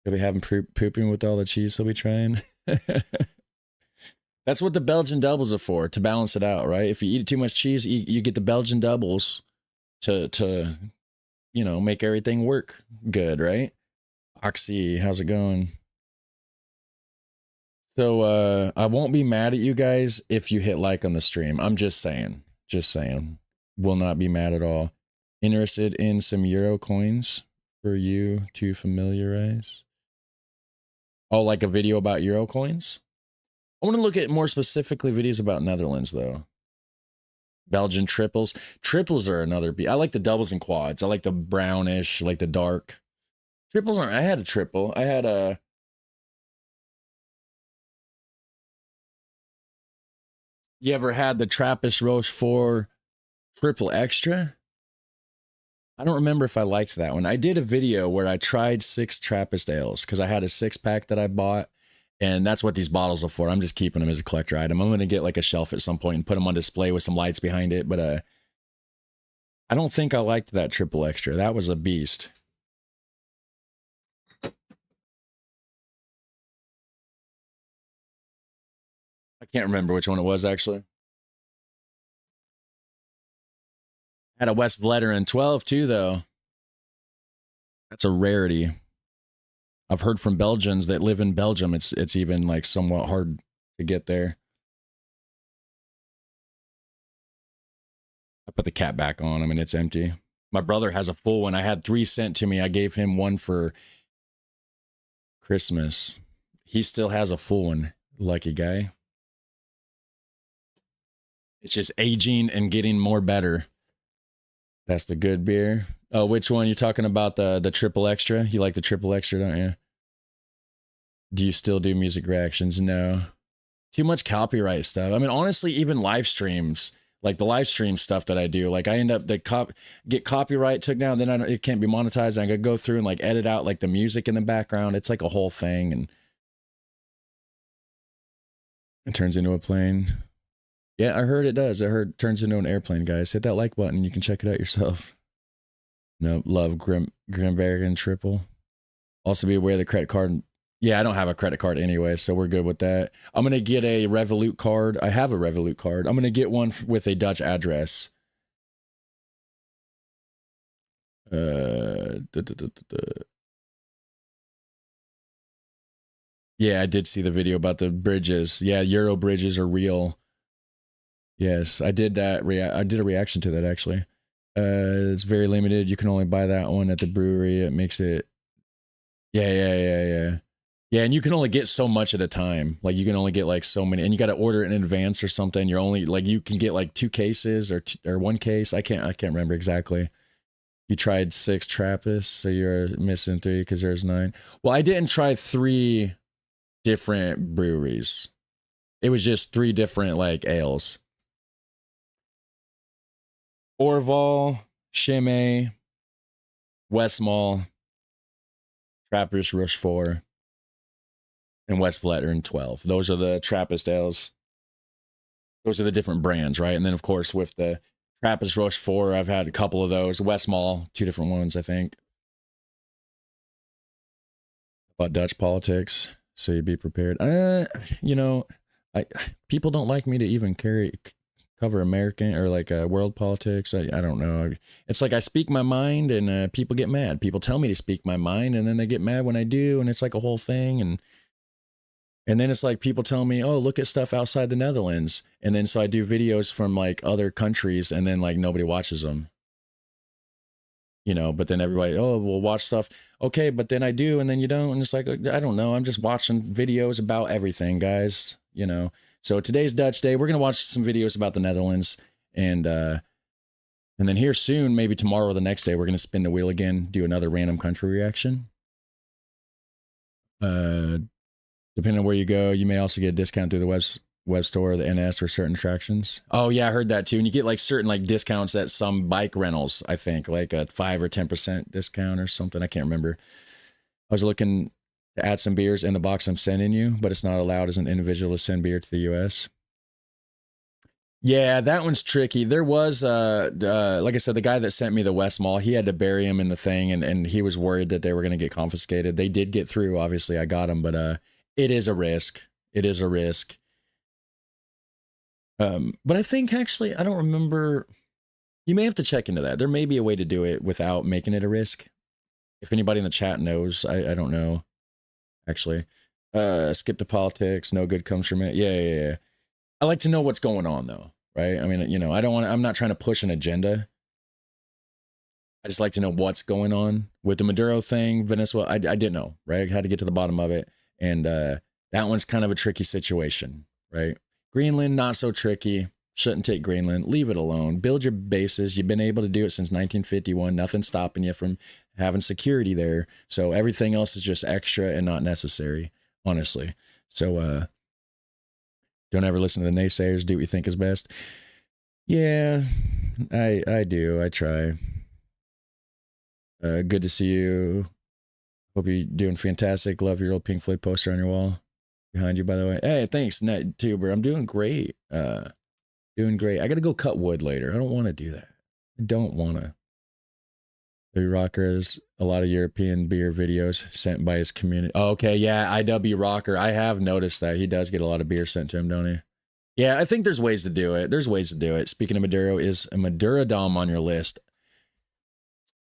You'll be having pooping with all the cheese they'll be trying. That's what the Belgian doubles are for, to balance it out, right? If you eat too much cheese, you get the Belgian doubles to you know, make everything work good, right? Oxy, how's it going? So I won't be mad at you guys if you hit like on the stream. I'm just saying. Will not be mad at all. Interested in some Euro coins for you to familiarize? Oh, like a video about Euro coins? I want to look at more specifically videos about Netherlands, though. Belgian triples. Triples are another I like the doubles and quads. I like the brownish, like the dark. Triples aren't. I had a triple. I had a... You ever had the Trappist Rochefort triple extra? I don't remember if I liked that one. I did a video where I tried 6 Trappist ales because I had a 6-pack that I bought, and that's what these bottles are for. I'm just keeping them as a collector item. I'm going to get like a shelf at some point and put them on display with some lights behind it, but I don't think I liked that triple extra. That was a beast. I can't remember which one it was, actually. Had a West Veteran 12 too, though. That's a rarity. I've heard from Belgians that live in Belgium, it's even like somewhat hard to get there. I put the cap back on. I mean, it's empty. My brother has a full one. I had 3 sent to me. I gave him one for Christmas. He still has a full one. Lucky guy. It's just aging and getting more better. That's the good beer. Oh, which one? You're talking about the triple extra? You like the triple extra, don't you? Do you still do music reactions? No. Too much copyright stuff. I mean, honestly, even live streams, like the live stream stuff that I do, like I end up get copyright took down, then it can't be monetized. And I gotta go through and like edit out like the music in the background. It's like a whole thing, and it turns into a plane. Yeah, I heard it does. I heard it turns into an airplane, guys. Hit that like button and you can check it out yourself. No, love Grimbergen triple. Also be aware of the credit card. Yeah, I don't have a credit card anyway, so we're good with that. I'm going to get a Revolut card. I have a Revolut card. I'm going to get one with a Dutch address. Yeah, I did see the video about the bridges. Yeah, Euro bridges are real. Yes, I did that. I did a reaction to that, actually. It's very limited. You can only buy that one at the brewery. It makes it... Yeah. Yeah, and you can only get so much at a time. Like, you can only get, like, so many. And you got to order it in advance or something. You're only... Like, you can get, like, 2 cases or 1 case. I can't remember exactly. You tried 6 Trappist, so you're missing 3 because there's 9. Well, I didn't try 3 different breweries. It was just 3 different, like, ales. Orval, Chimay, Westmalle, Trappist Rochefort, and West Veteran 12. Those are the Trappist ales. Those are the different brands, right? And then, of course, with the Trappist Rochefort, I've had a couple of those. Westmalle, 2 different ones, I think. About Dutch politics, so you be prepared. You know, people don't like me to even cover American or like world politics. I don't know. It's like I speak my mind and people get mad. People tell me to speak my mind and then they get mad when I do, and it's like a whole thing. And then it's like people tell me, oh, look at stuff outside the Netherlands. And then so I do videos from like other countries and then like nobody watches them. You know, but then everybody, oh, we'll watch stuff. Okay, but then I do and then you don't. And it's like, I don't know. I'm just watching videos about everything, guys. You know. So today's Dutch Day. We're going to watch some videos about the Netherlands. And then here soon, maybe tomorrow or the next day, we're going to spin the wheel again, do another random country reaction. Depending on where you go, you may also get a discount through the web store or the NS for certain attractions. Oh, yeah, I heard that too. And you get like certain like discounts at some bike rentals, I think, like a 5 or 10% discount or something. I can't remember. I was looking to add some beers in the box I'm sending you, but it's not allowed as an individual to send beer to the US. Yeah, that one's tricky. There was, like I said, the guy that sent me the Westmalle, he had to bury him in the thing, and he was worried that they were going to get confiscated. They did get through. Obviously, I got them, but it is a risk. It is a risk. But I think, actually, I don't remember. You may have to check into that. There may be a way to do it without making it a risk. If anybody in the chat knows, I don't know. Actually, skip to politics. No good comes from it. Yeah. I like to know what's going on, though, right? I mean, you know, I'm not trying to push an agenda. I just like to know what's going on with the Maduro thing. Venezuela, I didn't know, right? I had to get to the bottom of it, and that one's kind of a tricky situation, right? Greenland, not so tricky. Shouldn't take Greenland. Leave it alone. Build your bases. You've been able to do it since 1951. Nothing's stopping you from having security there. So everything else is just extra and not necessary, honestly. So don't ever listen to the naysayers. Do what you think is best. Yeah, I do. I try. Good to see you. Hope you're doing fantastic. Love your old Pink Floyd poster on your wall. Behind you, by the way. Hey, thanks, NetTuber. I'm doing great. Doing great. I got to go cut wood later. I don't want to do that. I don't want to. The Rockers, a lot of European beer videos sent by his community. Oh, okay, yeah, IW Rocker. I have noticed that. He does get a lot of beer sent to him, don't he? Yeah, I think there's ways to do it. There's ways to do it. Speaking of Maduro, is a Maduro Dom on your list?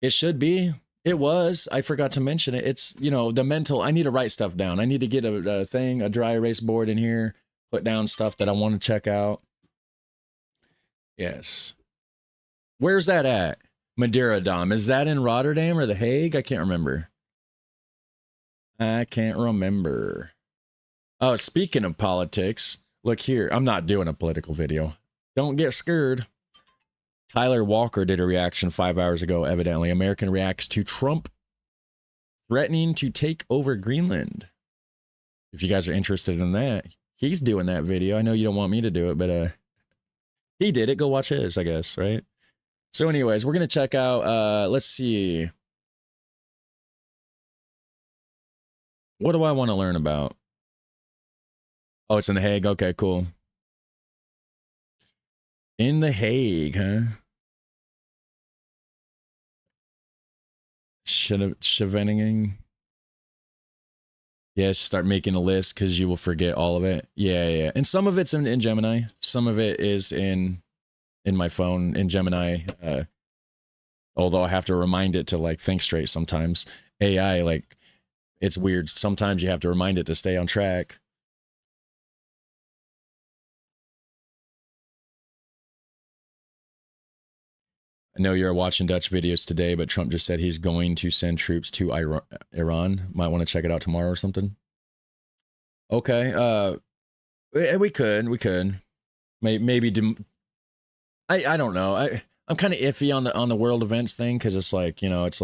It should be. It was. I forgot to mention it. It's, you know, the mental. I need to write stuff down. I need to get a dry erase board in here, put down stuff that I want to check out. Yes. Where's that at? Madeira Dom. Is that in Rotterdam or The Hague? I can't remember. I can't remember. Oh, speaking of politics, look here. I'm not doing a political video. Don't get scared. Tyler Walker did a reaction 5 hours ago, evidently. American reacts to Trump threatening to take over Greenland. If you guys are interested in that, he's doing that video. I know you don't want me to do it, but he did it. Go watch his, I guess, right? So anyways, we're going to check out, let's see. What do I want to learn about? Oh, it's in The Hague. Okay, cool. In The Hague, huh? Chevening. Yeah, start making a list because you will forget all of it. Yeah. And some of it's in Gemini. Some of it is in my phone in Gemini. Although I have to remind it to like think straight sometimes. AI, like, it's weird. Sometimes you have to remind it to stay on track. I know you're watching Dutch videos today, but Trump just said he's going to send troops to Iran. Might want to check it out tomorrow or something. Okay. We could. Maybe. I don't know. I'm kind of iffy on the world events thing because it's like, you know, it's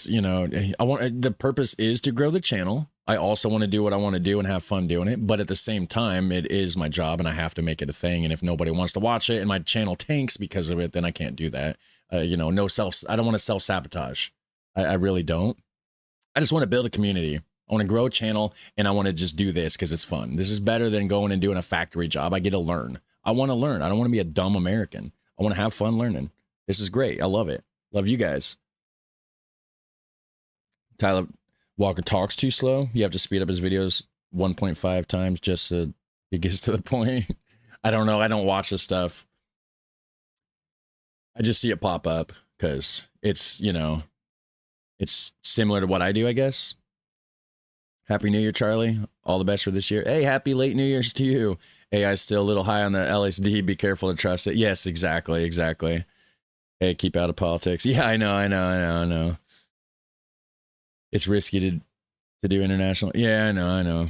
you know, the purpose is to grow the channel. I also want to do what I want to do and have fun doing it. But at the same time, it is my job and I have to make it a thing. And if nobody wants to watch it and my channel tanks because of it, then I can't do that. You know, I don't want to self-sabotage. I really don't. I just want to build a community. I want to grow a channel and I want to just do this because it's fun. This is better than going and doing a factory job. I get to learn. I want to learn. I don't want to be a dumb American. I want to have fun learning. This is great. I love it. Love you guys. Tyler Walker talks too slow. You have to speed up his videos 1.5 times just so he gets to the point. I don't know. I don't watch this stuff. I just see it pop up because it's, you know, it's similar to what I do, I guess. Happy New Year, Charlie. All the best for this year. Hey, happy late New Year's to you. AI's still a little high on the LSD. Be careful to trust it. Yes, exactly. Hey, keep out of politics. Yeah, I know. It's risky to do international. Yeah, I know.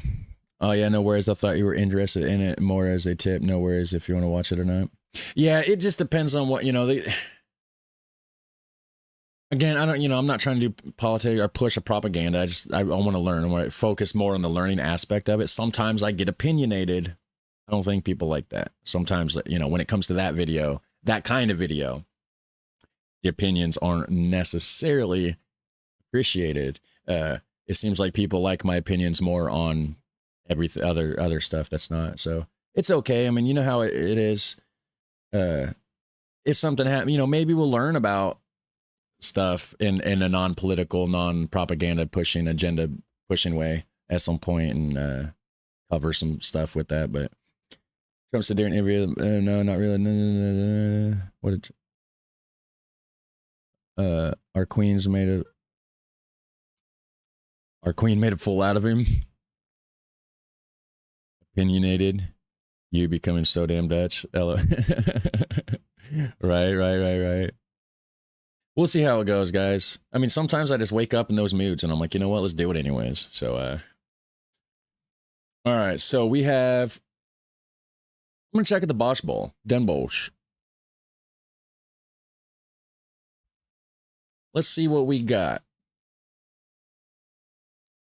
Oh, yeah, no worries. I thought you were interested in it more as a tip. No worries if you want to watch it or not. Yeah, it just depends on what, you know, again, I'm not trying to do politics or push a propaganda. I want to learn. I want to focus more on the learning aspect of it. Sometimes I get opinionated. I don't think people like that. Sometimes, you know, when it comes to that video, that kind of video, the opinions aren't necessarily appreciated. It seems like people like my opinions more on everything other stuff that's not. So it's okay. I mean, you know how it is. If something happens, you know, maybe we'll learn about stuff in a non-political, non-propaganda pushing, agenda pushing way at some point and cover some stuff with that. But Trump said there in every no, not really. No. What did our queen made a fool out of him. Opinionated. You becoming so damn Dutch. Ella. Right. We'll see how it goes, guys. I mean, sometimes I just wake up in those moods and I'm like, you know what? Let's do it anyways. So, all right. So we have, I'm going to check at the Bosch Bowl. Den Bosch. Let's see what we got.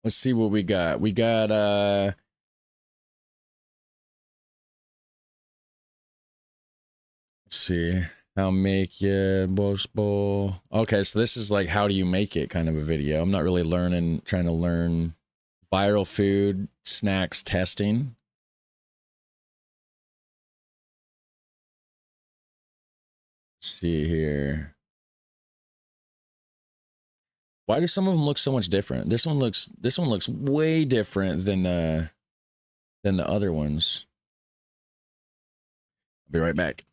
We got, let's see. How make you Bosch Bowl. Okay, so this is like how do you make it kind of a video. I'm not really trying to learn viral food snacks testing. Let's see here. Why do some of them look so much different? This one looks way different than than the other ones. I'll be right back.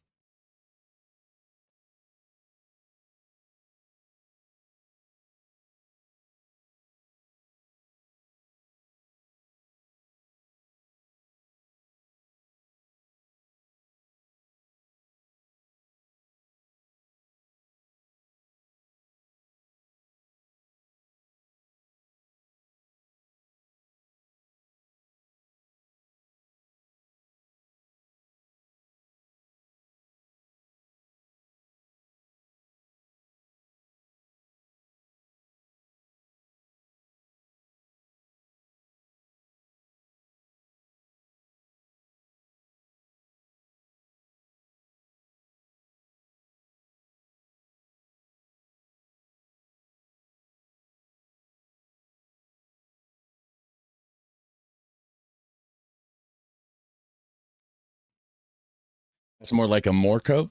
That's more like a more cope.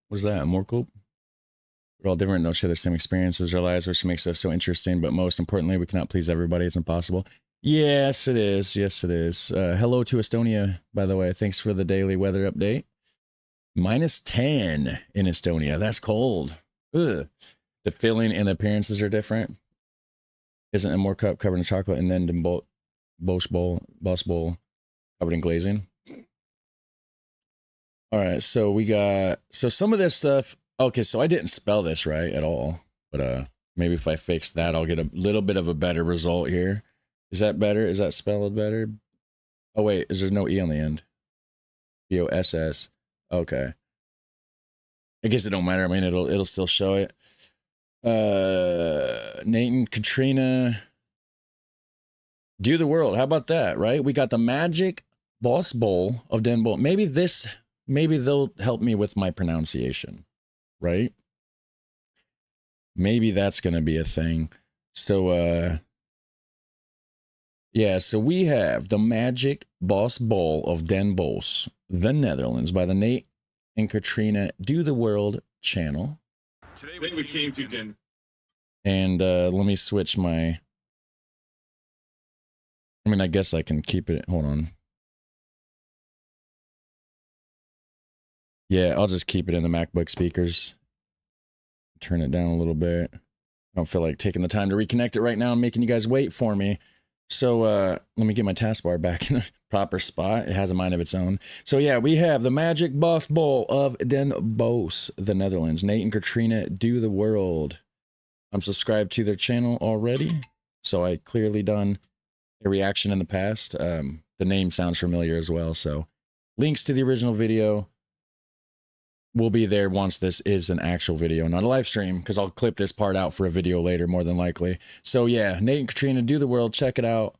What is that? A more cope? We're all different, no share the same experiences or lives, which makes us so interesting. But most importantly, we cannot please everybody. It's impossible. Yes, it is. Yes, it is. Hello to Estonia, by the way. Thanks for the daily weather update. -10 in Estonia. That's cold. Ugh. The filling and the appearances are different. Isn't a more cup covered in chocolate and then boss bowl covered in glazing? All right, so we got some of this stuff. Okay, so I didn't spell this right at all, but maybe if I fix that, I'll get a little bit of a better result here. Is that better? Is that spelled better? Oh wait, is there no E on the end? BOSS. Okay. I guess it don't matter. I mean, it'll still show it. Nate and Katrina do the world. How about that, right? We got the Magic Boss Bowl of Den Bowl. Maybe they'll help me with my pronunciation, right? Maybe that's going to be a thing. So, yeah, so we have the Magic Boss Bowl of Den Bosch, the Netherlands, by the Nate and Katrina Do the World channel. Today we came to Den. And let me switch my... I mean, I guess I can keep it... Hold on. Yeah, I'll just keep it in the MacBook speakers. Turn it down a little bit. I don't feel like taking the time to reconnect it right now and making you guys wait for me. So let me get my taskbar back in a proper spot. It has a mind of its own. So yeah, we have the Magic Boss Bowl of Den Bosch, the Netherlands. Nate and Katrina Do the World. I'm subscribed to their channel already, so I clearly done a reaction in the past. The name sounds familiar as well, so links to the original video will be there once this is an actual video, not a live stream, because I'll clip this part out for a video later, more than likely. So yeah, Nate and Katrina Do the World. Check it out.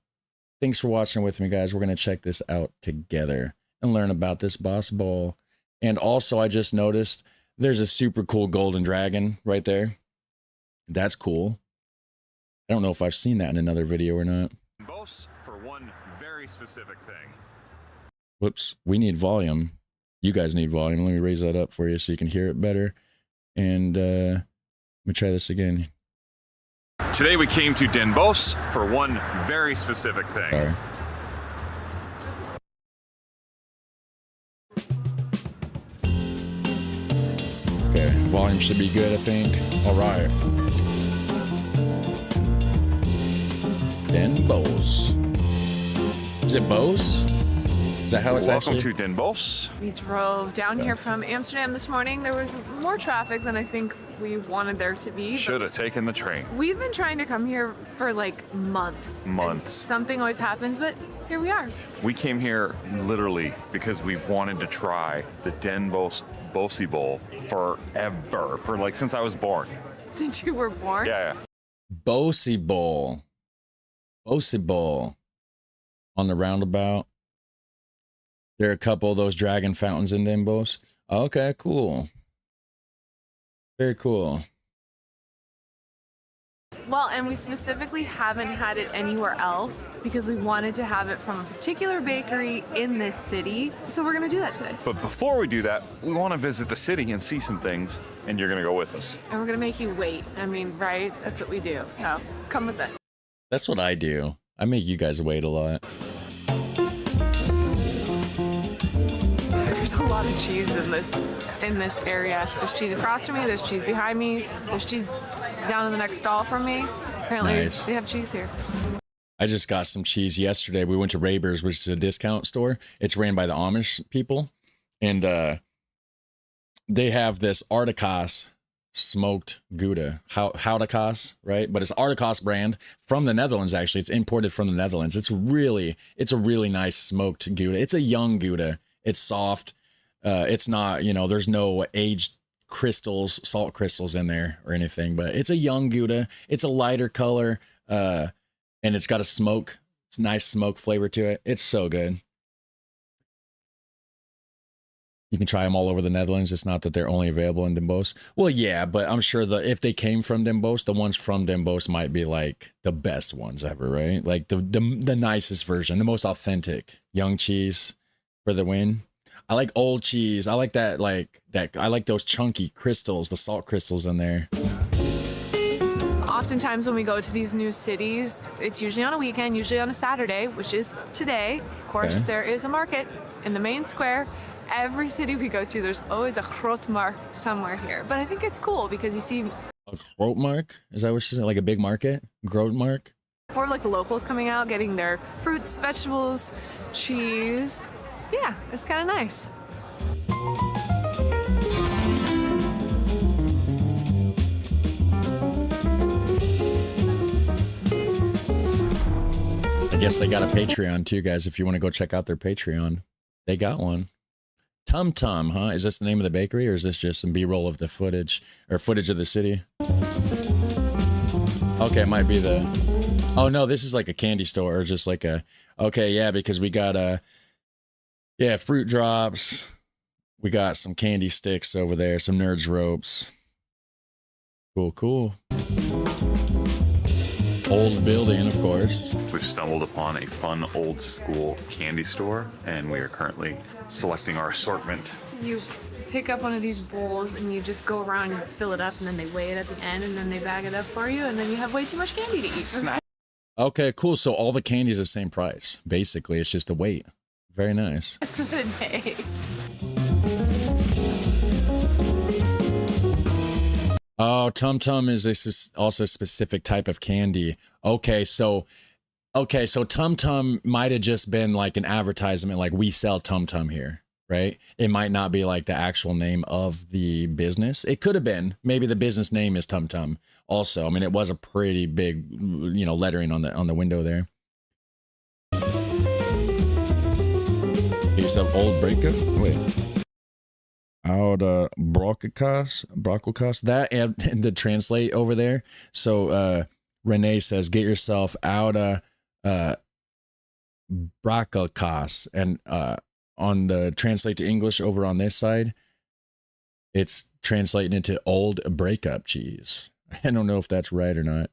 Thanks for watching with me, guys. We're going to check this out together and learn about this Boss Bowl. And also, I just noticed there's a super cool golden dragon right there. That's cool. I don't know if I've seen that in another video or not. Both for one very specific thing. Whoops, we need volume. You guys need volume. Let me raise that up for you so you can hear it better. And let me try this again. Today we came to Den Bosch for one very specific thing. Sorry. Okay, volume should be good, I think. All right. Den Bosch. Is it Bosch? Is that how it's Welcome actually? to Den Bosch. We drove down here from Amsterdam this morning. There was more traffic than I think we wanted there to be. Should have taken the train. We've been trying to come here for like months. Months. Something always happens, but here we are. We came here literally because we've wanted to try the Den Bosch Bossy Bowl forever. For like since I was born. Since you were born? Yeah. Bossy Bowl. Bossy Bowl. On the roundabout. There are a couple of those dragon fountains in Den Bosch. Okay, cool. Very cool. Well, and we specifically haven't had it anywhere else because we wanted to have it from a particular bakery in this city. So we're going to do that today. But before we do that, we want to visit the city and see some things, and you're going to go with us. And we're going to make you wait. I mean, right? That's what we do. So come with us. That's what I do. I make you guys wait a lot. a lot of cheese in this area. There's cheese across from me, there's cheese behind me, there's cheese down in the next stall from me. Apparently Nice. they have cheese here. I just got some cheese yesterday. We went to Raber's, which is a discount store. It's ran by the Amish people. And they have this Articos smoked Gouda. Houdakas, right? But it's Articos brand from the Netherlands, actually. It's imported from the Netherlands. It's a really nice smoked Gouda. It's a young Gouda. It's soft. It's not, there's no aged crystals, salt crystals in there or anything, but it's a young Gouda. It's a lighter color. And it's got it's a nice smoke flavor to it. It's so good. You can try them all over the Netherlands. It's not that they're only available in Den Bosch. Well, yeah, but I'm sure if they came from Den Bosch, the ones from Den Bosch might be like the best ones ever, right? Like the nicest version, the most authentic. Young cheese for the win. I like old cheese. I like that. I like those chunky crystals, the salt crystals in there. Oftentimes when we go to these new cities, it's usually on a weekend, usually on a Saturday, which is today. Of course, Okay. There is a market in the main square. Every city we go to, there's always a grootmarkt somewhere here. But I think it's cool because you see A grootmarkt? Is that what she said? Like a big market? Grootmarkt? more of like the locals coming out, getting their fruits, vegetables, cheese. Yeah, it's kind of nice. I guess they got a Patreon too, guys. If you want to go check out their Patreon, they got one. Tum Tum, huh? Is this the name of the bakery, or is this just some B-roll of the footage of the city? Okay, it might be the. Oh no, this is like a candy store, or just like a. Okay, yeah, because we got fruit drops. We got some candy sticks over there, some Nerds ropes. Cool. Old building, of course. We've stumbled upon a fun old school candy store, and we are currently selecting our assortment. You pick up one of these bowls and you just go around and fill it up, and then they weigh it at the end, and then they bag it up for you, and then you have way too much candy to eat. Okay, cool. So all the candy is the same price. Basically, it's just the weight. Very nice. This is a day. Oh, Tum Tum is also a specific type of candy. Okay, so Tum Tum might have just been like an advertisement, like we sell Tum Tum here, right? It might not be like the actual name of the business. It could have been. Maybe the business name is Tum Tum. Also, I mean, it was a pretty big, lettering on the window there. Piece of old breakup. Wait. Oude brokkelkaas. That and to translate over there. So Renee says, get yourself oude brokkelkaas. And on the translate to English over on this side, it's translating into old breakup cheese. I don't know if that's right or not.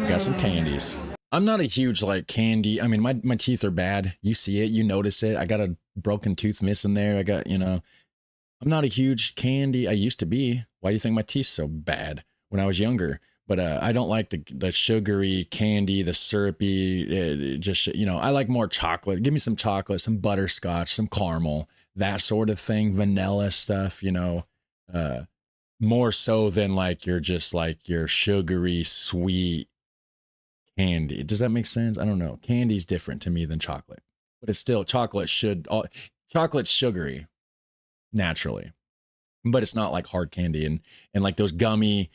Got some candies. I'm not a huge candy. I mean, my teeth are bad. You see it, you notice it. I got a broken tooth missing there. I got, I'm not a huge candy. I used to be. Why do you think my teeth's so bad when I was younger? But I don't like the sugary candy, the syrupy, I like more chocolate. Give me some chocolate, some butterscotch, some caramel, that sort of thing. Vanilla stuff, more so than your sugary, sweet candy. Does that make sense? I don't know. Candy's different to me than chocolate, but it's still chocolate's sugary naturally, but it's not like hard candy and like those gummy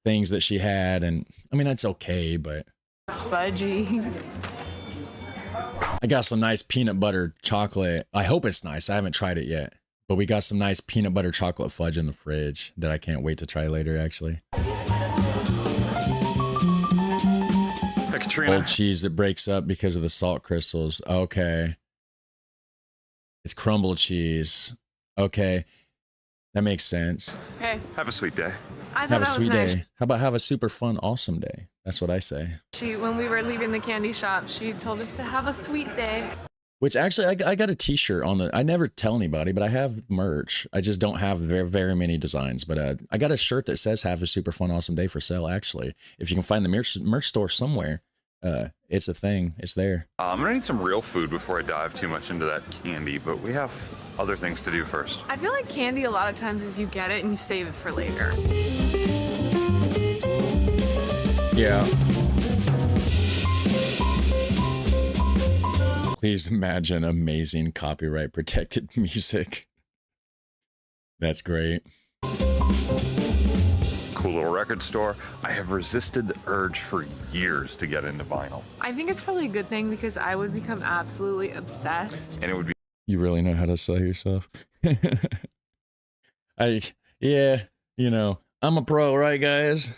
things that she had. And I mean, that's okay, but Fudgy. I got some nice peanut butter chocolate. I hope it's nice. I haven't tried it yet, but we got some nice peanut butter chocolate fudge in the fridge that I can't wait to try later, actually. Katrina. Old cheese that breaks up because of the salt crystals. Okay. It's crumbled cheese. Okay. That makes sense. Okay. Have a sweet day. I thought Have a that sweet was nice. day. How about have a super fun, awesome day? That's what I say. When we were leaving the candy shop, she told us to have a sweet day. Which actually, I got a t-shirt on I never tell anybody, but I have merch. I just don't have very, very many designs. But I got a shirt that says have a super fun, awesome day for sale, actually. If you can find the merch store somewhere, It's a thing. It's there. I'm gonna need some real food before I dive too much into that candy, but we have other things to do first. I feel like candy a lot of times is you get it and you save it for later. Yeah. Please imagine amazing copyright protected music. That's great. Cool little record store. I have resisted the urge for years to get into vinyl. I think it's probably a good thing because I would become absolutely obsessed. And it would be You really know how to sell yourself. Yeah, you know, I'm a pro, right, guys?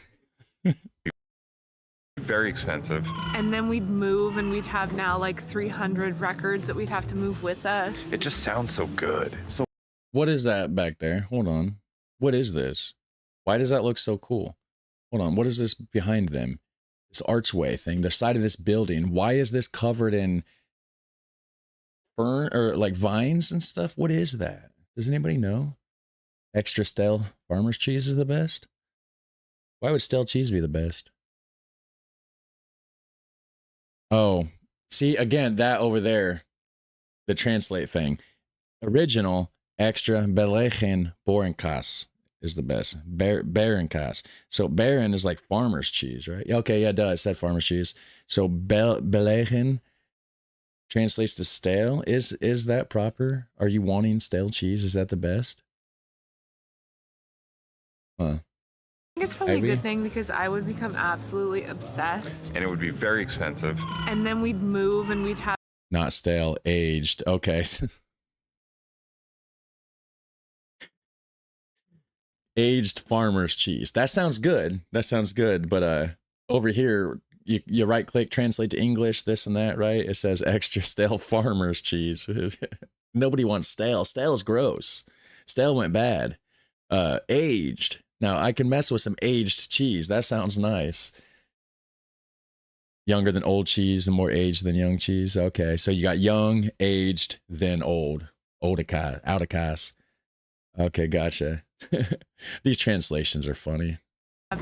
very expensive. And then we'd move and we'd have now like 300 records that we'd have to move with us. It just sounds so good. So What is that back there? Hold on. What is this? Why does that look so cool? Hold on. What is this behind them? This archway thing, the side of this building. Why is this covered in fern or like vines and stuff? What is that? Does anybody know? Extra stale farmer's cheese is the best? Why would stale cheese be the best? Oh, see, again, that over there, the translate thing. Original, extra, belegen, boerenkaas is the best. Berenkaas. So beren is like farmer's cheese, right? Okay, yeah, it does. It said farmer's cheese. So belegen translates to stale. Is that proper? Are you wanting stale cheese? Is that the best? Huh. I think it's probably Maybe. a good thing because I would become absolutely obsessed. and it would be very expensive. And then we'd move and we'd have Not stale, aged. Okay. Aged farmer's cheese. That sounds good. That sounds good. But over here, you right click, translate to English, this and that, right? It says extra stale farmer's cheese. Nobody wants stale. Stale is gross. Stale went bad. Aged. Now I can mess with some aged cheese. That sounds nice. Younger than old cheese and more aged than young cheese. Okay, so you got young, aged, then old. Oudekaas. Okay, gotcha. These translations are funny.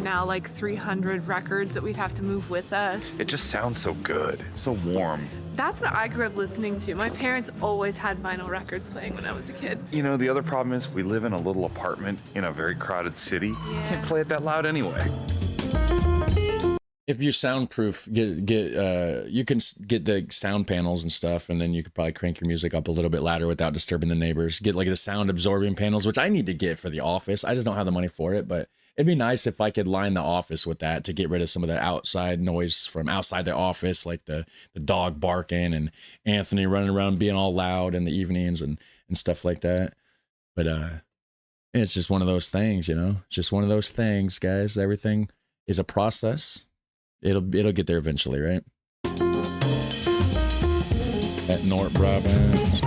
now like 300 records that we'd have to move with us. It just sounds so good. It's so warm. That's what I grew up listening to. My parents always had vinyl records playing when I was a kid. You know, the other problem is we live in a little apartment in a very crowded city. Yeah. Can't play it that loud anyway. If you soundproof, you can get the sound panels and stuff, and then you could probably crank your music up a little bit louder without disturbing the neighbors. Get like the sound absorbing panels, which I need to get for the office. I just don't have the money for it, but it'd be nice if I could line the office with that to get rid of some of the outside noise from outside the office, like the dog barking and Anthony running around being all loud in the evenings and stuff like that. But it's just one of those things, you know. It's just one of those things, guys. Everything is a process. It'll get there eventually, right? At North Brabant.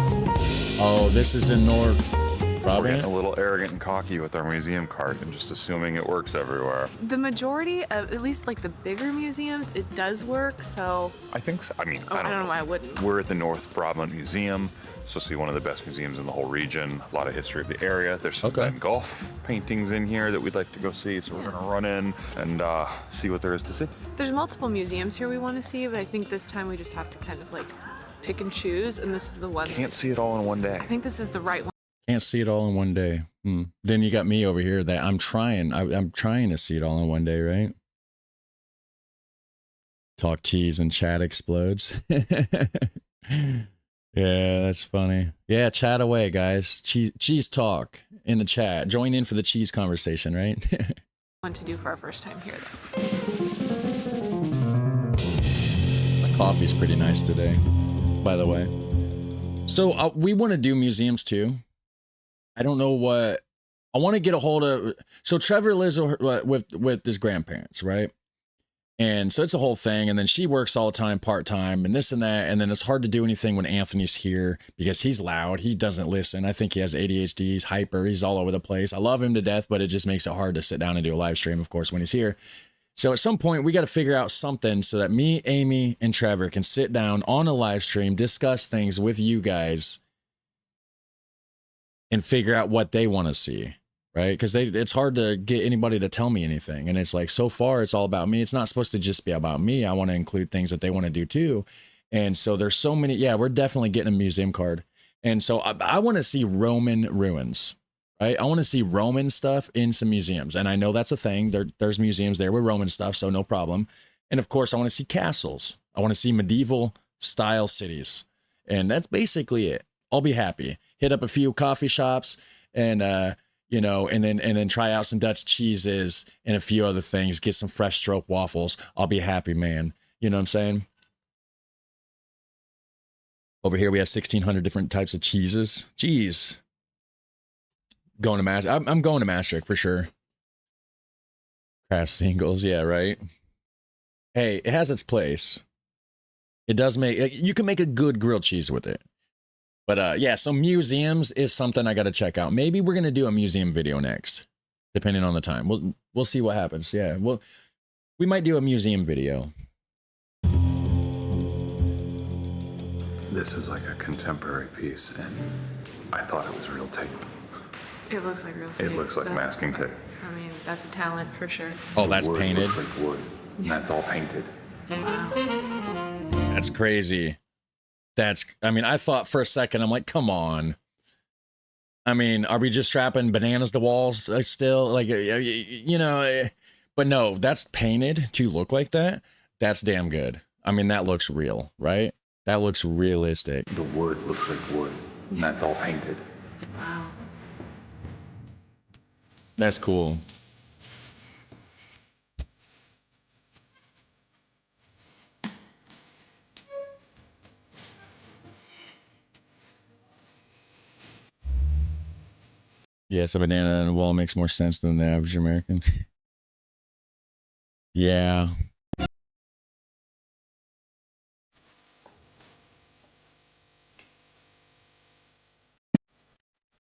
Oh, this is in North We're Brabant? getting a little arrogant and cocky with our museum card and just assuming it works everywhere. The majority of, at least like the bigger museums, it does work, so I think so. I mean, I don't know why I wouldn't. We're at the North Brabant Museum. It's supposed to be one of the best museums in the whole region. A lot of history of the area. There's some Van Gogh paintings in here that we'd like to go see, so we're gonna run in and see what there is to see. There's multiple museums here we want to see, but I think this time we just have to kind of like pick and choose, and this is the one. Can't see it all in one day. I think this is the right one. Can't see it all in one day. Then you got me over here that I'm trying to see it all in one day, right? Talk cheese and chat explodes. Yeah, that's funny. Yeah, chat away, guys. Cheese talk in the chat. Join in for the cheese conversation, right? One to do for our first time here, though. The coffee's pretty nice today, by the way. So we want to do museums too. I don't know what I want to get a hold of. So Trevor lives with his grandparents, right? And so it's a whole thing. And then she works all the time, part-time and this and that. And then it's hard to do anything when Anthony's here because he's loud. He doesn't listen. I think he has ADHD. He's hyper. He's all over the place. I love him to death, but it just makes it hard to sit down and do a live stream, of course, when he's here. So at some point we got to figure out something so that me, Amy, and Trevor can sit down on a live stream, discuss things with you guys and figure out what they want to see, right? Because it's hard to get anybody to tell me anything. And it's like, so far, it's all about me. It's not supposed to just be about me. I want to include things that they want to do too. And so there's so many. Yeah, we're definitely getting a museum card. And so I want to see Roman ruins, right? I want to see Roman stuff in some museums. And I know that's a thing. There's museums there with Roman stuff, so no problem. And of course, I want to see castles. I want to see medieval style cities. And that's basically it. I'll be happy. Hit up a few coffee shops and, you know, and then try out some Dutch cheeses and a few other things. Get some fresh stroke waffles. I'll be happy, man. You know what I'm saying? Over here, we have 1,600 different types of cheeses. Jeez. Going to I'm going to Maastricht for sure. Craft singles. Yeah, right. Hey, it has its place. It does make, you can make a good grilled cheese with it. But yeah, so museums is something I got to check out. Maybe we're going to do a museum video next, depending on the time. We'll see what happens. Yeah, we might do a museum video. This is like a contemporary piece, and I thought it was real tape. It looks like real tape. It looks like masking tape. I mean, that's a talent for sure. Oh, that's Wood painted? looks like wood. And that's all painted. Wow. That's crazy. I mean, I thought for a second, I'm like, come on. I mean, are we just strapping bananas to walls still? Like, you know, but no, that's painted to look like that. That's damn good. I mean, that looks real, right? That looks realistic. The wood looks like wood. And that's all painted. Wow. That's cool. Yes, a banana on a wall makes more sense than the average American. Yeah.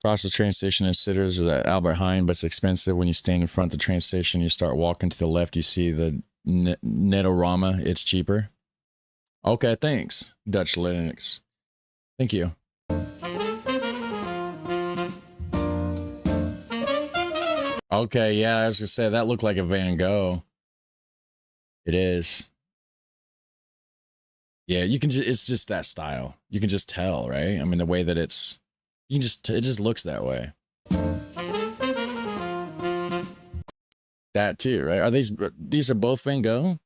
Across the train station in Sitters is at Albert Heijn, but it's expensive. When you stand in front of the train station, you start walking to the left, you see the Netorama. It's cheaper. Okay, thanks, Dutch Linux. Thank you. Okay, yeah, I was gonna say that looked like a Van Gogh. It is. Yeah, you can just, it's just that style. You can just tell, right? I mean, the way that it just looks that way. That too, right? Are these are both Van Gogh?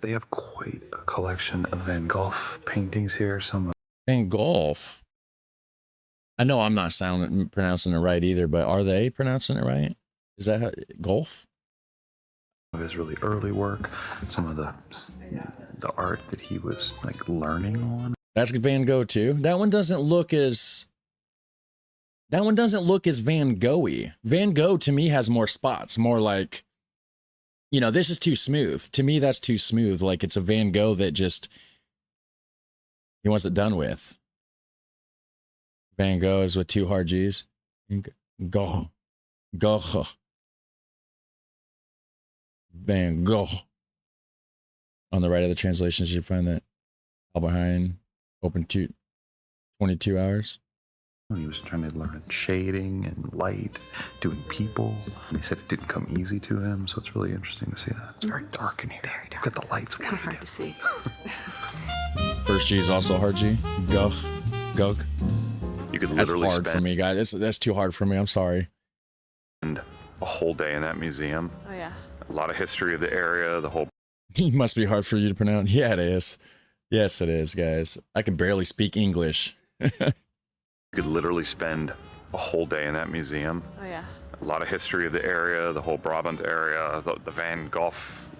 They have quite a collection of Van Gogh paintings here. Some Van Gogh. I know I'm not pronouncing it right either, but are they pronouncing it right? Is that golf? of his really early work, some of the art that he was like learning on. That's Van Gogh too. That one doesn't look as Van Gogh-y. Van Gogh to me has more spots, more like, you know, this is too smooth. To me, that's too smooth. Like it's a Van Gogh that just, he wants it done with. Van Gogh is with two hard G's. Go. Van Gogh. On the right of the translations, you find that Albert Heijn open 22 hours. He was trying to learn shading and light, doing people. And he said it didn't come easy to him, so it's really interesting to see that. It's very dark in here. Very dark. Look at the lights. It's kind of hard to see. First G is also hard G. Gugh. You could That's literally hard for me, guys. That's too hard for me. I'm sorry. spend a whole day in that museum. Oh, yeah. A lot of history of the area, the whole. It must be hard for you to pronounce. Yeah, it is. Yes, it is, guys. I can barely speak English. You could literally spend a whole day in that museum. Oh, yeah. A lot of history of the area, the whole Brabant area, the Van Gogh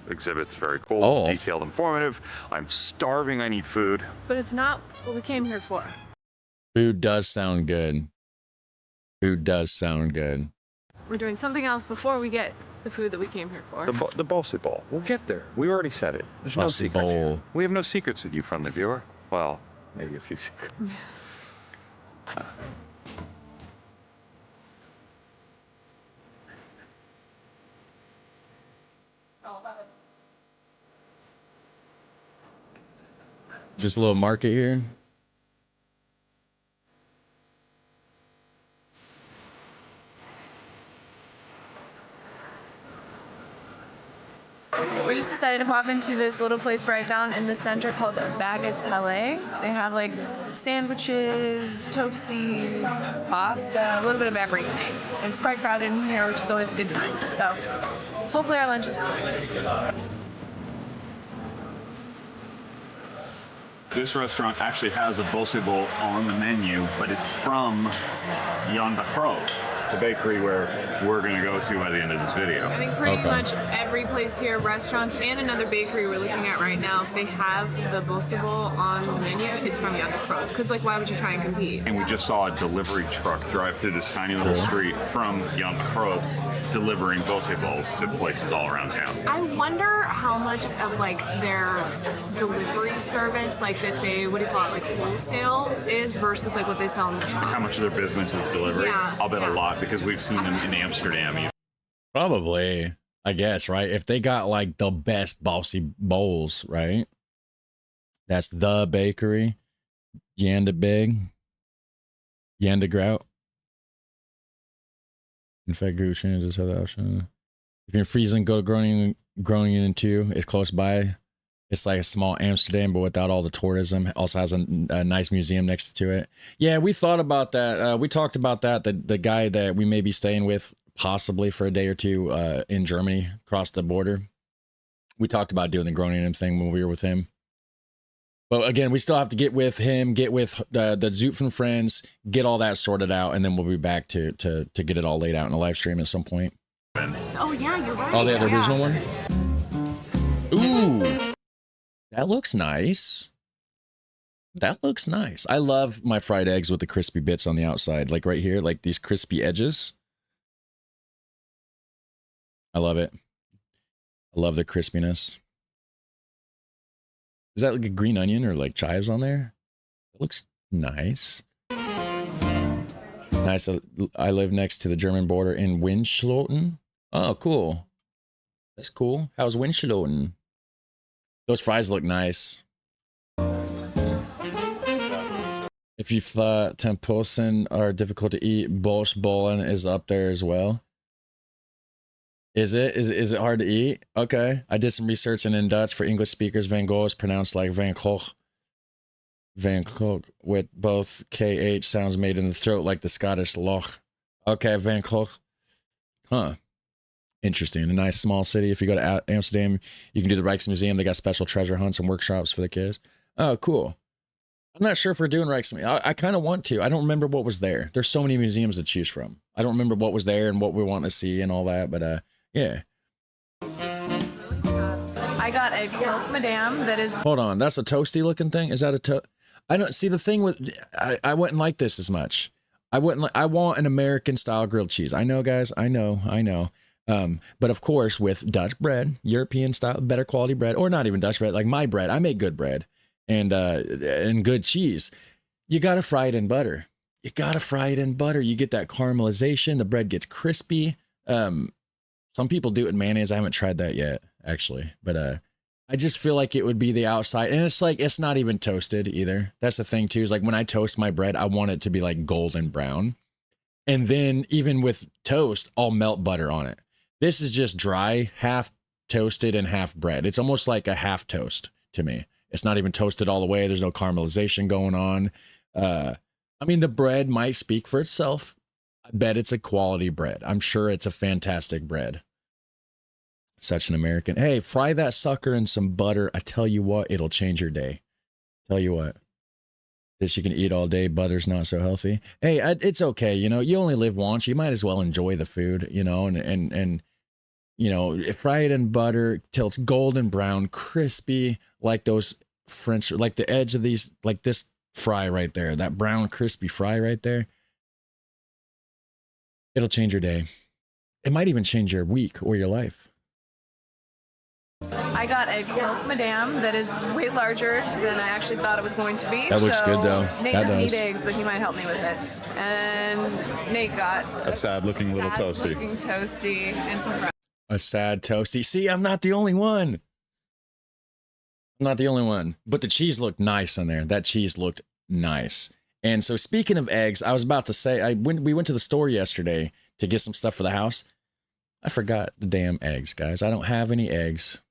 exhibit's very cool, Oh. detailed, informative. I'm starving, I need food. But it's not what we came here for. Food does sound good. Food does sound good. We're doing something else before we get the food that we came here for. The Bossy Ball. We'll get there. We already said it. There's no Bossy secrets here. Bowl. We have no secrets with you, friendly viewer. Well, maybe a few secrets. Just a little market here. We just decided to pop into this little place right down in the center called ItsCharlieVest. They have like sandwiches, toasties, pasta, a little bit of everything. It's quite crowded in here, which is always a good time. So hopefully our lunch is good. This restaurant actually has a bolshe bowl on the menu, but it's from Jan de Groot, the bakery where we're going to go to by the end of this video. I think pretty much every place here, restaurants and another bakery we're looking at right now, if they have the bolshe bowl on the menu, it's from Jan de Groot. Because like, why would you try and compete? And we just saw a delivery truck drive through this tiny little street from Jan de Groot, delivering bolshe bowls to places all around town. I wonder how much of like their delivery service, like that they, what do you call it, like wholesale is versus like what they sell in the shop. How much of their business is delivery? Yeah, I'll bet a lot, because we've seen them in Amsterdam. Probably, I guess, right? If they got like the best bossy bowls, right? That's the bakery. Jan de Big. Jan de Grout. In fact, Gucci is this other option. If you're in Friesland, go to Groningen too. It's close by. It's like a small Amsterdam, but without all the tourism. Also has a nice museum next to it. Yeah, we thought about that. We talked about that. The guy that we may be staying with possibly for a day or two in Germany, across the border. We talked about doing the Groningen thing when we were with him. But again, we still have to get with him, get with the Zutphen friends, get all that sorted out, and then we'll be back to get it all laid out in a live stream at some point. Oh yeah, you're right. Oh, they have the original one? Ooh. That looks nice. That looks nice. I love my fried eggs with the crispy bits on the outside. Like right here, like these crispy edges. I love it. I love the crispiness. Is that like a green onion or like chives on there? It looks nice. Nice. I live next to the German border in Winschloten. Oh, cool. That's cool. How's Winschloten? Those fries look nice. If you thought Temposen are difficult to eat, Bosch Bollen is up there as well. Is it hard to eat? Okay. I did some research, and in Dutch for English speakers, Van Gogh is pronounced like Van Gogh. Van Gogh, with both KH sounds made in the throat like the Scottish loch. Okay, Van Gogh. Huh. Interesting. A nice small city. If you go to Amsterdam, you can do the Rijksmuseum. They got special treasure hunts and workshops for the kids. Oh, cool. I'm not sure if we're doing Rijksmuseum. I kind of want to. I don't remember what was there. There's so many museums to choose from. I don't remember what was there and what we want to see and all that, but yeah. I got a Croque Madame that is. Hold on, that's a toasty looking thing. Is that a toast? I don't see the thing with. I wouldn't like this as much. I wouldn't like. I want an American style grilled cheese. I know, guys. I know. But of course, with Dutch bread, European style, better quality bread, or not even Dutch bread, like my bread. I make good bread and good cheese. You gotta fry it in butter. You get that caramelization. The bread gets crispy. Some people do it in mayonnaise. I haven't tried that yet, actually. But I just feel like it would be the outside. And it's like, it's not even toasted either. That's the thing too, is like when I toast my bread, I want it to be like golden brown. And then even with toast, I'll melt butter on it. This is just dry, half toasted and half bread. It's almost like a half toast to me. It's not even toasted all the way. There's no caramelization going on. I mean, the bread might speak for itself. I bet it's a quality bread. I'm sure it's a fantastic bread. Such an American. Hey, fry that sucker in some butter. I tell you what, it'll change your day. Tell you what. This you can eat all day. Butter's not so healthy. Hey, it's okay. You know, you only live once. You might as well enjoy the food, you know, and you know, fry it in butter till it's golden brown, crispy, like those French, like the edge of these, like this fry right there, that brown, crispy fry right there. It'll change your day. It might even change your week or your life. I got a Croque Madame that is way larger than I actually thought it was going to be. That looks good though. Nate doesn't eat eggs, but he might help me with it. And Nate got a sad-looking little toasty. Sad-looking toasty and some fries. A sad toasty. See, I'm not the only one. I'm not the only one. But the cheese looked nice in there. That cheese looked nice. And so speaking of eggs, I was about to say, we went to the store yesterday to get some stuff for the house. I forgot the damn eggs, guys. I don't have any eggs.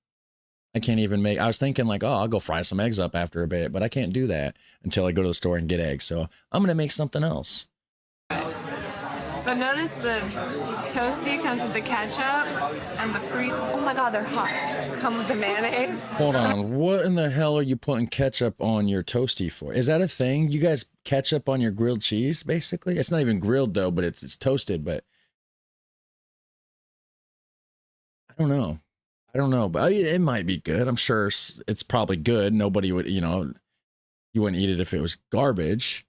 I can't even make, I was thinking like, oh, I'll go fry some eggs up after a bit, but I can't do that until I go to the store and get eggs. So I'm going to make something else. But notice the toasty comes with the ketchup and the frites. Oh my God, they're hot. Come with the mayonnaise. Hold on. What in the hell are you putting ketchup on your toasty for? Is that a thing? You guys ketchup on your grilled cheese, basically? It's not even grilled though, but it's toasted, but I don't know. But it might be good. I'm sure it's probably good. Nobody would, you wouldn't eat it if it was garbage.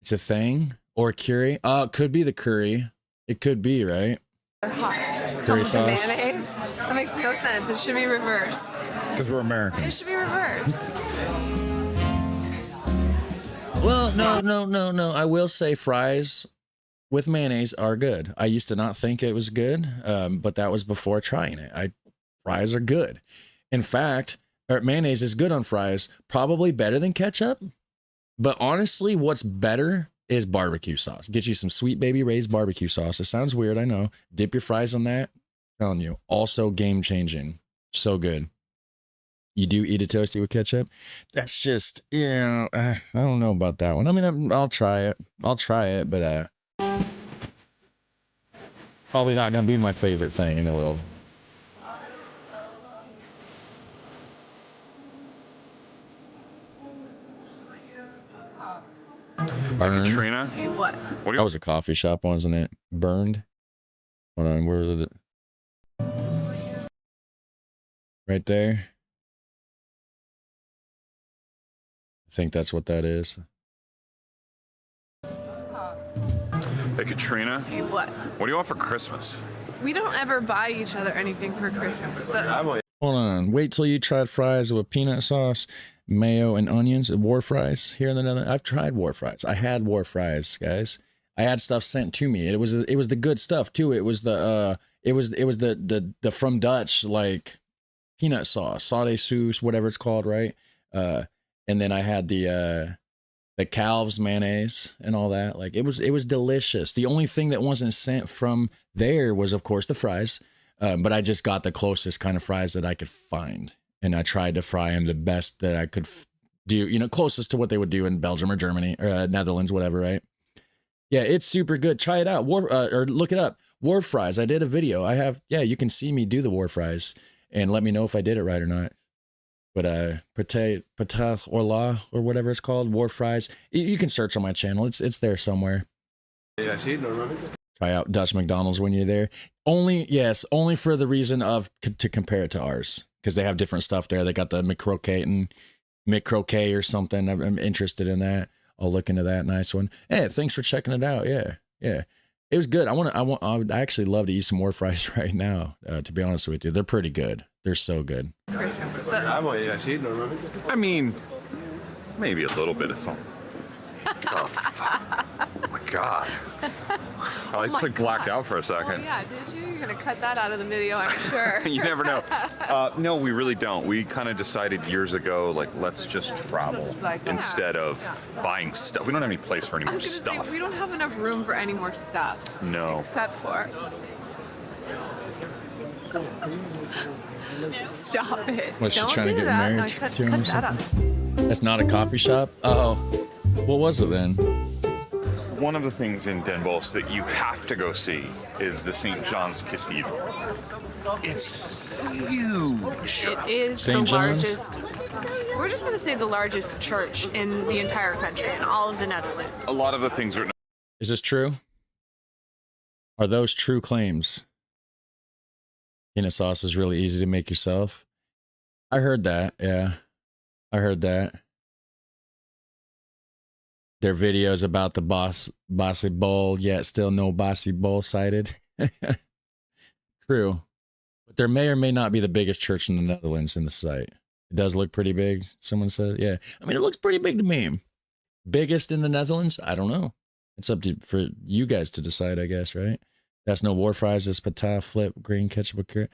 It's a thing. Or curry. It could be the curry. It could be, right? They're hot. Curry sauce. Mayonnaise. That makes no sense. It should be reversed. Because we're It Americans. should be reversed. Well, no. I will say fries with mayonnaise are good. I used to not think it was good, but that was before trying it. Fries are good. In fact, mayonnaise is good on fries, probably better than ketchup. But honestly, what's better is barbecue sauce. Get you some Sweet Baby Ray's barbecue sauce. It sounds weird, I know. Dip your fries on that. I'm telling you, also game changing. So good. You do eat a toasty with ketchup? That's just, I don't know about that one. I mean, I'll try it. But probably not gonna be my favorite thing in a little. Burned. Katrina, Hey, what? what do That was a coffee shop, wasn't it? Burned. Hold on, where was it? Right there. I think that's what that is. Hey, Katrina, Hey, what? what do you want for Christmas? We don't ever buy each other anything for Christmas. Hold on. Wait till you tried fries with peanut sauce, mayo, and onions. War fries here in the Netherlands. I've tried war fries. I had war fries, guys. I had stuff sent to me. It was the good stuff too. It was the the from Dutch like peanut sauce, sauté sauce, whatever it's called, right? And then I had the calves mayonnaise and all that. Like it was delicious. The only thing that wasn't sent from there was of course the fries. But I just got the closest kind of fries that I could find, and I tried to fry them the best that I could do. Closest to what they would do in Belgium or Germany or Netherlands, whatever, right? Yeah, it's super good. Try it out. Or look it up. War fries. I did a video. You can see me do the war fries and let me know if I did it right or not. But patate or la or whatever it's called, war fries. You can search on my channel. It's there somewhere. Try out Dutch McDonald's when you're there. Only for the reason of to compare it to ours, because they have different stuff there. They got the McCroquet and McCroquet or something. I'm interested in that. I'll look into that. Nice one. Hey, thanks for checking it out. Yeah, it was good. I would actually love to eat some more fries right now. To be honest with you, they're pretty good. They're so good. Christmas. I mean, maybe a little bit of something. Oh my God. I just like blacked out for a second. Oh, yeah, did you? You're going to cut that out of the video, I'm sure. You never know. No, we really don't. We kind of decided years ago, like, let's just travel instead of buying stuff. We don't have any place for any more stuff. Say, we don't have enough room for any more stuff. No. Except for... Stop it. Was she Don't trying to do get that. married No, to cut him or that something? out. That's not a coffee shop? Oh. What was it then? One of the things in Den Bosch that you have to go see is the St. John's Cathedral. It's huge. It is St. the John's? largest. We're just going to say the largest church in the entire country, in all of the Netherlands. A lot of the things are... Is this true? Are those true claims? Peanut sauce is really easy to make yourself. I heard that. Yeah. I heard that. Their videos about the bossy bowl, yet still no bossy bowl cited. True. But there may or may not be the biggest church in the Netherlands in the site. It does look pretty big, someone said. Yeah. I mean, it looks pretty big to me. Biggest in the Netherlands? I don't know. It's up to for you guys to decide, I guess, right? That's no war fries. It's patat, flip, green ketchup, carrot.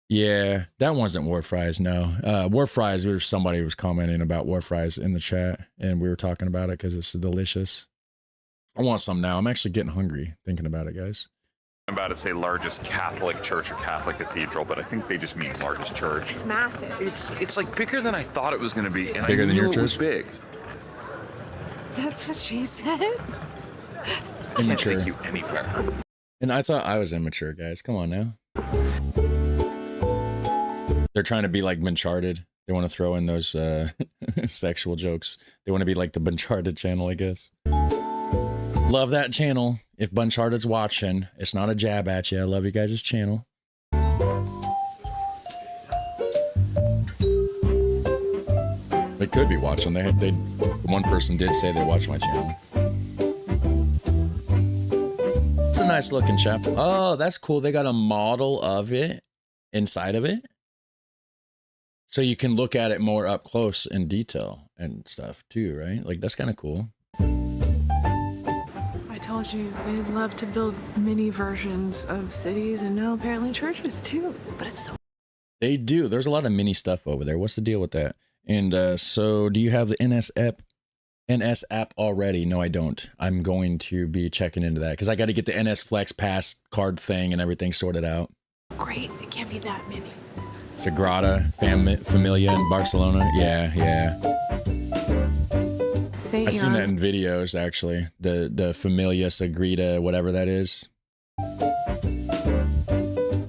Yeah, that wasn't war fries. No, war fries. There was somebody was commenting about war fries in the chat, and we were talking about it because it's delicious. I want some now. I'm actually getting hungry thinking about it, guys. I'm about to say largest Catholic church or Catholic cathedral, but I think they just mean largest church. It's massive. It's like bigger than I thought it was going to be, and Bigger I than knew your it was church? big. That's what she said. Can't Immature. take you anywhere. And I thought I was immature, guys. Come on now. They're trying to be like Uncharted. They want to throw in those sexual jokes. They want to be like the Uncharted channel, I guess. Love that channel. If Uncharted's watching, it's not a jab at you. I love you guys' channel. They could be watching. One person did say they watched my channel. It's a nice looking chapel. Oh, that's cool. They got a model of it inside of it. So you can look at it more up close in detail and stuff too, right? Like that's kind of cool. I told you they'd love to build mini versions of cities and now apparently churches too. But it's so They do. There's a lot of mini stuff over there. What's the deal with that? And so do you have the NS app already? No, I don't. I'm going to be checking into that because I got to get the NS Flex Pass card thing and everything sorted out. great. It can't be that many. Sagrada Familia in Barcelona. Yeah. St. I've seen that John's in videos, actually. The Familia Sagrada, whatever that is.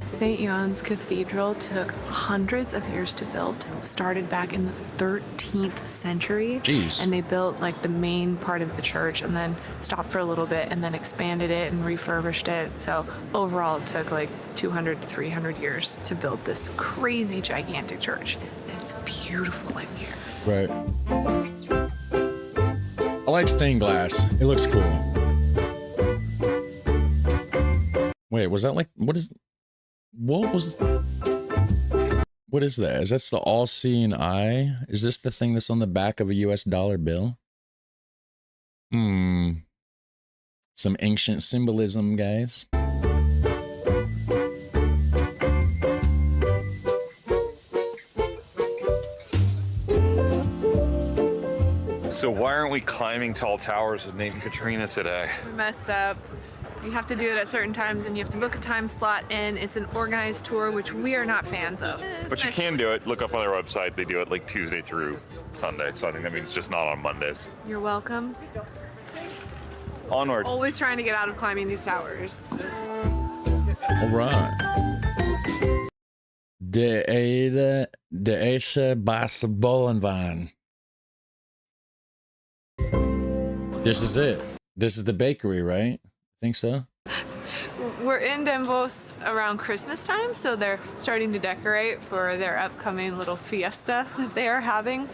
St. John's Cathedral took hundreds of years to build. It started back in the 13th century. Jeez. And they built like the main part of the church and then stopped for a little bit and then expanded it and refurbished it. So overall it took like 200 to 300 years to build this crazy gigantic church. And it's beautiful in here. Right. I like stained glass. It looks cool. Wait, was that like, what is that? Is that the all-seeing eye? Is this the thing that's on the back of a US dollar bill? Some ancient symbolism, guys. So why aren't we climbing tall towers with Nate and Katrina today? We messed up. You have to do it at certain times and you have to book a time slot and it's an organized tour, which we are not fans of. But you can do it. Look up on their website. They do it like Tuesday through Sunday. So I think that means just not on Mondays. You're welcome. Onward. Always trying to get out of climbing these towers. All right. De Ace Bas Bolenvaan. This is it. This is the bakery, right? Think so? We're in Den Bosch around Christmas time, so they're starting to decorate for their upcoming little fiesta that they are having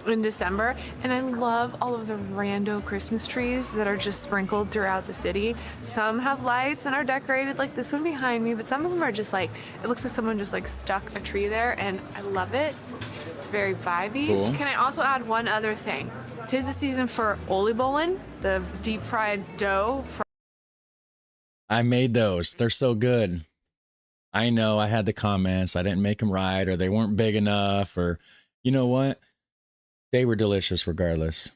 in December. And I love all of the rando Christmas trees that are just sprinkled throughout the city. Some have lights and are decorated like this one behind me, but some of them are just like, it looks like someone just like stuck a tree there, and I love it. It's very vibey. Cool. Can I also add one other thing? 'Tis the season for oliebollen, the deep fried dough. I made those. They're so good. I know I had the comments. I didn't make them right, or they weren't big enough, or you know what? They were delicious regardless.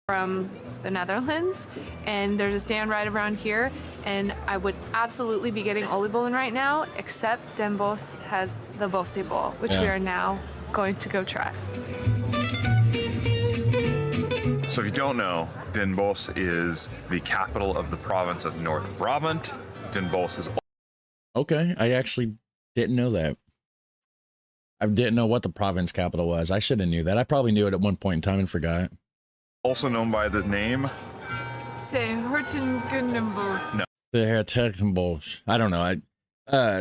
From the Netherlands, and there's a stand right around here, and I would absolutely be getting oliebollen right now, except Den Bosch has the bossibol, which we are now going to go try. So if you don't know, Den Bosch is the capital of the province of North Brabant. Den Bosch is Okay, I actually didn't know that. I didn't know what the province capital was. I should have knew that. I probably knew it at one point in time and forgot. also known by the name. Sehertengundenbos. No. The Hertegenbosch. I don't know.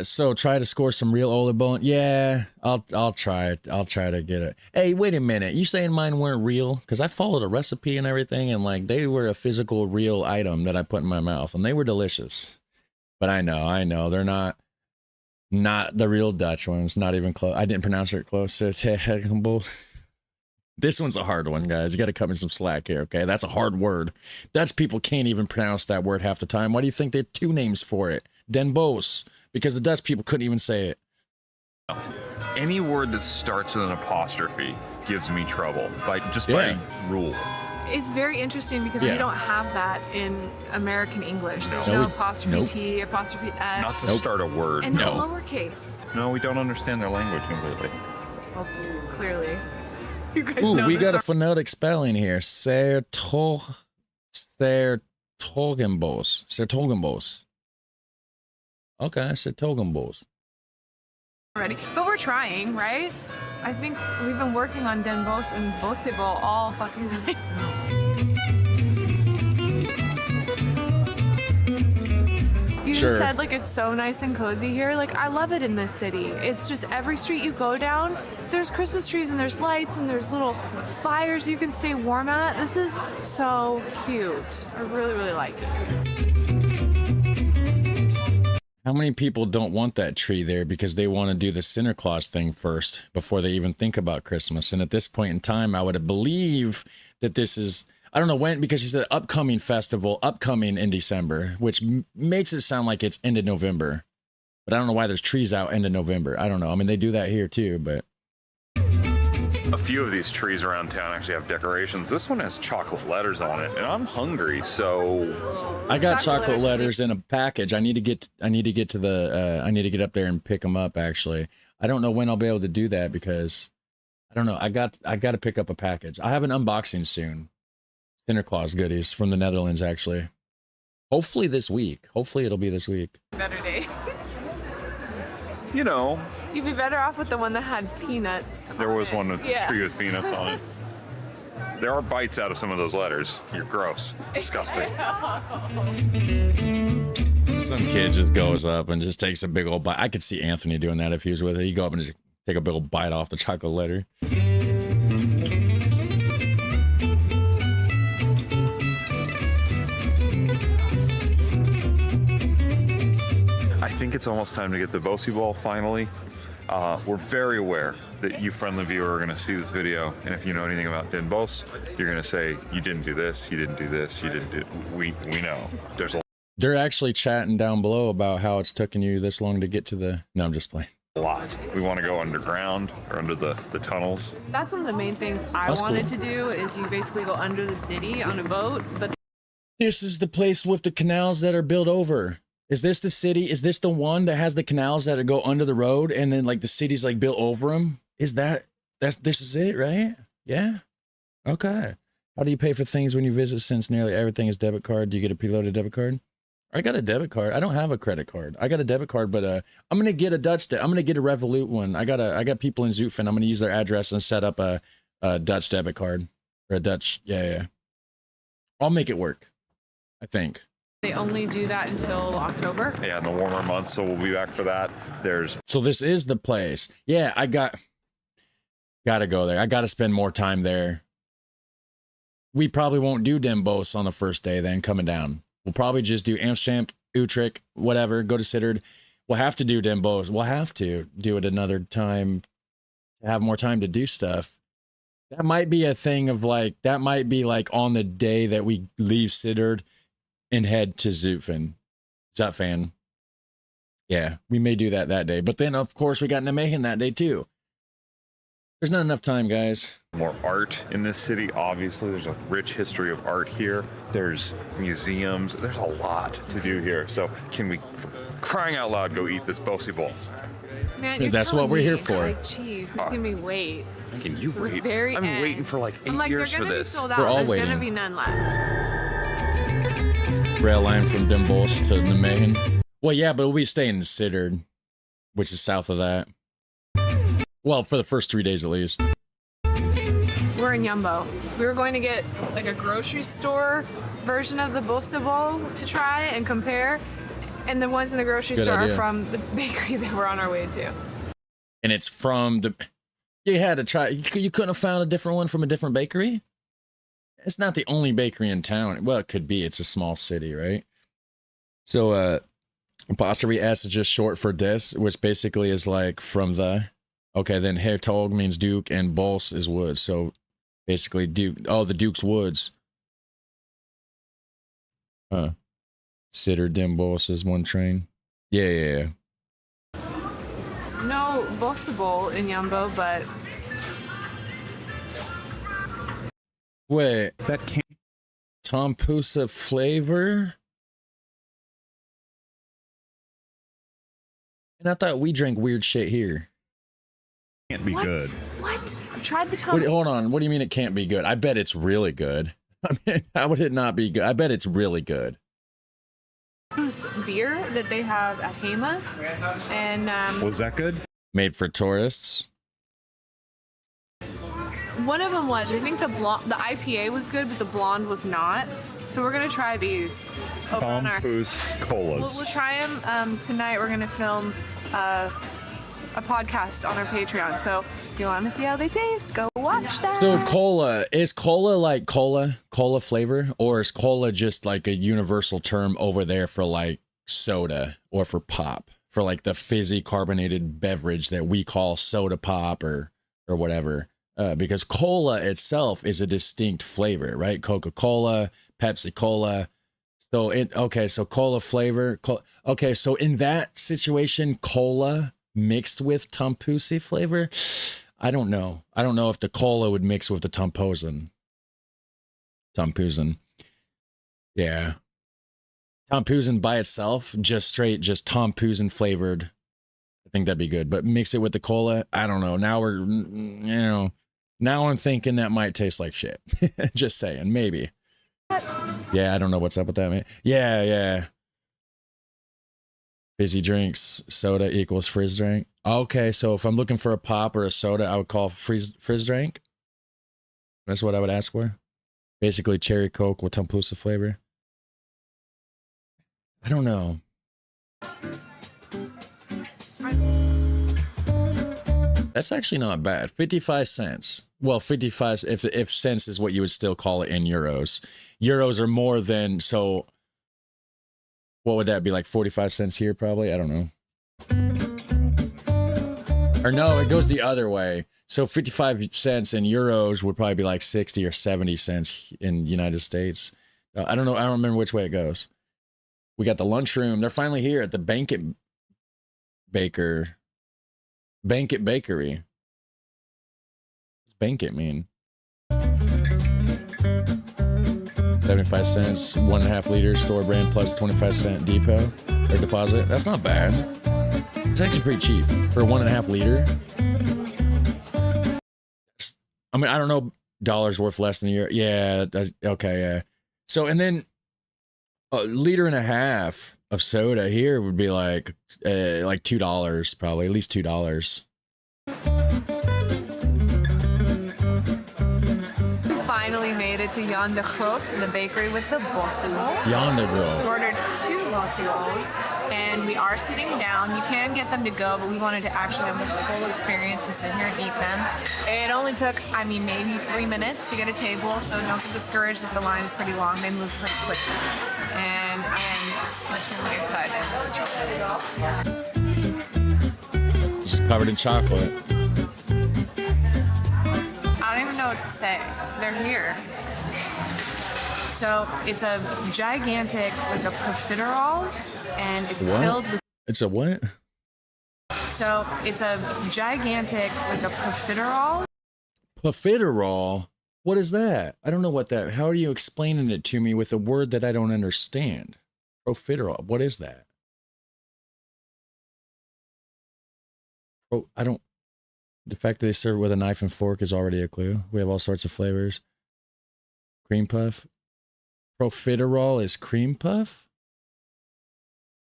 So try to score some real oliebollen. Yeah, I'll try it. I'll try to get it. Hey, wait a minute. You saying mine weren't real? Because I followed a recipe and everything, and like they were a physical, real item that I put in my mouth, and they were delicious. But I know they're not the real Dutch ones. Not even close. I didn't pronounce it close. This one's a hard one, guys. You got to cut me some slack here, okay? That's a hard word. Dutch people can't even pronounce that word half the time. Why do you think they had two names for it? Den Bosch. Because the Dutch people couldn't even say it. Any word that starts with an apostrophe gives me trouble, by rule. It's very interesting because we don't have that in American English. There's No. no apostrophe T, apostrophe S. Not to start a word. And it's lowercase. No, we don't understand their language completely. Well, clearly. You guys Ooh, know we this got a already. phonetic spelling here. Sertogenbos. Okay, Sertogenbos. Already. But we're trying, right? I think we've been working on Den Bosch and Bossebo all fucking night. You just said like it's so nice and cozy here. Like I love it in this city. It's just every street you go down, there's Christmas trees and there's lights and there's little fires you can stay warm at. This is so cute. I really, really like it. How many people don't want that tree there because they want to do the Santa Claus thing first before they even think about Christmas? And at this point in time, I would believe that this is, I don't know when, because she said upcoming festival, upcoming in December, which makes it sound like it's end of November. But I don't know why there's trees out end of November. I don't know. I mean, they do that here too, but. A few of these trees around town actually have decorations. This one has chocolate letters on it, and I'm hungry, so I got chocolate letters in a package. I need to get to the I need to get up there and pick them up actually. I don't know when I'll be able to do that because I don't know. I got to pick up a package. I have an unboxing soon. Santa Claus goodies from the Netherlands actually. Hopefully this week. Hopefully it'll be this week. Better days. you know, You'd be better off with the one that had peanuts. there was one with Yeah. tree with peanuts on it. There are bites out of some of those letters. You're gross. Disgusting. Some kid just goes up and just takes a big old bite. I could see Anthony doing that if he was with it. He'd go up and just take a big old bite off the chocolate letter. I think it's almost time to get the Bossy Ball finally. We're very aware that you friendly viewer are going to see this video, and if you know anything about Den Bosch, you're going to say, you didn't do this, you didn't do this, you didn't do... We know. There's a They're actually chatting down below about how it's taking you this long to get to the... No, I'm just playing. lot. We want to go underground or under the tunnels. That's one of the main things I That's wanted cool. to do is you basically go under the city on a boat, but This is the place with the canals that are built over. Is this the city? Is this the one that has the canals that go under the road and then like the city's like built over them? Is this is it, right? Yeah. Okay. How do you pay for things when you visit since nearly everything is debit card? Do you get a preloaded debit card? I got a debit card. I don't have a credit card. I got a debit card, but I'm gonna get a Dutch. I'm gonna get a Revolut one. I got people in Zutphen. I'm gonna use their address and set up a Dutch debit card or a Dutch. Yeah. I'll make it work. I think. they only do that until October. Yeah, in the warmer months, so we'll be back for that. There's So this is the place. Yeah, I gotta go there. I gotta spend more time there. We probably won't do Den Bosch on the first day then coming down. We'll probably just do Amsterdam, Utrecht, whatever, go to Sittard. We'll have to do Den Bosch. We'll have to do it another time to have more time to do stuff. That might be a thing of like, that might be like on the day that we leave Sittard and head to Zutphen. Zutphen. Yeah, we may do that day. But then, of course, we got Nijmegen that day too. There's not enough time, guys. more art in this city. Obviously, there's a rich history of art here. There's museums. There's a lot to do here. So can we, for crying out loud, go eat this Bossy Bowl? Man, you're That's telling what we're me, here for. Like, geez, making me wait. Can you The wait? very I've been end. waiting for like 8 I'm like, years they're for gonna this. be sold out. We're all There's waiting. gonna be none left. Rail line from Den Bosch to Nijmegen. Well, yeah, but we'll be staying in Sittard, which is south of that. Well, for the first 3 days at least. We're in Yumbo. We were going to get like a grocery store version of the Bossa Bowl to try and compare. And the ones in the grocery Good store idea. are from the bakery that we're on our way to. And it's from the... You had to try... You couldn't have found a different one from a different bakery? It's not the only bakery in town. Well, it could be. It's a small city, right? So, apostrophe S is just short for des, which basically is like from the... Okay, then Hertog means Duke, and Bols is wood. So, basically, Duke... Oh, the Duke's Woods. Sittard, Den Bosch is one train. Yeah. no possible in Yumbo, but Wait, That can't. Tompusa flavor? And I thought we drank weird shit here. Can't be what? good. What? I've tried the Wait, Tom. hold on. What do you mean it can't be good? I bet it's really good. I mean, how would it not be good? I bet it's really good. Beer that they have at Hema, and Was that good? Made for tourists. one of them was. I think the IPA was good, but the blonde was not. So we're gonna try these. over on our- Tompoos colas. We'll try them tonight. We're gonna film a podcast on our Patreon. So if you want to see how they taste, go watch that. So cola, is cola like cola flavor, or is cola just like a universal term over there for like soda or for pop, for like the fizzy carbonated beverage that we call soda pop or whatever? Because cola itself is a distinct flavor, right? Coca-Cola, Pepsi-Cola. So so cola flavor. Okay, so in that situation, cola mixed with Tompusi flavor, I don't know. I don't know if the cola would mix with the Tompusin. Yeah. Tompusin by itself, just Tompusin flavored. I think that'd be good. But mix it with the cola, I don't know. Now I'm thinking that might taste like shit. Just saying, maybe. Yeah, I don't know what's up with that, man. Yeah. Fizzy drinks, soda equals frizz drink. Okay, so if I'm looking for a pop or a soda, I would call frizz drink. That's what I would ask for. Basically, cherry Coke with Tompusa flavor. I don't know. That's actually not bad. 55 cents. Well, 55 if cents is what you would still call it in euros. Euros are more than, so what would that be, like 45 cents here probably? I don't know. Or no, it goes the other way. So 55 cents in euros would probably be like 60 or 70 cents in United States. I don't know. I don't remember which way it goes. We got the lunchroom. They're finally here at the Bankit Bakery. What's Bankit mean? 75 cents, 1.5 liter store brand plus 25-cent depot or deposit. That's not bad. It's actually pretty cheap for 1.5 liter. I mean, I don't know, dollars worth less than a year. Yeah, okay, yeah. So, and then a liter and a half of soda here would be like $2 probably, at least $2. Finally made it to Jan de Groot, the bakery with the bossible. Jan de Groot. We ordered 2 bossibles, and we are sitting down. You can get them to go, but we wanted to actually have the full experience and sit here and eat them. It only took, maybe 3 minutes to get a table, so don't get discouraged if the line is pretty long. They move pretty quickly. And I am really excited to try it. Just covered in chocolate. I don't even know what to say. They're here. So it's a gigantic, like a profiterole, and it's What? filled with. It's a what? So it's a gigantic, like a profiterole. Profiterole? What is that? I don't know what that. How are you explaining it to me with a word that I don't understand? Profiterole. What is that? Oh, I don't. The fact that they serve it with a knife and fork is already a clue. We have all sorts of flavors. Cream puff. Profiterole is cream puff?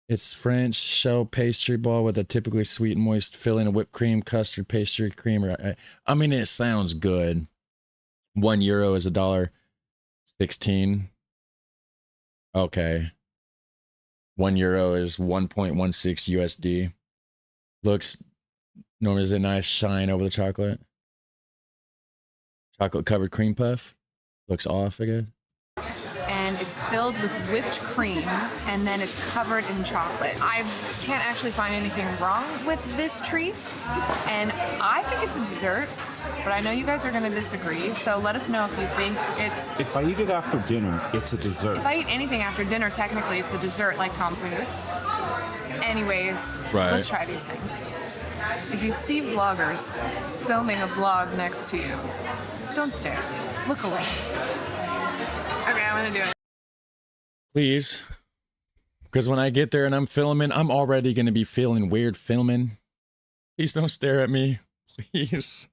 It's French shell pastry ball with a typically sweet and moist filling of whipped cream, custard, pastry, cream. I mean, it sounds good. €1 is $1.16. Okay. €1 is 1.16 USD. Looks normally is a nice shine over the chocolate. Chocolate covered cream puff. Looks off again. And it's filled with whipped cream, and then it's covered in chocolate. I can't actually find anything wrong with this treat, and I think it's a dessert, but I know you guys are going to disagree, so let us know if you think it's... If I eat it after dinner, it's a dessert. If I eat anything after dinner, technically it's a dessert, like Tom Cruise. Anyways, Right. Let's try these things. If you see vloggers filming a vlog next to you, don't stare. Look away. Okay, I'm gonna do it. Please. Because when I get there and I'm filming, I'm already going to be feeling weird filming. Please don't stare at me. Please.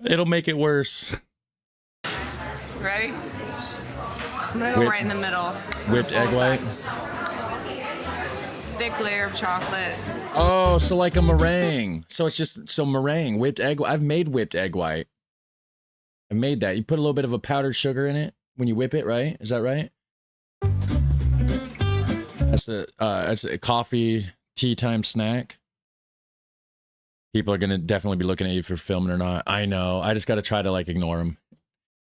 It'll make it worse. Ready? I'm gonna go right in the middle. Whipped egg white? Thick layer of chocolate. Oh, so like a meringue. So it's just, so meringue, whipped egg. I've made whipped egg white. I made that. You put a little bit of a powdered sugar in it when you whip it, right? Is that right? That's a coffee, tea time snack. People are going to definitely be looking at you if you're filming or not. I know. I just got to try to like ignore them.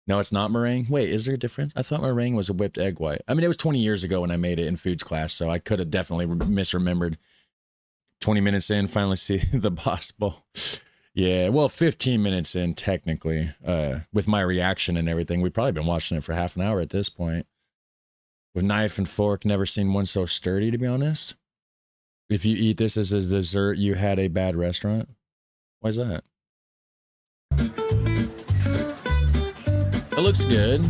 No, it's not meringue. Wait, is there a difference? I thought meringue was a whipped egg white. I mean, it was 20 years ago when I made it in foods class, so I could have definitely misremembered. 20 minutes in, finally see the boss bowl. Yeah, well, 15 minutes in, technically, with my reaction and everything. We've probably been watching it for half an hour at this point. With knife and fork, never seen one so sturdy, to be honest. If you eat this as a dessert, you had a bad restaurant. Why is that? It looks good.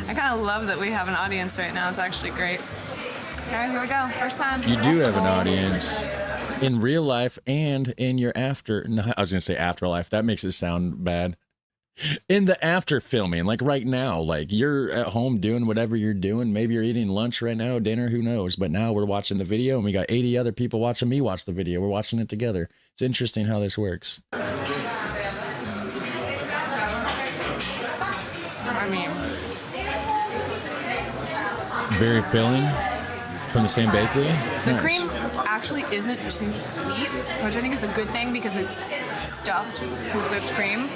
I kind of love that we have an audience right now. It's actually great. Okay, here we go. First time. You do have an audience in real life and in your after. No, I was going to say afterlife. That makes it sound bad. In the after filming, like right now, like you're at home doing whatever you're doing. Maybe you're eating lunch right now, dinner, who knows? But now we're watching the video and we got 80 other people watching me watch the video. We're watching it together. It's interesting how this works. I mean, very filling from the same bakery. the Nice. cream actually isn't too sweet, which I think is a good thing because it's stuffed with whipped cream.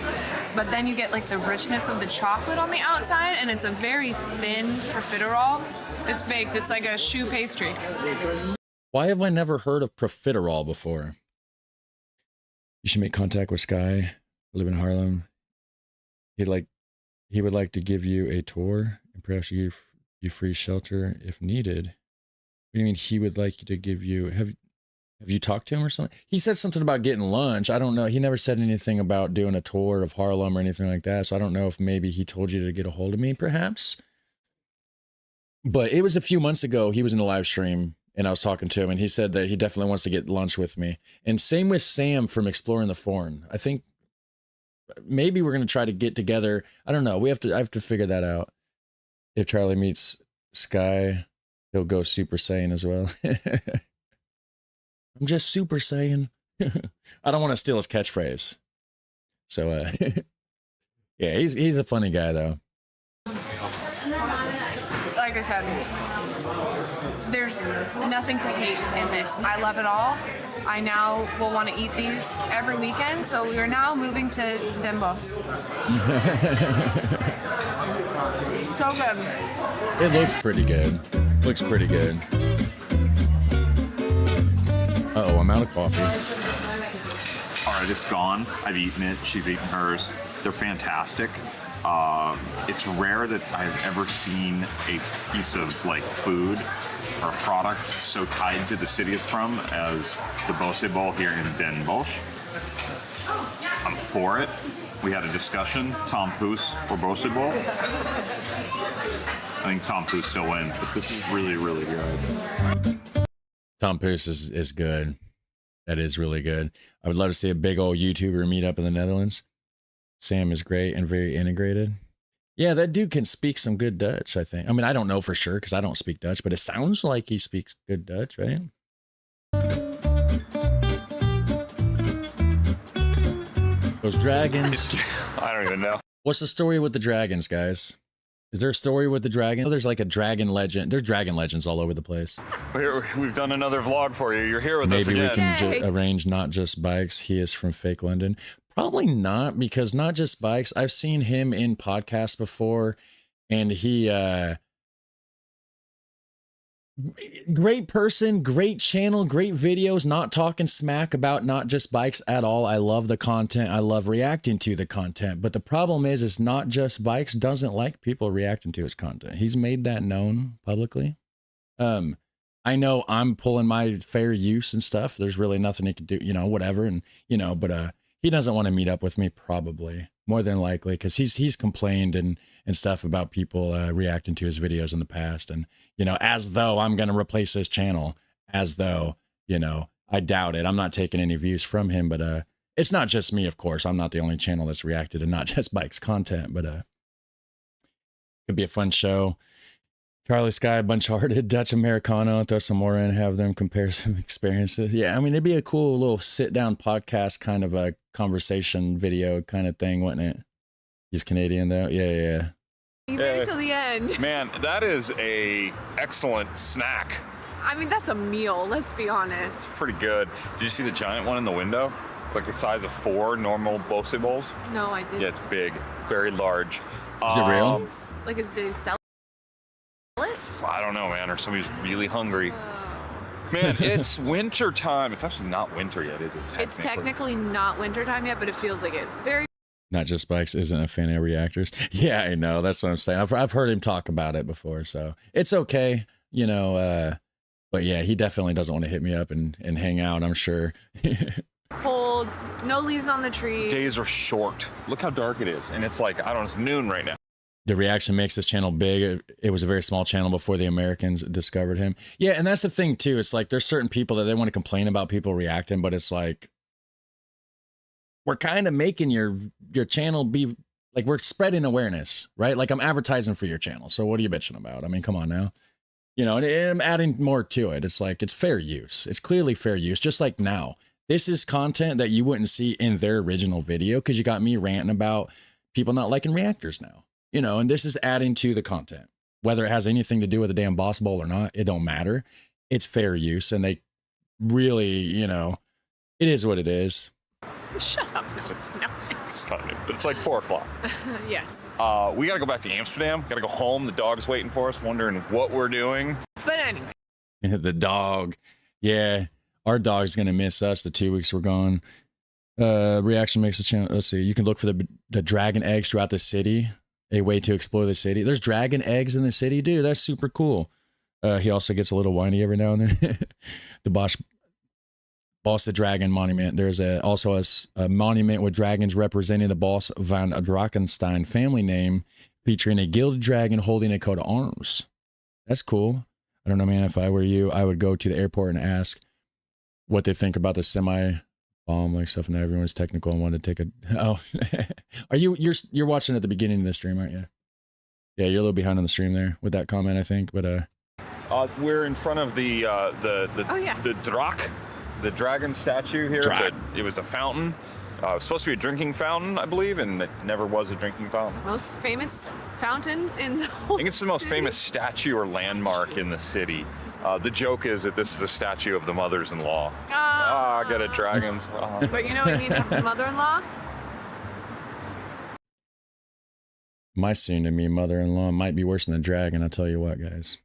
But then you get like the richness of the chocolate on the outside, and it's a very thin profiterole. It's baked. It's like a choux pastry. Why have I never heard of profiterole before? You should make contact with Sky. Live in Harlem. He would like to give you a tour and perhaps give you free shelter if needed. What do you mean he would like to give you? Have you talked to him or something? He said something about getting lunch. I don't know. He never said anything about doing a tour of Harlem or anything like that. So I don't know if maybe he told you to get a hold of me, perhaps. But it was a few months ago. He was in a live stream and I was talking to him and he said that he definitely wants to get lunch with me. And same with Sam from Exploring the Foreign. I think maybe we're going to try to get together. I don't know. I have to figure that out. If Charlie meets Sky, he'll go Super Saiyan as well. I'm just Super Saiyan. I don't want to steal his catchphrase. So, yeah, he's a funny guy, though. Like I said, there's nothing to hate in this. I love it all. I now will want to eat these every weekend, so we are now moving to Dembos. So good. It looks pretty good. Looks pretty good. Uh-oh, I'm out of coffee. All right, it's gone. I've eaten it. She's eaten hers. They're fantastic. It's rare that I've ever seen a piece of like food or a product so tied to the city it's from as the Bose Bowl here in Den Bosch. I'm for it. We had a discussion, Tom Poos or Bose Bowl. I think Tom Poos still wins, but this is really, really good. Tom Poos is good. That is really good. I would love to see a big old YouTuber meet up in the Netherlands. Sam is great and very integrated. Yeah, that dude can speak some good Dutch, I think. I mean, I don't know for sure because I don't speak Dutch, but it sounds like he speaks good Dutch, right? Those dragons. I don't even know. What's the story with the dragons, guys? Is there a story with the dragon? There's like a dragon legend. There's dragon legends all over the place. We've done another vlog for you. You're here with us Maybe again. we can arrange Not Just Bikes. He is from fake London. Probably not, because Not Just Bikes, I've seen him in podcasts before, and he great person, great channel, great videos, not talking smack about Not Just Bikes at all. I love the content. I love reacting to the content. But the problem is Not Just Bikes doesn't like people reacting to his content. He's made that known publicly. I know I'm pulling my fair use and stuff. There's really nothing he can do, whatever. And, but he doesn't want to meet up with me probably more than likely because he's complained and stuff about people reacting to his videos in the past. And, as though I'm going to replace his channel, as though, I doubt it. I'm not taking any views from him, but it's not just me, of course. I'm not the only channel that's reacted and not just Bike's content, but could be a fun show. Charlie Sky, Bunch-Hearted, Dutch Americano, throw some more in, have them compare some experiences. Yeah, I mean, it'd be a cool little sit-down podcast kind of a conversation video kind of thing, wouldn't it? He's Canadian, though. Yeah. You made it till the end. Man, that is a excellent snack. I mean, that's a meal, let's be honest. It's pretty good. Did you see the giant one in the window? It's like the size of 4 normal Bose bowls. No, I didn't. Yeah, it's big, very large. Is it real? Like, is they sell it? I don't know, man, or somebody's really hungry. Man, it's winter time. It's actually not winter yet, is it? It's technically not winter time yet, but it feels like it. Very. Not Just Bikes isn't a fan of reactors. Yeah, I know. That's what I'm saying. I've heard him talk about it before, so it's okay, but yeah, he definitely doesn't want to hit me up and hang out, I'm sure. Cold, no leaves on the tree. Days are short. Look how dark it is, and it's like, I don't know, it's noon right now. The reaction makes this channel big. It was a very small channel before the Americans discovered him. Yeah, and that's the thing too. It's like there's certain people that they want to complain about people reacting, but it's like we're kind of making your channel be like we're spreading awareness, right? Like I'm advertising for your channel. So what are you bitching about? I mean, come on now. And I'm adding more to it. It's like it's fair use. It's clearly fair use. Just like now, this is content that you wouldn't see in their original video because you got me ranting about people not liking reactors now. And this is adding to the content, whether it has anything to do with the damn Boss Bowl or not, it don't matter. It's fair use. And they really, it is what it is. Shut up. No, it's not. It's not new, but it's like 4 o'clock. Yes. We got to go back to Amsterdam. Got to go home. The dog's waiting for us, wondering what we're doing. But anyway. The dog. Yeah. Our dog's going to miss us the 2 weeks we're gone. Reaction makes the channel. Let's see. You can look for the dragon eggs throughout the city. A way to explore the city. There's dragon eggs in the city, dude. That's super cool. He also gets a little whiny every now and then. The Boss the Dragon monument. There's also a monument with dragons representing the Boss van Drakenstein family name, featuring a gilded dragon holding a coat of arms. That's cool. I don't know, man. If I were you, I would go to the airport and ask what they think about the semi-bomb like stuff. And everyone's technical and wanted to take a. Oh, are you're watching at the beginning of the stream, aren't you? Yeah, you're a little behind on the stream there with that comment, I think. But we're in front of the Drak, the dragon statue here. It was a fountain. It was supposed to be a drinking fountain, I believe, and it never was a drinking fountain. Most famous fountain in the whole I think it's the most famous statue or landmark in the city. The joke is that this is a statue of the mothers-in-law. I get it, dragons. But you know what you need a mother-in-law? My soon-to-be mother-in-law might be worse than a dragon, I'll tell you what, guys.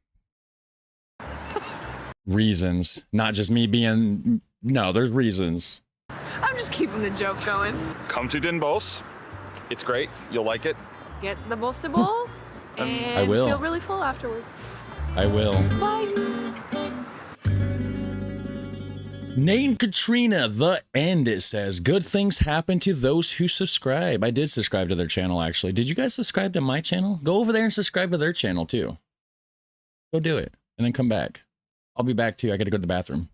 Reasons. Not just me being... No, there's reasons. I'm just keeping the joke going. Come to Den Bosch. It's great. You'll like it. Get the Bosse Bowl and I will. feel really full afterwards. I will. Bye. Name Katrina, the end, it says. Good things happen to those who subscribe. I did subscribe to their channel, actually. Did you guys subscribe to my channel? Go over there and subscribe to their channel, too. Go do it, and then come back. I'll be back, too. I got to go to the bathroom.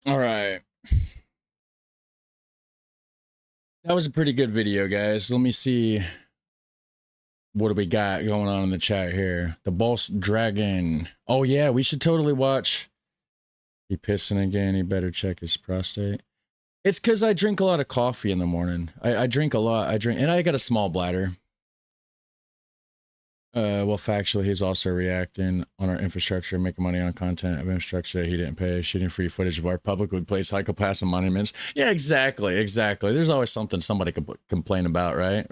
All right. That was a pretty good video, guys. Let me see. What do we got going on in the chat here? The Boss Dragon. Oh, yeah, we should totally watch. He pissing again. He better check his prostate. It's because I drink a lot of coffee in the morning. I drink a lot. And I got a small bladder. Well, factually, he's also reacting on our infrastructure, making money on content of infrastructure that he didn't pay, shooting free footage of our publicly placed psychopaths and monuments. Yeah, exactly. There's always something somebody could complain about, right?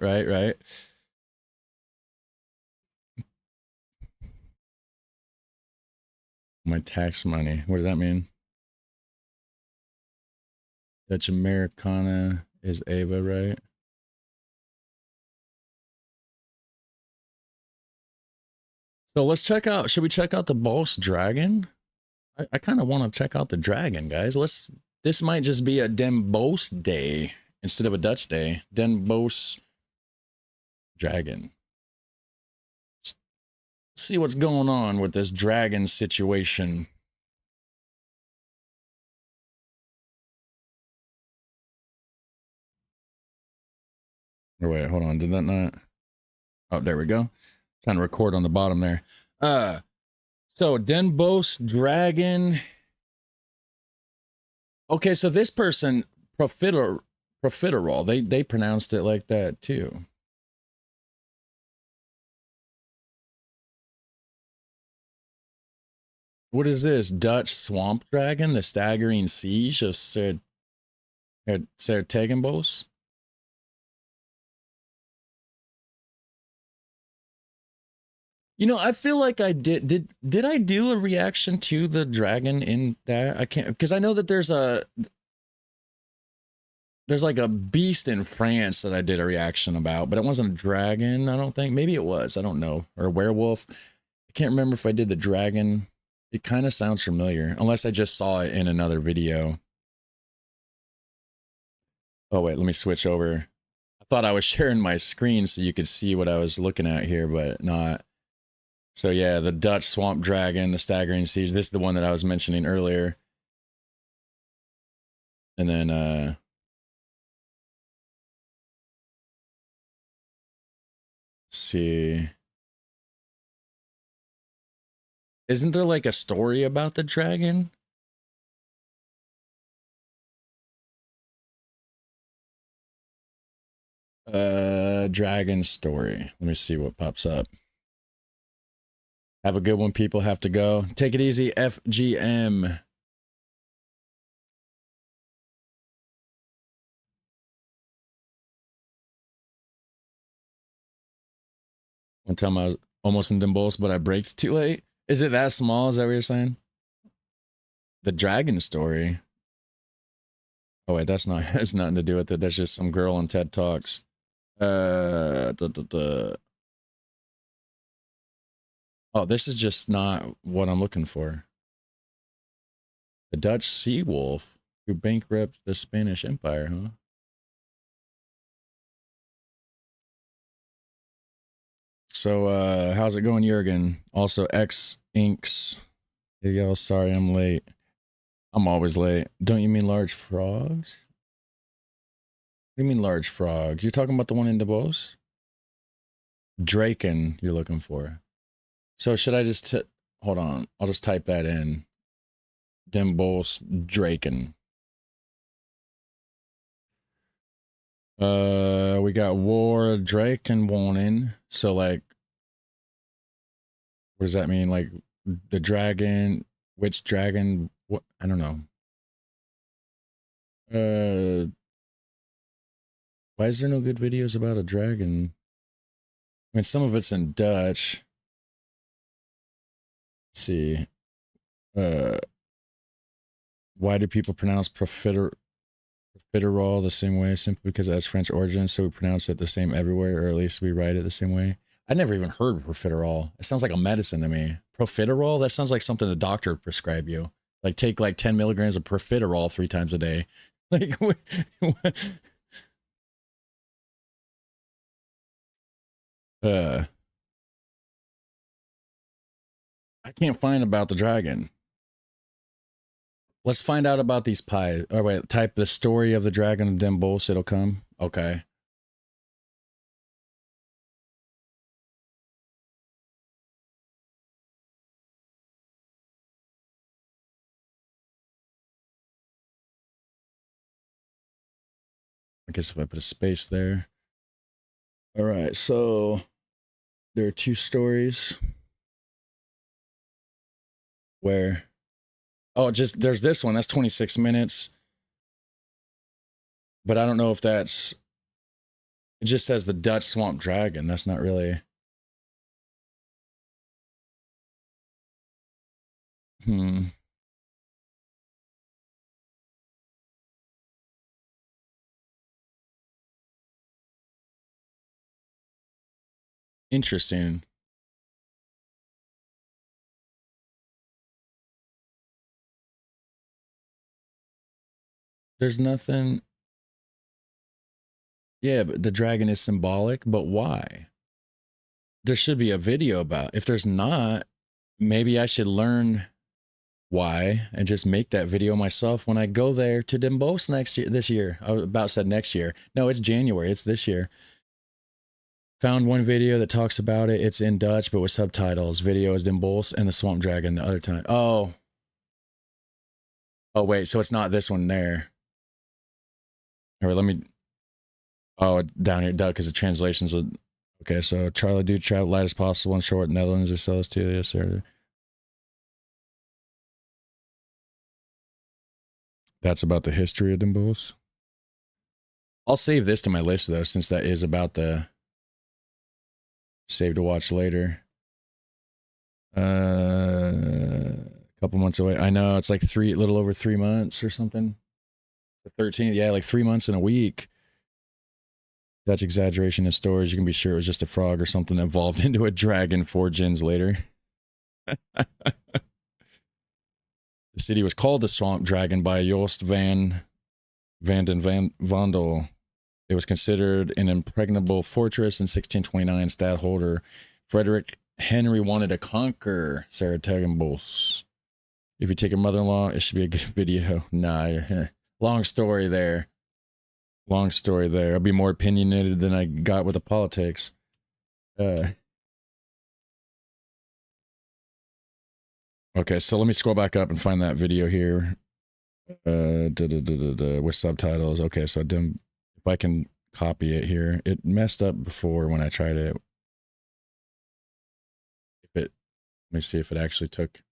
My tax money. What does that mean? Dutch Americana is Ava, right? So let's check out, should we check out the Boss Dragon? I kind of want to check out the dragon, guys. This might just be a Den Boss day instead of a Dutch day. Den Boss Dragon. Let's see what's going on with this dragon situation. Oh, wait, hold on. Did that not? Oh, there we go. Trying to record on the bottom there. So Den Boss Dragon. Okay, so this person, profiterole, they pronounced it like that too. What is this? Dutch Swamp Dragon, the Staggering Siege of Sertegenbos? You know, I feel like I did I do a reaction to the dragon in that? I can't, because I know that there's like a beast in France that I did a reaction about, but it wasn't a dragon, I don't think. Maybe it was, I don't know. Or a werewolf. I can't remember if I did the dragon. It kind of sounds familiar, unless I just saw it in another video. Oh, wait, let me switch over. I thought I was sharing my screen so you could see what I was looking at here, but not. So yeah, the Dutch Swamp Dragon, the Staggering Siege. This is the one that I was mentioning earlier. And then, let's see. Isn't there like a story about the dragon? Dragon story. Let me see what pops up. Have a good one, people. Have to go. Take it easy, FGM. One time I was almost in Den Boss, but I braked too late. Is it that small? Is that what you're saying? The dragon story. Oh wait, that's not. Has nothing to do with it. That's just some girl on TED Talks. Oh, this is just not what I'm looking for. The Dutch sea wolf who bankrupted the Spanish Empire, huh? So, how's it going, Jurgen? Also, X Inks. Hey, y'all, sorry I'm late. I'm always late. Don't you mean large frogs? What do you mean large frogs? You're talking about the one in Davos? Draken, you're looking for. So should I just hold on? I'll just type that in. Den Boss Draken. We got War Draken warning. So like, what does that mean? Like the dragon, which dragon? What? I don't know. Why is there no good videos about a dragon? I mean, some of it's in Dutch. Let's see. Why do people pronounce profiterole the same way? Simply because it has French origins, so we pronounce it the same everywhere, or at least we write it the same way. I never even heard of profiterole. It sounds like a medicine to me. Profiterole? That sounds like something the doctor would prescribe you. Like take like 10 milligrams of profiterole 3 times a day. Like, I can't find about the dragon. Let's find out about these pies. Oh, wait, type the story of the dragon of Den Boss, it'll come. Okay. I guess if I put a space there. All right, so there are 2 stories where, oh, just there's this one. That's 26 minutes. But I don't know if that's, it just says the Dutch Swamp Dragon. That's not really. Interesting. There's nothing. Yeah, but the dragon is symbolic, but why? There should be a video about. If there's not, maybe I should learn why and just make that video myself when I go there to Den Bosch this year. I was about said next year. No, it's January. It's this year. Found one video that talks about it. It's in Dutch, but with subtitles. Video is Den Bosch and the Swamp Dragon the other time. Oh. Oh, wait. So it's not this one there. All right, let me. Oh, down here, because the translations. Okay, so Charlie, do travel light as possible and short Netherlands. They sell this to you. Yes, sir. That's about the history of Den Bosch. I'll save this to my list, though, since that is about the save to watch later. A couple months away. I know, it's like a little over 3 months or something. The 13th, yeah, like 3 months in a week. Dutch exaggeration in stories. You can be sure it was just a frog or something that evolved into a dragon 4 gens later. The city was called the Swamp Dragon by Joost van den Vondel. It was considered an impregnable fortress in 1629. Stadtholder Frederick Henry wanted to conquer Sarajevo. If you take your mother-in-law, it should be a good video. Nah, long story there. Long story there. I'll be more opinionated than I got with the politics. Okay, so let me scroll back up and find that video here. With subtitles. Okay, so if I can copy it here. It messed up before when I tried it. Let me see if it actually took.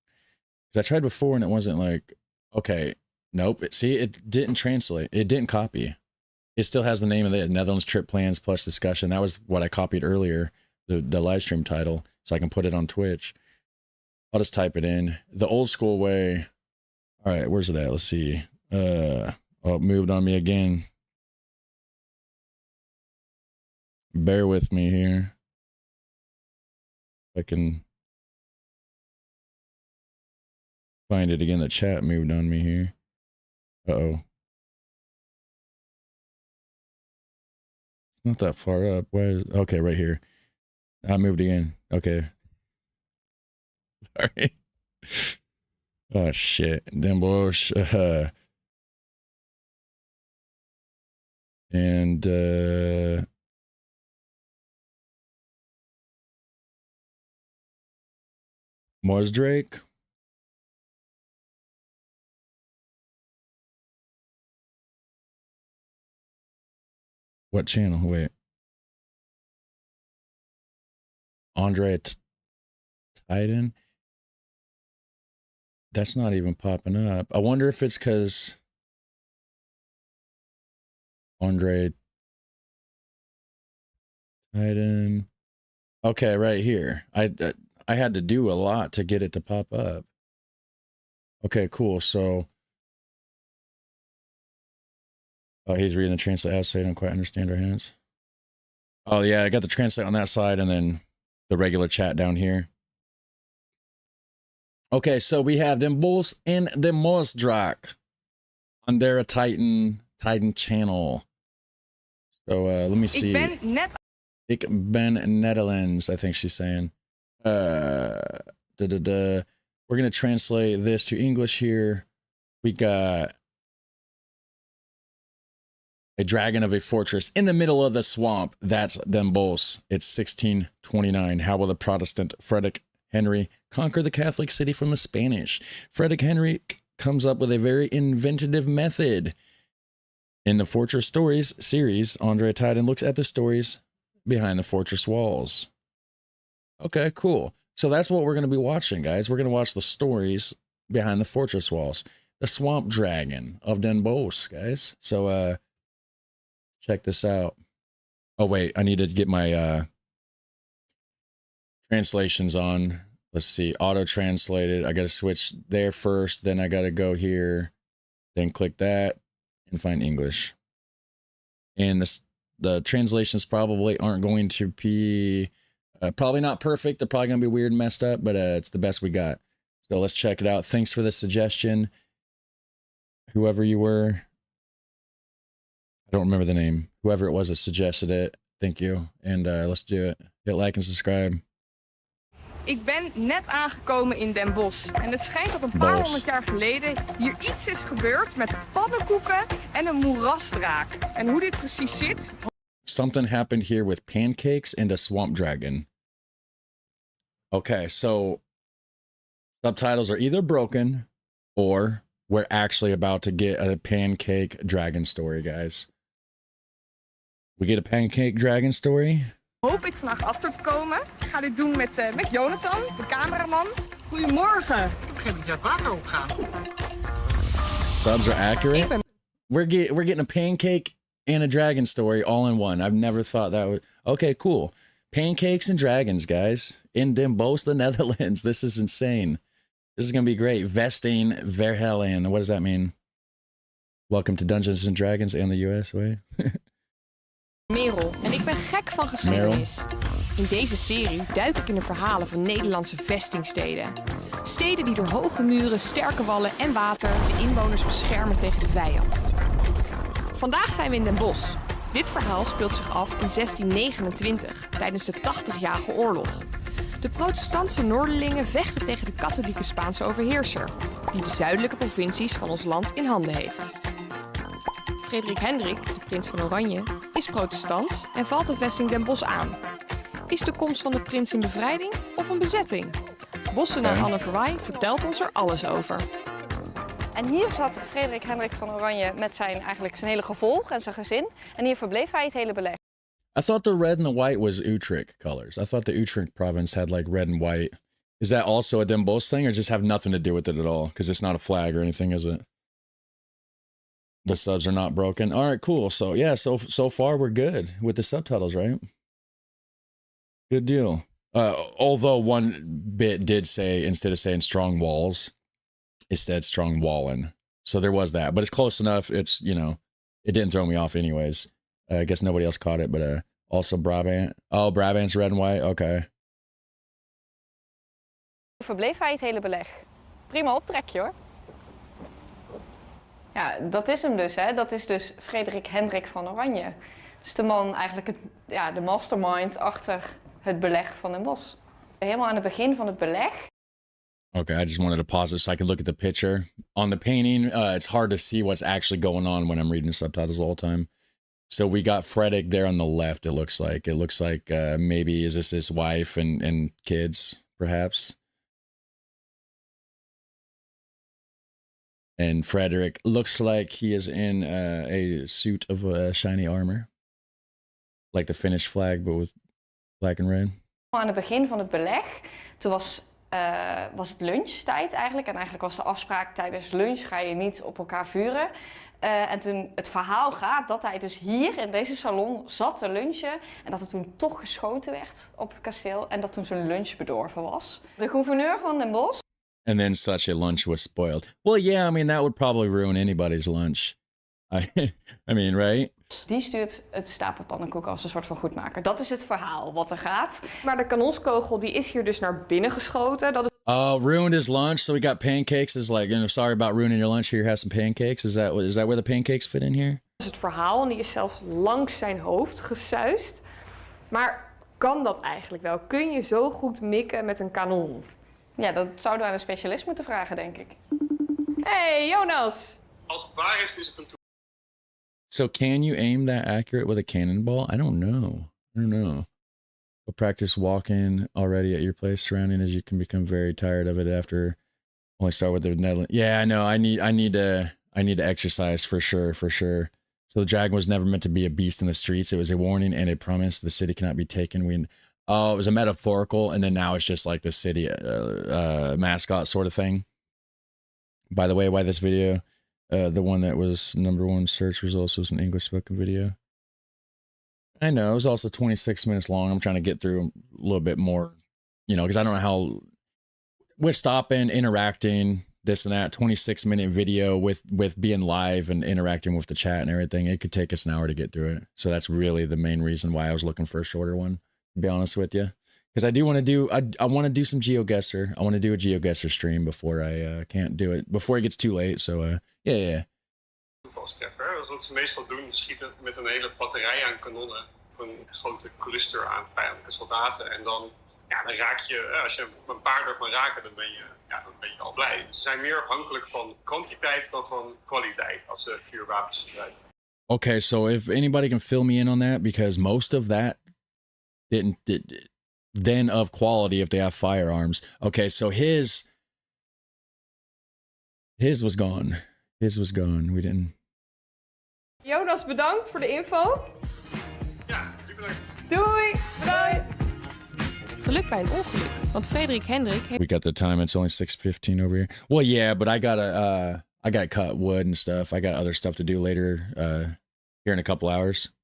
Because I tried before and it wasn't like, okay, nope. See, it didn't translate. It didn't copy. It still has the name of the Netherlands trip plans plus discussion. That was what I copied earlier, the live stream title, so I can put it on Twitch. I'll just type it in. The old school way. All right, where's it at? Let's see. Oh, it moved on me again. Bear with me here. If I can find it again. The chat moved on me here. Uh-oh. It's not that far up. Okay, right here. I moved again. Okay. Sorry. Oh, shit. Den Bosch. And, Drake. What channel? Wait. Andre Titan? That's not even popping up. I wonder if it's because Andre Titan. Okay, right here. I had to do a lot to get it to pop up. Okay, cool. So, oh, he's reading the translate out, so I don't quite understand our hands. Oh yeah, I got the translate on that side, and then the regular chat down here. Okay, so we have Den Bosch and Den Moosdrak on their Titan channel. So let me see. Ik ben Netherlands, I think she's saying. We're gonna translate this to English here. We got A dragon of a fortress in the middle of the swamp. That's Den Bosch. It's 1629. How will the Protestant Frederick Henry conquer the Catholic city from the Spanish? Frederick Henry comes up with a very inventive method. In the Fortress Stories series, Andre Titan looks at the stories behind the fortress walls. Okay, cool. So that's what we're going to be watching, guys. We're going to watch the stories behind the fortress walls. The Swamp Dragon of Den Bosch, guys. So, check this out. Oh, wait. I need to get my translations on. Let's see. Auto-translated. I got to switch there first. Then I got to go here. Then click that and find English. And the translations probably aren't going to be... probably not perfect. They're probably going to be weird and messed up, but it's the best we got. So let's check it out. Thanks for the suggestion. Whoever you were. I don't remember the name. Whoever it was that suggested it. Thank you. And let's do it. Hit like and subscribe. Ik ben net aangekomen in Den Bosch. En het schijnt dat een paar honderd jaar geleden hier iets is gebeurd met pannenkoeken en een moerasdraak. En hoe dit precies zit... Something happened here with pancakes and a swamp dragon. Okay, so subtitles are either broken or we're actually about to get a pancake dragon story, guys. We get a pancake dragon story. Hoop ik vandaag achter te komen. Ik ga dit doen met Jonathan, de cameraman. Goedemorgen. Ik heb begrepen dat je het water opgaat. Subs are accurate. We're getting a pancake and a dragon story all in one. I've never thought that would... Okay, cool. Pancakes and dragons, guys. In Den Bosch, the Netherlands. This is insane. This is going to be great. Vesting Verhellen. What does that mean? Welcome to Dungeons and Dragons and the US way. Merel en ik ben gek van geschiedenis. In deze serie duik ik in de verhalen van Nederlandse vestingsteden. Steden die door hoge muren, sterke wallen en water de inwoners beschermen tegen de vijand. Vandaag zijn we in Den Bosch. Dit verhaal speelt zich af in 1629, tijdens de 80-jarige oorlog. De protestantse Noorderlingen vechten tegen de katholieke Spaanse overheerser, die de zuidelijke provincies van ons land in handen heeft. Frederik Hendrik, de prins van Oranje, is protestants en valt de vesting Den Bosch aan. Is de komst van de prins een bevrijding of een bezetting? Bossenaar Anne Verwaai vertelt ons er alles over. En hier zat Frederik Hendrik van Oranje met zijn hele gevolg en zijn gezin. En hier verbleef hij het hele beleg. I thought the red and the white was Utrecht colors. I thought the Utrecht province had like red and white. Is that also a Den Bosch thing or just have nothing to do with it at all? Because it's not a flag or anything, is it? The subs are not broken. All right, cool. So yeah, so far we're good with the subtitles, right? Good deal. Although one bit did say, instead of saying strong walls, it said strong wallen. So there was that, but it's close enough. It's, you know, it didn't throw me off anyways. I guess nobody else caught it, but also Brabant. Oh, Brabant's red and white. Okay. Verbleef hij het hele beleg. Prima optrekje hoor. Ja, dat is hem dus, hè. Dat is dus Frederik Hendrik van Oranje. Dus de man eigenlijk, de mastermind achter het beleg van Den Bosch. Helemaal aan het begin van het beleg. Okay, I just wanted to pause it so I can look at the picture. On the painting, it's hard to see what's actually going on when I'm reading subtitles all the time. So we got Frederik there on the left, it looks like. It looks like maybe, is this his wife and kids, perhaps? And Frederik looks like he is in a suit of shiny armor. Like the Finnish flag, but with black and red. Aan het begin van het beleg, toen was het lunchtijd eigenlijk. En eigenlijk was de afspraak, tijdens lunch ga je niet op elkaar vuren. En toen het verhaal gaat dat hij dus hier in deze salon zat te lunchen. En dat er toen toch geschoten werd op het kasteel. En dat toen zijn lunch bedorven was. De gouverneur van Den Bosch. And then such a lunch was spoiled. Well, yeah, I mean, that would probably ruin anybody's lunch. I mean, right? Die stuurt het stapel pannenkoeken als een soort van goedmaker. Dat is het verhaal wat er gaat. Maar de kanonskogel die is hier dus naar binnen geschoten. Dat is... Oh, ruined his lunch, so we got pancakes. It's like, you know, sorry about ruining your lunch. Here, have some pancakes. Is that where the pancakes fit in here? Dat is het verhaal en die is zelfs langs zijn hoofd gesuist. Maar kan dat eigenlijk wel? Kun je zo goed mikken met een kanon? Ja, dat zouden we aan een specialist moeten vragen, denk ik. Hey, Jonas! Als het waar is het een So can you aim that accurate with a cannonball? I don't know. But practice walking already at your place surrounding as you can become very tired of it after only start with the Netherlands. Yeah, I know. I need to exercise for sure. So the dragon was never meant to be a beast in the streets. It was a warning and a promise. The city cannot be taken. It was a metaphorical, and then now it's just like the city mascot sort of thing. By the way, why this video? The one that was #1 search results was an English spoken video. I know, it was also 26 minutes long. I'm trying to get through a little bit more, because I don't know how, with stopping, interacting, this and that, 26-minute video with being live and interacting with the chat and everything, it could take us an hour to get through it. So that's really the main reason why I was looking for a shorter one, to be honest with you. Because I do want to do, I want to do some GeoGuessr. I want to do a GeoGuessr stream before I can't do it, before it gets too late. So, yeah. Toevalstreffer. Dus wat ze meestal doen, ze schieten met een hele batterij aan kanonnen op een grote cluster aan vijandelijke soldaten. En dan raak je, als je een paar ervan raken, dan ben je al blij. Ze zijn meer afhankelijk van kwantiteit dan van kwaliteit als ze vuurwapens gebruiken. Okay, so if anybody can fill me in on that, because most of that then of quality if they have firearms. Okay, so his was gone. We didn't. Jonas, bedankt voor de info. Ja, bedankt. Doei, bedankt. Geluk bij een ongeluk, want Frederik Hendrik heeft... We got the time, it's only 6:15 over here. Well, yeah, but I gotta cut wood and stuff. I got other stuff to do later, here in a couple hours.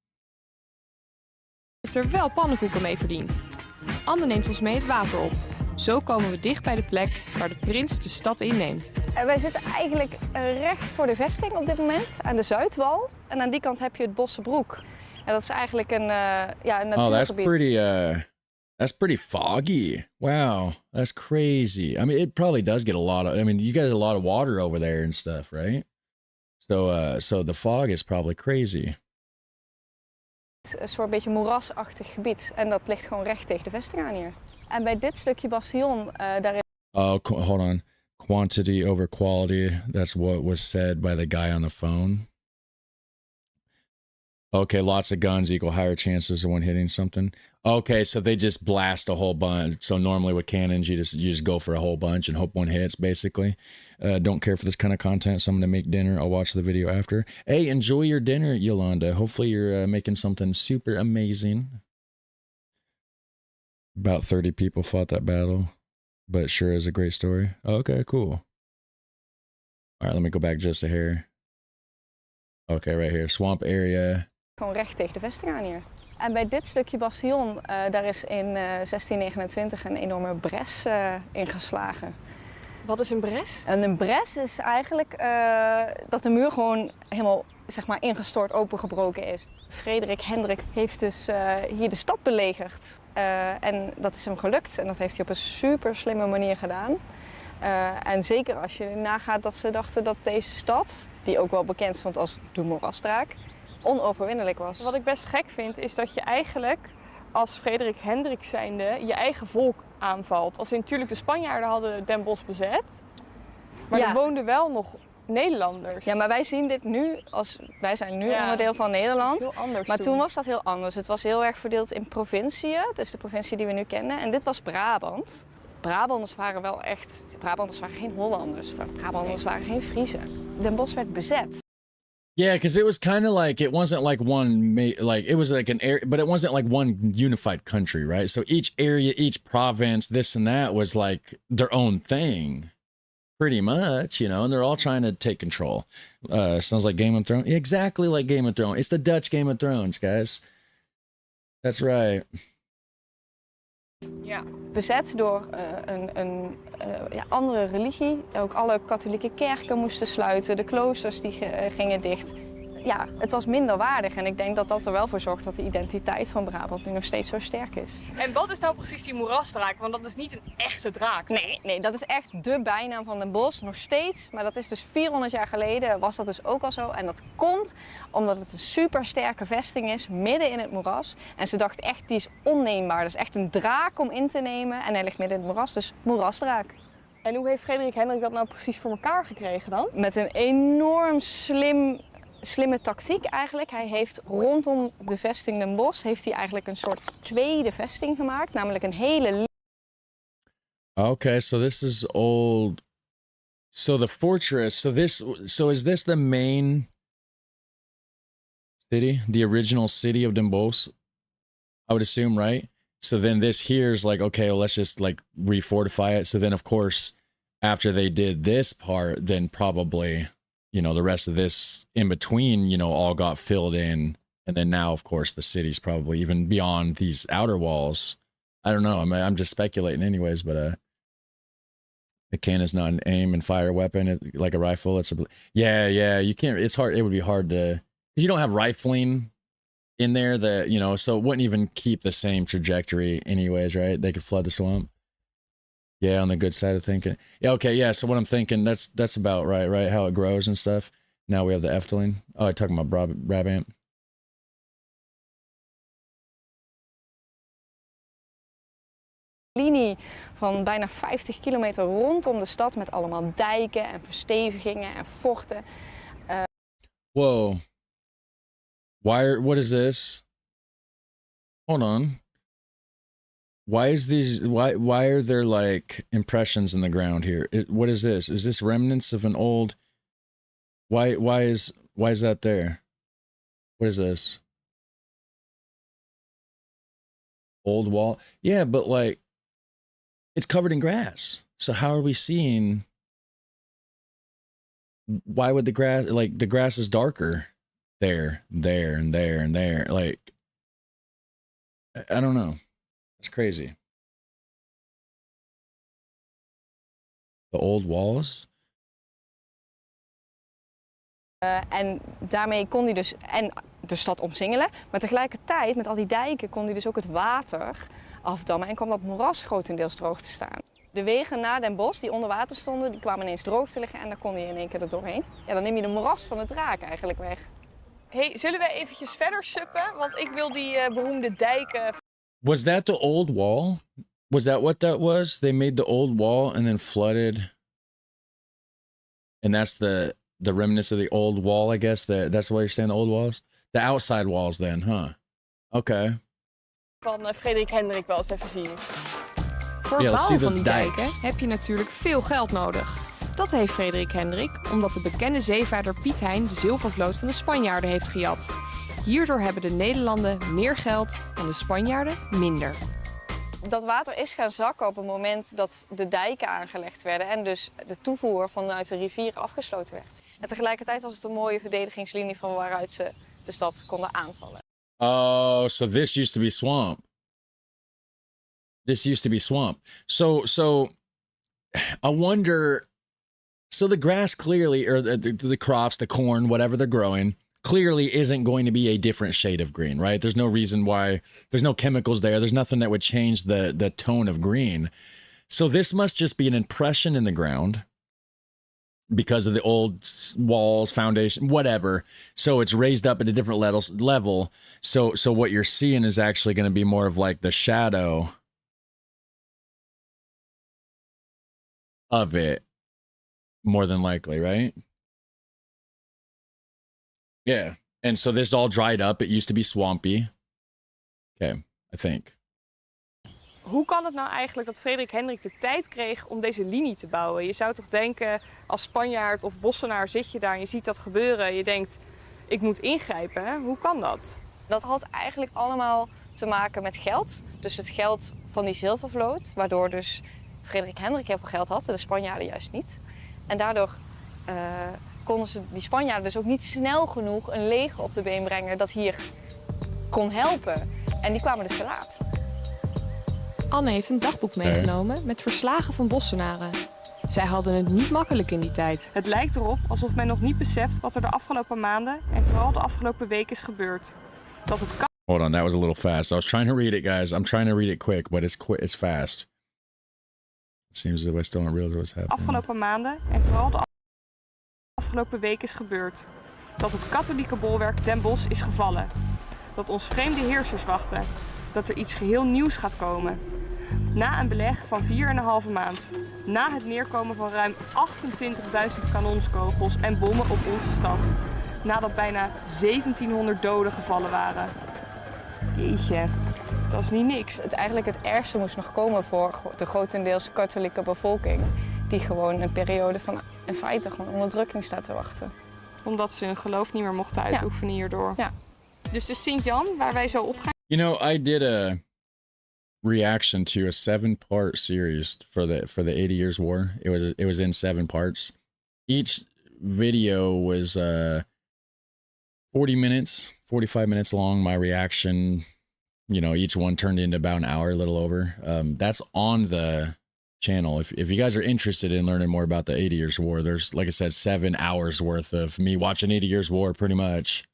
er wel pannenkoeken mee verdiend. Anne neemt ons mee het water op. Zo komen we dicht bij de plek waar de prins de stad inneemt. Wij zitten eigenlijk recht voor de vesting op dit moment, aan de Zuidwal. En aan die kant heb je het Bossenbroek. En dat is eigenlijk een natuurgebied. That's pretty foggy. Wow, that's crazy. I mean, it probably does get a lot of, you get a lot of water over there and stuff, right? So the fog is probably crazy. Een soort beetje moerasachtig gebied. En dat ligt gewoon recht tegen de vesting aan hier. En bij dit stukje bastion, daar is... Oh, hold on. Quantity over quality. That's what was said by the guy on the phone. Okay, lots of guns equal higher chances of one hitting something. Okay, so they just blast a whole bunch. So normally with cannons, you just go for a whole bunch and hope one hits, basically. Don't care for this kind of content, so I'm going to make dinner. I'll watch the video after. Hey, enjoy your dinner, Yolanda. Hopefully you're making something super amazing. About 30 people fought that battle, but it sure is a great story. Okay, cool. All right, let me go back just a hair. Okay, right here, swamp area. Gewoon recht tegen de vesting aan hier. En bij dit stukje bastion, daar is in 1629 een enorme bres ingeslagen. Wat is een bres? En een bres is eigenlijk dat de muur gewoon helemaal ingestort, opengebroken is. Frederik Hendrik heeft dus hier de stad belegerd. En dat is hem gelukt. En dat heeft hij op een super slimme manier gedaan. En zeker als je nagaat dat ze dachten dat deze stad, die ook wel bekend stond als de moerasdraak, onoverwinnelijk was. Wat ik best gek vind, is dat je eigenlijk als Frederik Hendrik zijnde je eigen volk aanvalt. Als in, natuurlijk de Spanjaarden hadden Den Bosch bezet, maar er woonden wel nog Nederlanders. Ja, maar wij zien dit nu als, wij zijn nu onderdeel van Nederland. Dat is heel anders maar toen was dat heel anders. Het was heel erg verdeeld in provinciën, dus de provincie die we nu kennen. En dit was Brabant. Brabanders waren geen Hollanders. Brabanders waren geen Friezen. Den Bosch werd bezet. Yeah, because it was kind of like, it wasn't like it was like an area, but it wasn't like one unified country, right? So each area, each province, this and that was like their own thing, pretty much, and they're all trying to take control. Sounds like Game of Thrones. Exactly like Game of Thrones. It's the Dutch Game of Thrones, guys. That's right. Ja, bezet door een andere religie. Ook alle katholieke kerken moesten sluiten, de kloosters die gingen dicht. Ja, het was minder waardig en ik denk dat dat er wel voor zorgt dat de identiteit van Brabant nu nog steeds zo sterk is. En wat is nou precies die moerasdraak? Want dat is niet een echte draak. Nee, dat is echt de bijnaam van Den Bosch, nog steeds. Maar dat is dus 400 jaar geleden, was dat dus ook al zo. En dat komt omdat het een supersterke vesting is, midden in het moeras. En ze dachten echt, die is onneembaar. Dat is echt een draak om in te nemen. En hij ligt midden in het moeras, dus moerasdraak. En hoe heeft Frederik Hendrik dat nou precies voor elkaar gekregen dan? Met een enorm slimme tactiek eigenlijk. Hij heeft rondom de vesting Den Bosch heeft hij eigenlijk een soort tweede vesting gemaakt, namelijk een hele. Okay, so this is old. So the fortress. So is this the main city, the original city of Den Bosch? I would assume, right? So then this here is like, okay, well, let's just like refortify it. So then, of course, after they did this part, then probably, you know, the rest of this in between, you know, all got filled in. And then now, of course, the city's probably even beyond these outer walls. I don't know. I'm just speculating anyways, but the cannon is not an aim and fire weapon like a rifle. It's a, yeah, you can't, it's hard. It would be hard to, you don't have rifling in there that, you know, so it wouldn't even keep the same trajectory anyways, right? They could flood the swamp. Yeah, on the good side of thinking. Yeah, okay, yeah, so what I'm thinking, that's about right? How it grows and stuff. Now we have the Efteling. Oh, I'm talking about Brabant. Linie van bijna 50 kilometer rondom de stad met allemaal dijken en verstevigingen en forten. Whoa. What is this? Hold on. Why are there like impressions in the ground here? What is this? Is this remnants of an old? Why is that there? What is this? Old wall? Yeah, but like it's covered in grass. So how are we seeing? Why would the grass is darker there, and there. Like I don't know. It's crazy. The old walls. En daarmee kon hij dus en de stad omsingelen, maar tegelijkertijd met al die dijken kon hij dus ook het water afdammen en kwam dat moeras grotendeels droog te staan. De wegen naar Den Bosch die onder water stonden, die kwamen ineens droog te liggen en dan kon hij in één keer er doorheen. Ja, dan neem je de moeras van de draak eigenlijk weg. Hey, zullen wij eventjes verder suppen? Want ik wil die beroemde dijken. Was that the old wall? Was that what that was? They made the old wall and then flooded. And that's the remnants of the old wall, I guess. That's why you're saying the old walls? The outside walls then, huh? Okay. Van Frederik Hendrik wel eens even zien. Voor het bouwen van die dijken heb je natuurlijk veel geld nodig. Dat heeft Frederik Hendrik omdat de bekende zeevaarder Piet Hein de zilvervloot van de Spanjaarden heeft gejat. Hierdoor hebben de Nederlanden meer geld en de Spanjaarden minder. Dat water is gaan zakken op het moment dat de dijken aangelegd werden en dus de toevoer vanuit de rivieren afgesloten werd. En tegelijkertijd was het een mooie verdedigingslinie van waaruit ze de stad konden aanvallen. Oh, so this used to be swamp. This used to be swamp. So I wonder, so the grass clearly, or the crops, the corn, whatever they're growing, clearly isn't going to be a different shade of green, right? There's no reason why, there's no chemicals there. There's nothing that would change the tone of green. So this must just be an impression in the ground because of the old walls, foundation, whatever. So it's raised up at a different level. So what you're seeing is actually going to be more of like the shadow of it, more than likely, right? Yeah, and so this all dried up. It used to be swampy. Okay, I think. Hoe kan het nou eigenlijk dat Frederik Hendrik de tijd kreeg om deze linie te bouwen? Je zou toch denken, als Spanjaard of Bossenaar zit je daar en je ziet dat gebeuren. Je denkt, ik moet ingrijpen. Hoe kan dat? Dat had eigenlijk allemaal te maken met geld. Dus het geld van die zilvervloot, waardoor dus Frederik Hendrik heel veel geld had, de Spanjaarden juist niet. En daardoor konden ze die Spanjaarden dus ook niet snel genoeg een leger op de been brengen dat hier kon helpen. En die kwamen dus te laat. Anne heeft een dagboek meegenomen met verslagen van Bossenaren. Zij hadden het niet makkelijk in die tijd. Het lijkt erop alsof men nog niet beseft wat er de afgelopen maanden en vooral de afgelopen weken is gebeurd. Dat het kan. Hold on, that was a little fast. I was trying to read it, guys. I'm trying to read it quick, but it's fast. It seems that I still don't realize what's happening. Afgelopen maanden en vooral de afgelopen weken is gebeurd. Dat het katholieke bolwerk Den Bosch is gevallen. Dat ons vreemde heersers wachten. Dat er iets geheel nieuws gaat komen. Na een beleg van 4,5 maand. Na het neerkomen van ruim 28.000 kanonskogels en bommen op onze stad. nadat bijna 1700 doden gevallen waren. Jeetje, dat is niet niks. Eigenlijk het ergste moest nog komen voor de grotendeels katholieke bevolking. Die gewoon een periode van in feite gewoon onderdrukking staat te wachten. Omdat ze hun geloof niet meer mochten uitoefenen hierdoor. Ja. Dus de Sint-Jan, waar wij zo op gaan... You know, I did a reaction to a 7-part series for the 80 Years War. It was in 7 parts. Each video was 40 minutes, 45 minutes long. My reaction, you know, each one turned into about an hour, a little over. That's on the channel. If you guys are interested in learning more about the 80 Years War, there's, like I said, 7 hours worth of me watching 80 Years War pretty much.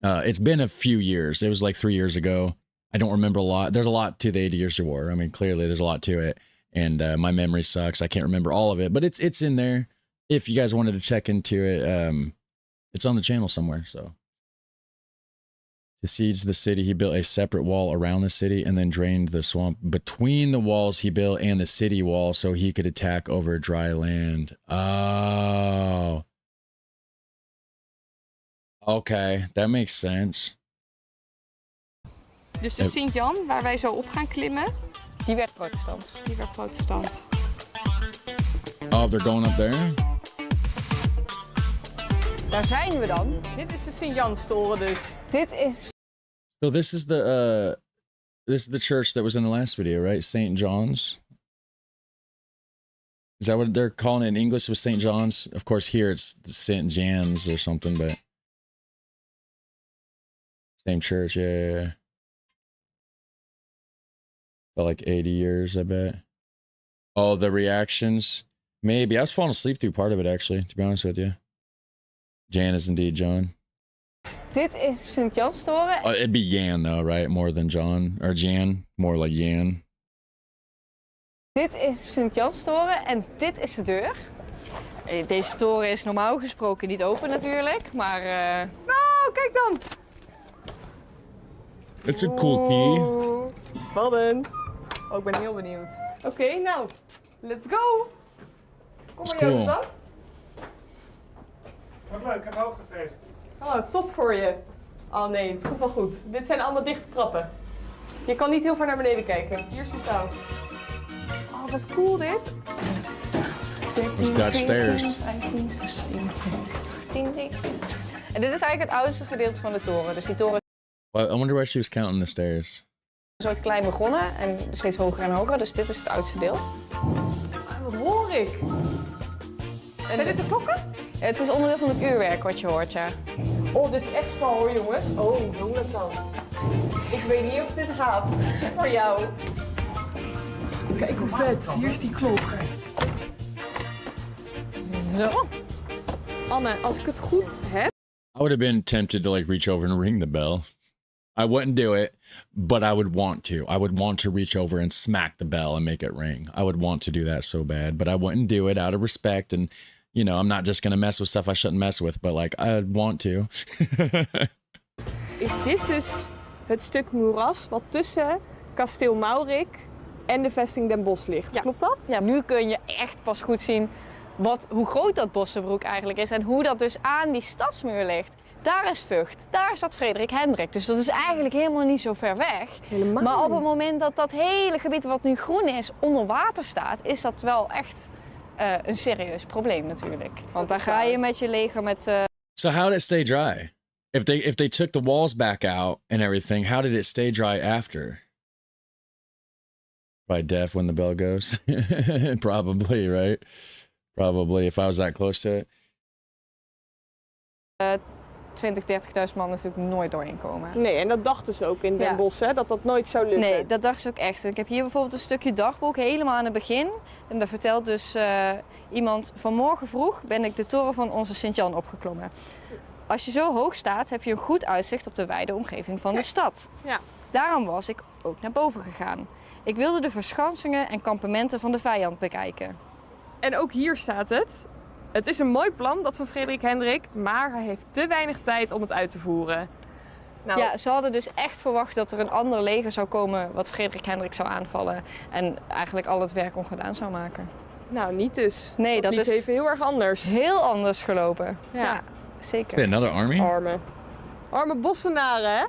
It's been a few years. It was like 3 years ago. I don't remember a lot. There's a lot to the 80 Years War. I mean, clearly there's a lot to it. And my memory sucks. I can't remember all of it, but it's in there. If you guys wanted to check into it, it's on the channel somewhere. So to siege the city, he built a separate wall around the city and then drained the swamp between the walls he built and the city wall so he could attack over dry land. Oh. Okay, that makes sense. Dus de Sint-Jan, waar wij zo op gaan klimmen... Die werd protestant. Oh, they're going up there? Daar zijn we dan. Dit is de Sint-Janstoren dus. Dit is... So this is the church that was in the last video, right? St. John's. Is that what they're calling it in English with St. John's? Of course, here it's St. Jan's or something, but... Same church, yeah. Felt like 80 years, I bet. Oh, the reactions. Maybe. I was falling asleep through part of it, actually, to be honest with you. Jan is indeed John. Dit is Sint-Janstoren. It'd be Jan, though, right? More than John. Or Jan. More like Jan. Dit is Sint-Janstoren en dit is de deur. Deze toren is normaal gesproken niet open natuurlijk, maar... Nou, kijk dan! It's a cool key. Spannend. Oh, ik ben heel benieuwd. Oké, nou, let's go. Kom maar, cool. Jonathan. Wat leuk, ik heb hoogtevrees. Oh, top voor je. Oh nee, het komt wel goed. Dit zijn allemaal dichte trappen. Je kan niet heel ver naar beneden kijken. Hier is het touw. Oh, wat cool dit. 13, Dutch stairs. 15, 16, 17, 18, 19. En dit is eigenlijk het oudste gedeelte van de toren. Dus die toren Well, I wonder why she was counting the stairs. is ooit klein begonnen en steeds hoger en hoger. Dus dit is het oudste deel. Wat hoor ik? Zijn dit de klokken? Het is onderdeel van het uurwerk wat je hoort, ja. Oh, dit is echt spannend hoor, jongens. Oh, Jonathan. Ik weet niet of dit gaat. Voor jou. Kijk hoe vet. Hier is die klok. Zo. Anne, als ik het goed heb... I would have been tempted to like reach over and ring the bell. I wouldn't do it, but I would want to. I would want to reach over and smack the bell and make it ring. I would want to do that so bad, but I wouldn't do it out of respect. And, you know, I'm not just going to mess with stuff I shouldn't mess with, but like, I'd want to. Is dit dus het stuk moeras wat tussen kasteel Maurik en de vesting Den Bosch ligt? Ja. Klopt dat? Ja, nu kun je echt pas goed zien hoe groot dat Bossenbroek eigenlijk is en hoe dat dus aan die stadsmuur ligt. Daar is Vught, daar zat Frederik Hendrik. Dus dat is eigenlijk helemaal niet zo ver weg. Helemaal maar op niet. het moment dat dat hele gebied wat nu groen is onder water staat, is dat wel echt een serieus probleem natuurlijk. Want dan ga je met je leger met... So how did it stay dry? If they took the walls back out and everything, how did it stay dry after? Probably deaf when the bell goes. Probably, right? Probably, if I was that close to it. 20.000, 30.000 man natuurlijk nooit doorheen komen. Nee, en dat dachten ze ook in Den Bosch, hè, dat dat nooit zou lukken. Nee, dat dachten ze ook echt. En ik heb hier bijvoorbeeld een stukje dagboek helemaal aan het begin. En daar vertelt dus iemand: vanmorgen vroeg ben ik de toren van onze Sint-Jan opgeklommen. Als je zo hoog staat, heb je een goed uitzicht op de wijde omgeving van de stad. Ja. Daarom was ik ook naar boven gegaan. Ik wilde de verschansingen en kampementen van de vijand bekijken. En ook hier staat het. Het is een mooi plan, dat van Frederik Hendrik, maar hij heeft te weinig tijd om het uit te voeren. Nou, Ja, ze hadden dus echt verwacht dat er een ander leger zou komen wat Frederik Hendrik zou aanvallen. En eigenlijk al het werk ongedaan zou maken. nou niet dus. Nee, dat liep is even heel erg anders. heel anders gelopen. Ja. zeker. Is another army? Arme Bossenaren, hè?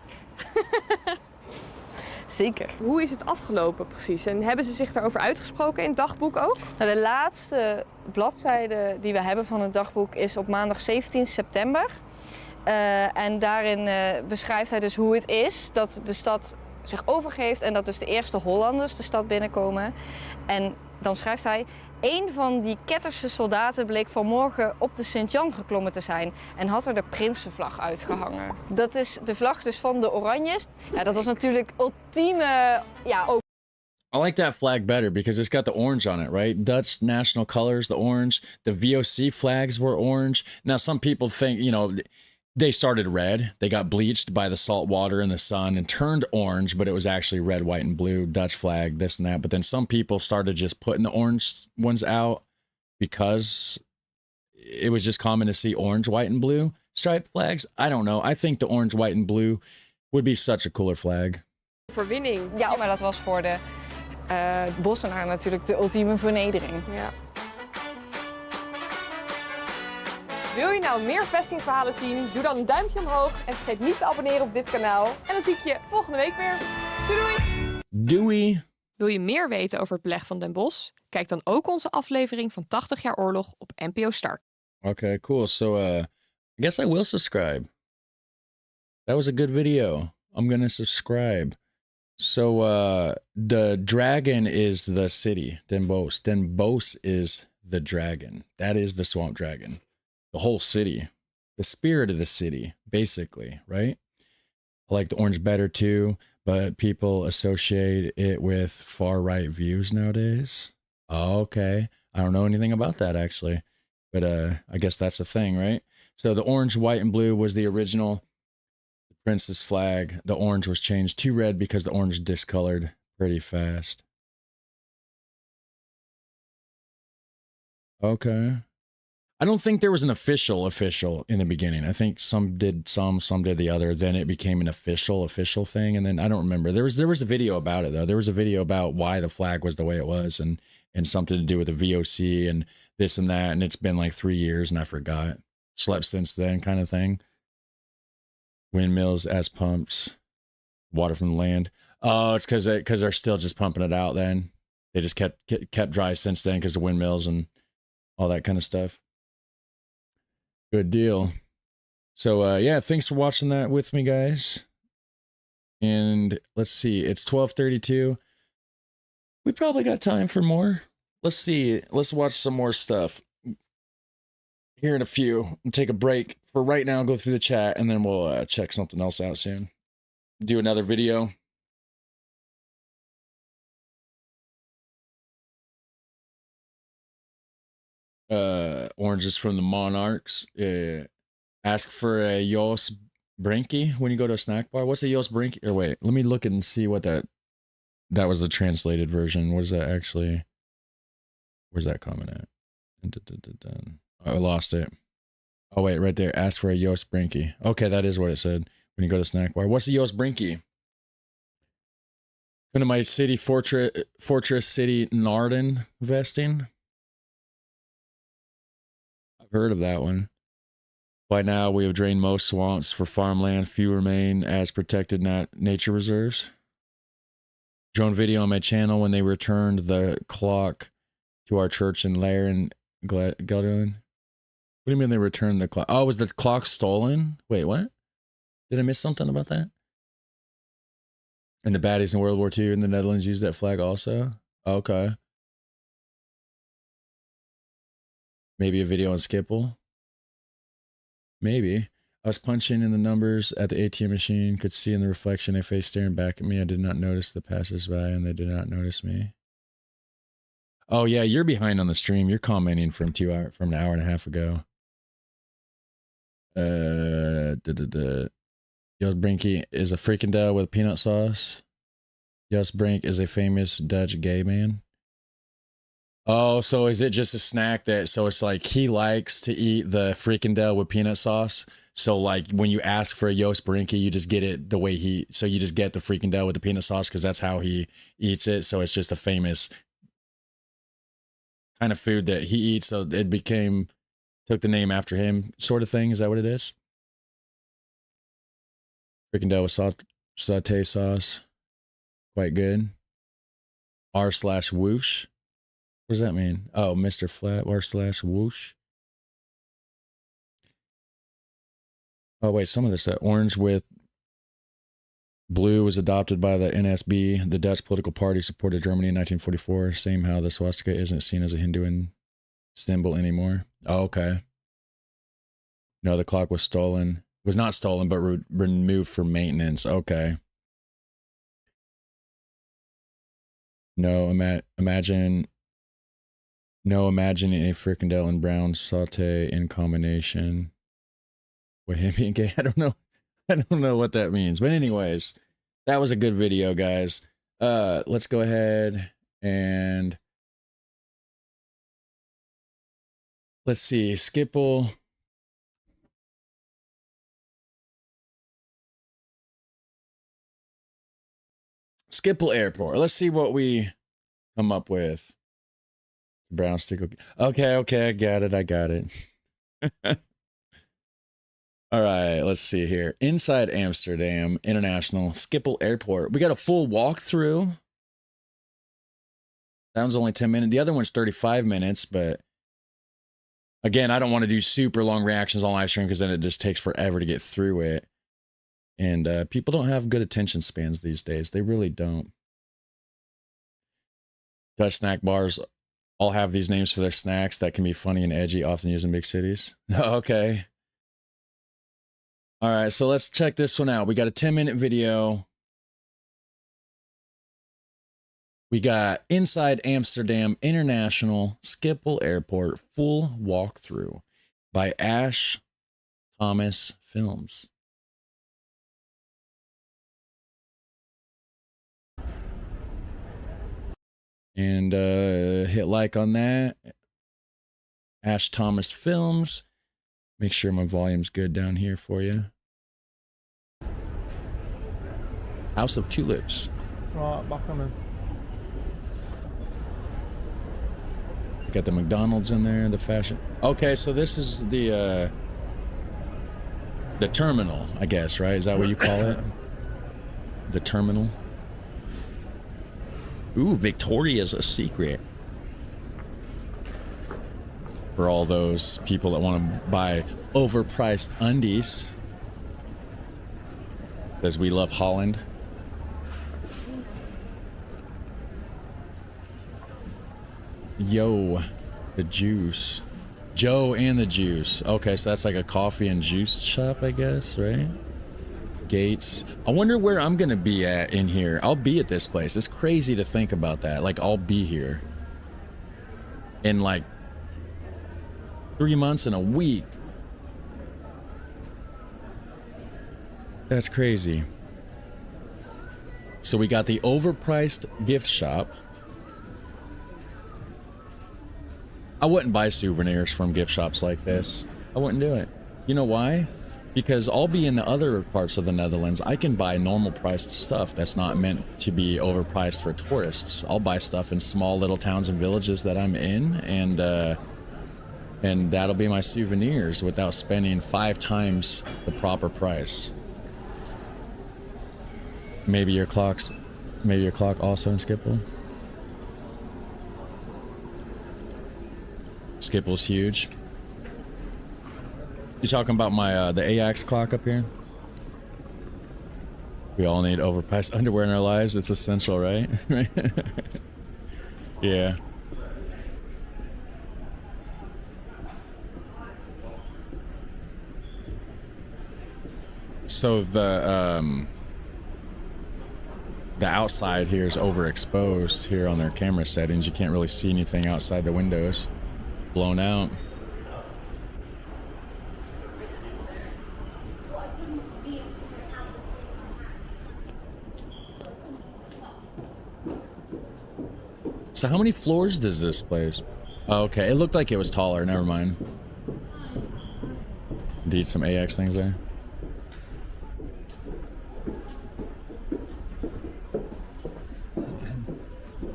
Zeker. Hoe is het afgelopen precies? En hebben ze zich daarover uitgesproken in het dagboek ook? Nou, de laatste bladzijde die we hebben van het dagboek is op maandag 17 september. En daarin beschrijft hij dus hoe het is dat de stad zich overgeeft en dat dus de eerste Hollanders de stad binnenkomen. En dan schrijft hij: een van die ketterse soldaten bleek vanmorgen op de Sint-Jan geklommen te zijn en had er de Prinsenvlag uitgehangen. Dat is de vlag dus van de Oranjes. Ja, dat was natuurlijk ultieme... Ja, I like that flag better because it's got the orange on it, right? Dutch national colors, the orange. The VOC flags were orange. Now, some people think, you know, they started red. They got bleached by the salt water and the sun and turned orange, but it was actually red, white, and blue, Dutch flag, this and that. But then some people started just putting the orange ones out because it was just common to see orange, white, and blue striped flags. I don't know. I think the orange, white, and blue would be such a cooler flag. Verwinning. Ja, maar dat was voor de Bossenaar natuurlijk de ultieme vernedering. Ja. Wil je nou meer vestingverhalen zien? Doe dan een duimpje omhoog en vergeet niet te abonneren op dit kanaal. En dan zie ik je volgende week weer. Doei doei! Doei! Wil je meer weten over het beleg van Den Bosch? Kijk dan ook onze aflevering van 80 jaar oorlog op NPO Start. Okay, cool. So, I guess I will subscribe. That was a good video. I'm gonna subscribe. So, the dragon is the city, Den Bosch. Den Bosch is the dragon. That is the swamp dragon. The whole city. The spirit of the city, basically, right? I like the orange better too, but people associate it with far-right views nowadays. Oh, okay. I don't know anything about that, actually. But I guess that's the thing, right? So the orange, white, and blue was the original Prince's flag. The orange was changed to red because the orange discolored pretty fast. Okay. I don't think there was an official in the beginning. I think some did some did the other. Then it became an official thing. And then I don't remember. There was a video about it though. There was a video about why the flag was the way it was and something to do with the VOC and this and that. And it's been like 3 years and I forgot. Slept since then kind of thing. Windmills as pumps, water from the land. Oh, it's because they're still just pumping it out then. They just kept dry since then because the windmills and all that kind of stuff. Good deal. So, yeah, thanks for watching that with me, guys. And let's see, it's 12:32. We probably got time for more. Let's see. Let's watch some more stuff here in a few and take a break for right now. Go through the chat and then we'll check something else out soon. Do another video. Oranges from the Monarchs. Ask for a Jos Brinkie when you go to a snack bar. What's a Jos Brinkie? Or wait, let me look and see what that was the translated version. What is that actually? Where's that comment at? I lost it. Oh wait, right there. Ask for a Jos Brinkie. Okay, that is what it said when you go to snack bar. What's a Jos Brinkie? Go to my city fortress city Naarden vesting. I've heard of that one. By now, we have drained most swamps for farmland. Few remain as protected nature reserves. Drone video on my channel when they returned the clock to our church in Laren, Gelderland. What do you mean they returned the clock? Oh, was the clock stolen? Wait, what? Did I miss something about that? And the baddies in World War II in the Netherlands used that flag also? Okay. Maybe a video on Skipple. Maybe. I was punching in the numbers at the ATM machine, could see in the reflection a face staring back at me. I did not notice the passersby, and they did not notice me. Oh, yeah, you're behind on the stream. You're commenting from an hour and a half ago. Jos Brinkie is a frikandel with peanut sauce. Jos Brink is a famous Dutch gay man. Oh, so is it just a snack so it's like he likes to eat the frikandel with peanut sauce? So like when you ask for a Jos Brinkie, you just get it the way you just get the frikandel with the peanut sauce because that's how he eats it. So it's just a famous kind of food that he eats. So it became Took the name after him, sort of thing. Is that what it is? Fricandel with saute sauce. Quite good. R/whoosh. What does that mean? Oh, Mr. Flat, R/whoosh. Oh, wait, some of this stuff. Orange with blue was adopted by the NSB. The Dutch political party supported Germany in 1944. Same how the swastika isn't seen as a Hindu symbol anymore. Oh, okay. No, the clock was stolen. Was not stolen, but removed for maintenance. Okay. No, imagine a fricandel and brown saute in combination. With him being gay. I don't know what that means. But anyways, that was a good video, guys. Let's go ahead and let's see. Skipple. Skipple Airport. Let's see what we come up with. Brown stick. Okay, I got it. All right, let's see here. Inside Amsterdam International Schiphol Airport. We got a full walkthrough. That one's only 10 minutes. The other one's 35 minutes, but again, I don't want to do super long reactions on live stream because then it just takes forever to get through it. And people don't have good attention spans these days. They really don't. Dutch snack bars all have these names for their snacks that can be funny and edgy, often used in big cities. Okay. All right, so let's check this one out. We got a 10-minute video. We got Inside Amsterdam International Schiphol Airport full walkthrough by Ash Thomas Films. And hit like on that. Ash Thomas Films. Make sure my volume's good down here for you. House of Tulips. Right, back on it. Got the McDonald's in there, the fashion. Okay, so this is the terminal, I guess, right? Is that what you call it? The terminal. Ooh, Victoria's a secret. For all those people that want to buy overpriced undies. Says we love Holland. Yo, the juice. Joe and the juice. Okay, so that's like a coffee and juice shop, I guess, right? Gates. I wonder where I'm gonna be at in here. I'll be at this place. It's crazy to think about that. Like, I'll be here in like 3 months and a week. That's crazy. So we got the overpriced gift shop. I wouldn't buy souvenirs from gift shops like this. I wouldn't do it. You know why? Because I'll be in the other parts of the Netherlands. I can buy normal priced stuff that's not meant to be overpriced for tourists. I'll buy stuff in small little towns and villages that I'm in, and that'll be my souvenirs without spending 5 times the proper price. Maybe your clock also in Schiphol. Schiphol's huge. You talking about my the AX clock up here? We all need overpriced underwear in our lives. It's essential, right? Yeah. So the outside here is overexposed here on their camera settings. You can't really see anything outside the windows. Blown out. So how many floors does this place? Oh, okay, it looked like it was taller. Never mind. Indeed, some AX things there.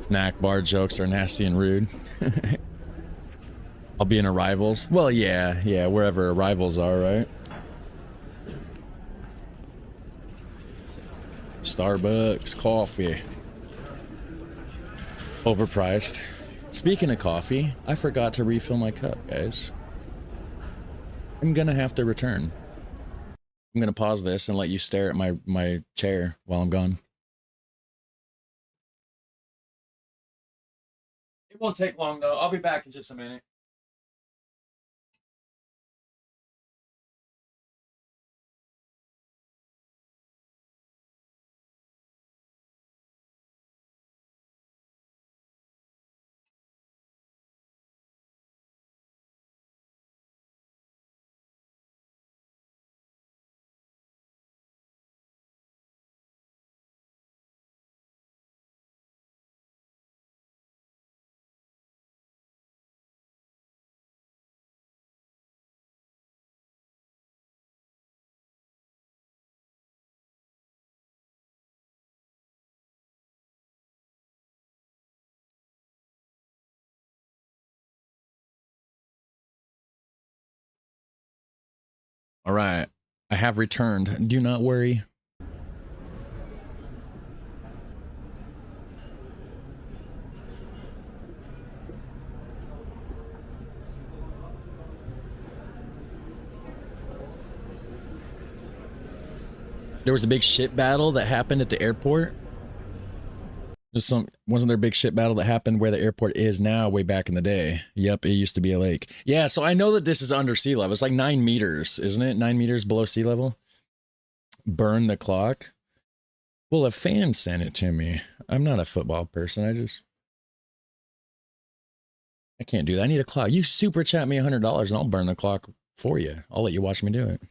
Snack bar jokes are nasty and rude. being arrivals. Well, yeah, wherever arrivals are, right? Starbucks coffee. Overpriced. Speaking of coffee, I forgot to refill my cup, guys. I'm gonna have to return. I'm gonna pause this and let you stare at my chair while I'm gone. It won't take long though. I'll be back in just a minute. All right, I have returned. Do not worry. There was a big shit battle that happened at the airport. Wasn't there a big shit battle that happened where the airport is now way back in the day? Yep, it used to be a lake. Yeah, so I know that this is under sea level. It's like 9 meters, isn't it? 9 meters below sea level. Burn the clock. Well, a fan sent it to me. I'm not a football person. I can't do that. I need a clock. You super chat me $100 and I'll burn the clock for you. I'll let you watch me do it.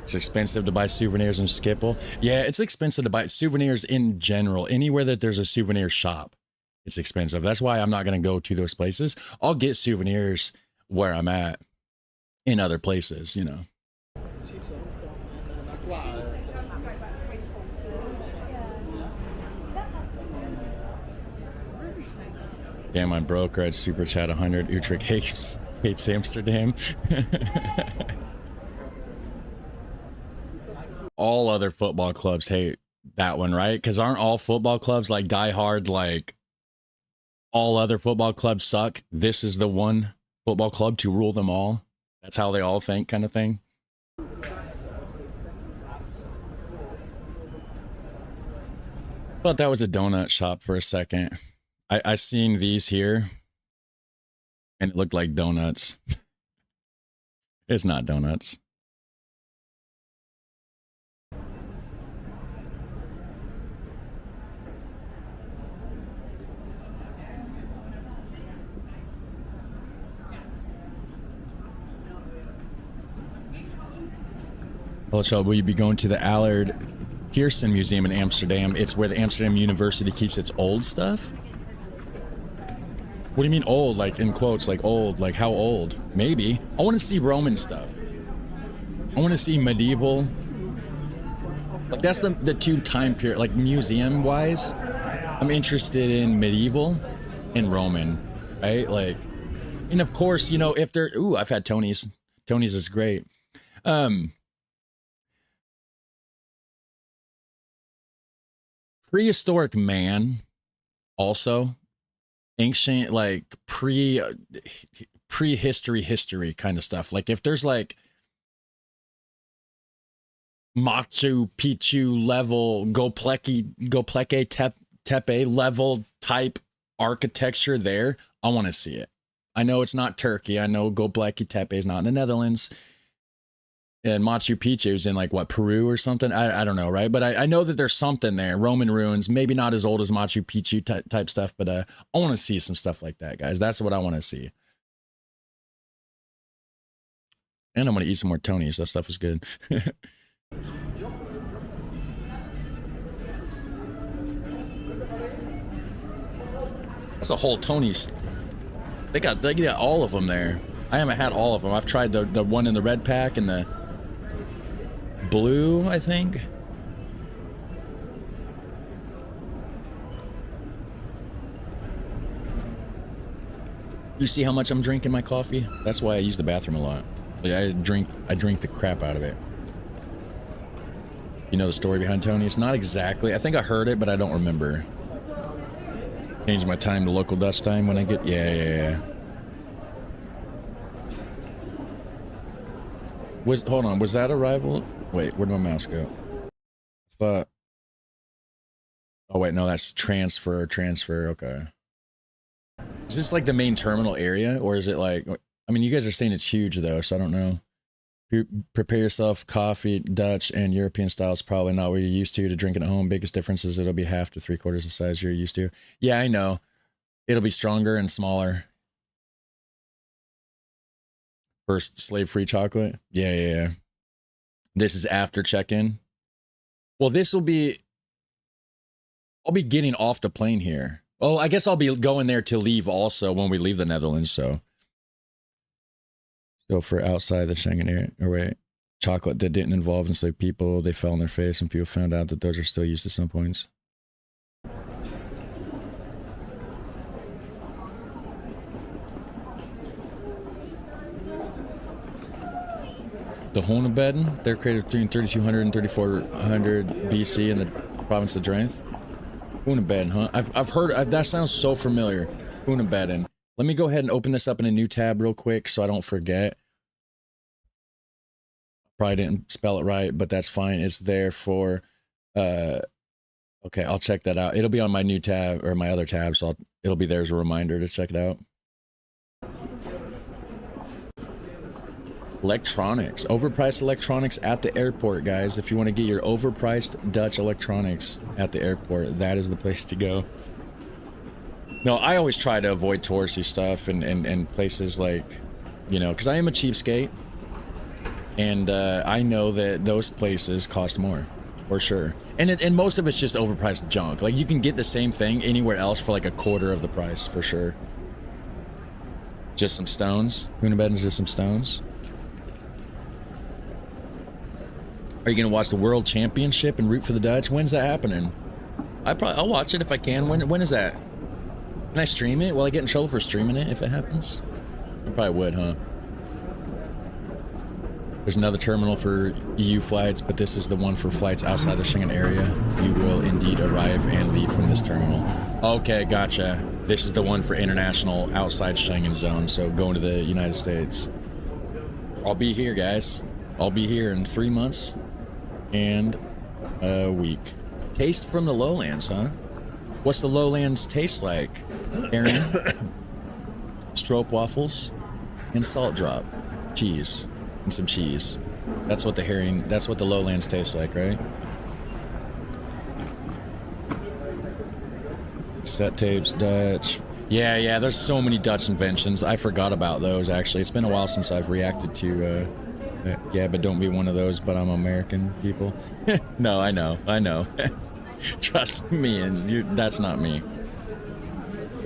It's expensive to buy souvenirs in Skipple. Yeah, it's expensive to buy souvenirs in general. Anywhere that there's a souvenir shop, it's expensive. That's why I'm not going to go to those places. I'll get souvenirs where I'm at in other places, you know. Damn, I'm broke. I'd super chat 100. Utrecht hates Amsterdam. All other football clubs hate that one, right? Because aren't all football clubs like die hard, like all other football clubs suck? This is the one football club to rule them all. That's how they all think, kind of thing. Thought that was a donut shop for a second. I seen these here and it looked like donuts. It's not donuts. Also, will you be going to the Allard Pearson Museum in Amsterdam? It's where the Amsterdam University keeps its old stuff. What do you mean old? Like in quotes, like old, like how old? Maybe. I want to see Roman stuff. I want to see medieval. Like that's the two time period, like museum wise. I'm interested in medieval and Roman, right? Like, and of course, you know, if they're, ooh, I've had Tony's. Tony's is great. Prehistoric man, also ancient, like prehistory history kind of stuff. Like if there's like Machu Picchu level, Göbekli Tepe level type architecture there, I want to see it. I know it's not Turkey. I know Göbekli Tepe is not in the Netherlands. And Machu Picchu's in like what, Peru or something? I don't know, right? But I know that there's something there. Roman ruins, maybe not as old as Machu Picchu type stuff, but I want to see some stuff like that, guys. That's what I want to see. And I'm going to eat some more Tony's. That stuff is good. That's a whole Tony's. They got all of them there. I haven't had all of them. I've tried the one in the red pack and the blue, I think. You see how much I'm drinking my coffee? That's why I use the bathroom a lot. Like I drink the crap out of it. You know the story behind Tony? It's not exactly. I think I heard it, but I don't remember. Change my time to local Dutch time when I get. Yeah. Hold on. Was that a rival? Wait, where'd my mouse go? Thought. Oh wait, no, that's transfer. Okay. Is this like the main terminal area, or is it like? I mean, you guys are saying it's huge though, so I don't know. Prepare yourself. Coffee, Dutch and European style is probably not what you're used to drinking at home. Biggest difference is it'll be half to 3/4 the size you're used to. Yeah, I know. It'll be stronger and smaller. First slave-free chocolate. Yeah. This is after check-in. Well, this will be. I'll be getting off the plane here. Oh, I guess I'll be going there to leave also when we leave the Netherlands. So for outside the Schengen area, or wait, chocolate that didn't involve enslaved people, they fell on their face and people found out that those are still used at some points. The Honebedden, they're created between 3200 and 3400 BC in the province of Drenthe. Honebedden, huh? I've heard, that sounds so familiar. Honebedden. Let me go ahead and open this up in a new tab real quick so I don't forget. Probably didn't spell it right, but that's fine. It's there for, okay, I'll check that out. It'll be on my new tab, or my other tab, so it'll be there as a reminder to check it out. Electronics. Overpriced electronics at the airport, guys. If you want to get your overpriced Dutch electronics at the airport, that is the place to go. No, I always try to avoid touristy stuff and places like, you know, because I am a cheapskate. And I know that those places cost more, for sure. And most of it's just overpriced junk. Like, you can get the same thing anywhere else for like 1/4 of the price, for sure. Just some stones. Hunebedden's just some stones. Are you going to watch the World Championship and root for the Dutch? When's that happening? I'll watch it if I can. When is that? Can I stream it? Will I get in trouble for streaming it if it happens? I probably would, huh? There's another terminal for EU flights, but this is the one for flights outside the Schengen area. You will indeed arrive and leave from this terminal. Okay, gotcha. This is the one for international outside Schengen zone, so going to the United States. I'll be here, guys. I'll be here in 3 months and a week. Taste from the lowlands, huh? What's the lowlands taste like? Herring, stroop waffles, and salt drop. Cheese. And some cheese. That's what the lowlands taste like, right? Set tapes, Dutch. Yeah, there's so many Dutch inventions. I forgot about those, actually. It's been a while since I've reacted to, yeah, but don't be one of those, but I'm American people. No, I know. Trust me, and that's not me.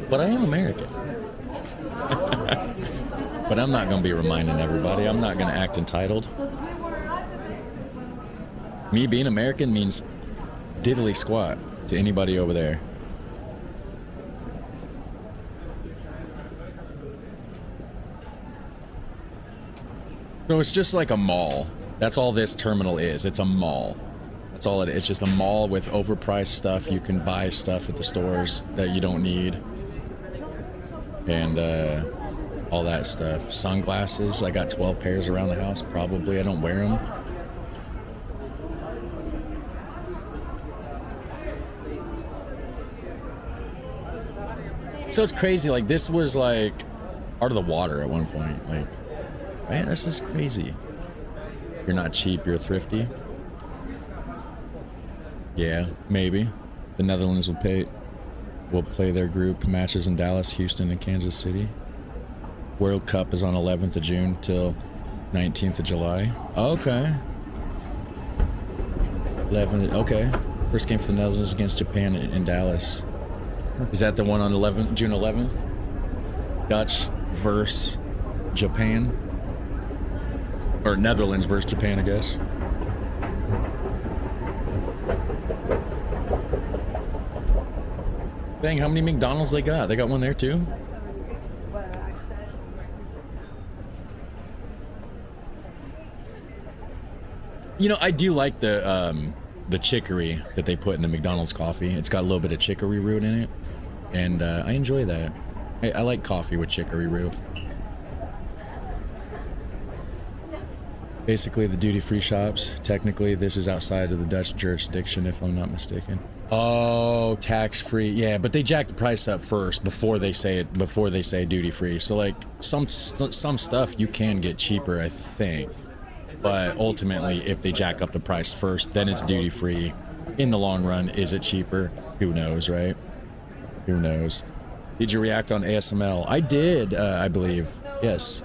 But I am American. But I'm not going to be reminding everybody. I'm not going to act entitled. Me being American means diddly squat to anybody over there. So it's just like a mall. That's all this terminal is. It's a mall. That's all it is. It's just a mall with overpriced stuff. You can buy stuff at the stores that you don't need. And, all that stuff. Sunglasses. I got 12 pairs around the house. Probably. I don't wear them. So it's crazy. Like, this was like part of the water at one point. Like, man, this is crazy. You're not cheap. You're thrifty. Yeah, maybe. The Netherlands will play their group matches in Dallas, Houston, and Kansas City. World Cup is on 11th of June till 19th of July. Okay. 11. Okay. First game for the Netherlands against Japan in Dallas. Is that the one on June 11th? Dutch versus Japan, or Netherlands versus Japan, I guess. Dang, how many McDonald's they got? They got one there too? You know, I do like the chicory that they put in the McDonald's coffee. It's got a little bit of chicory root in it, and I enjoy that. I like coffee with chicory root. Basically, the duty-free shops. Technically, this is outside of the Dutch jurisdiction, if I'm not mistaken. Oh, tax-free. Yeah, but they jack the price up first before they say it. Before they say duty-free. So, like, some stuff you can get cheaper, I think. But ultimately, if they jack up the price first, then it's duty-free. In the long run, is it cheaper? Who knows, right? Who knows? Did you react on ASML? I did, I believe. Yes.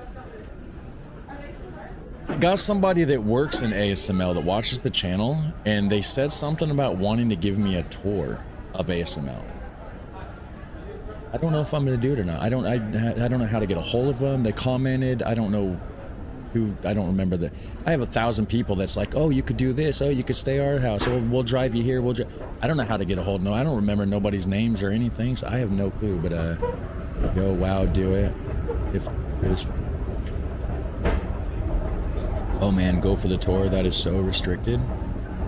I got somebody that works in ASML that watches the channel, and they said something about wanting to give me a tour of ASML. I don't know if I'm gonna do it or not. I don't know how to get a hold of them. They commented. I don't know who. I don't remember the. I have 1,000 people that's like, oh, you could do this. Oh, you could stay at our house. Oh, we'll drive you here. I don't know how to get a hold. No, I don't remember nobody's names or anything. So I have no clue. But yo, wow, do it. If it was. Oh man, go for the tour. That is so restricted.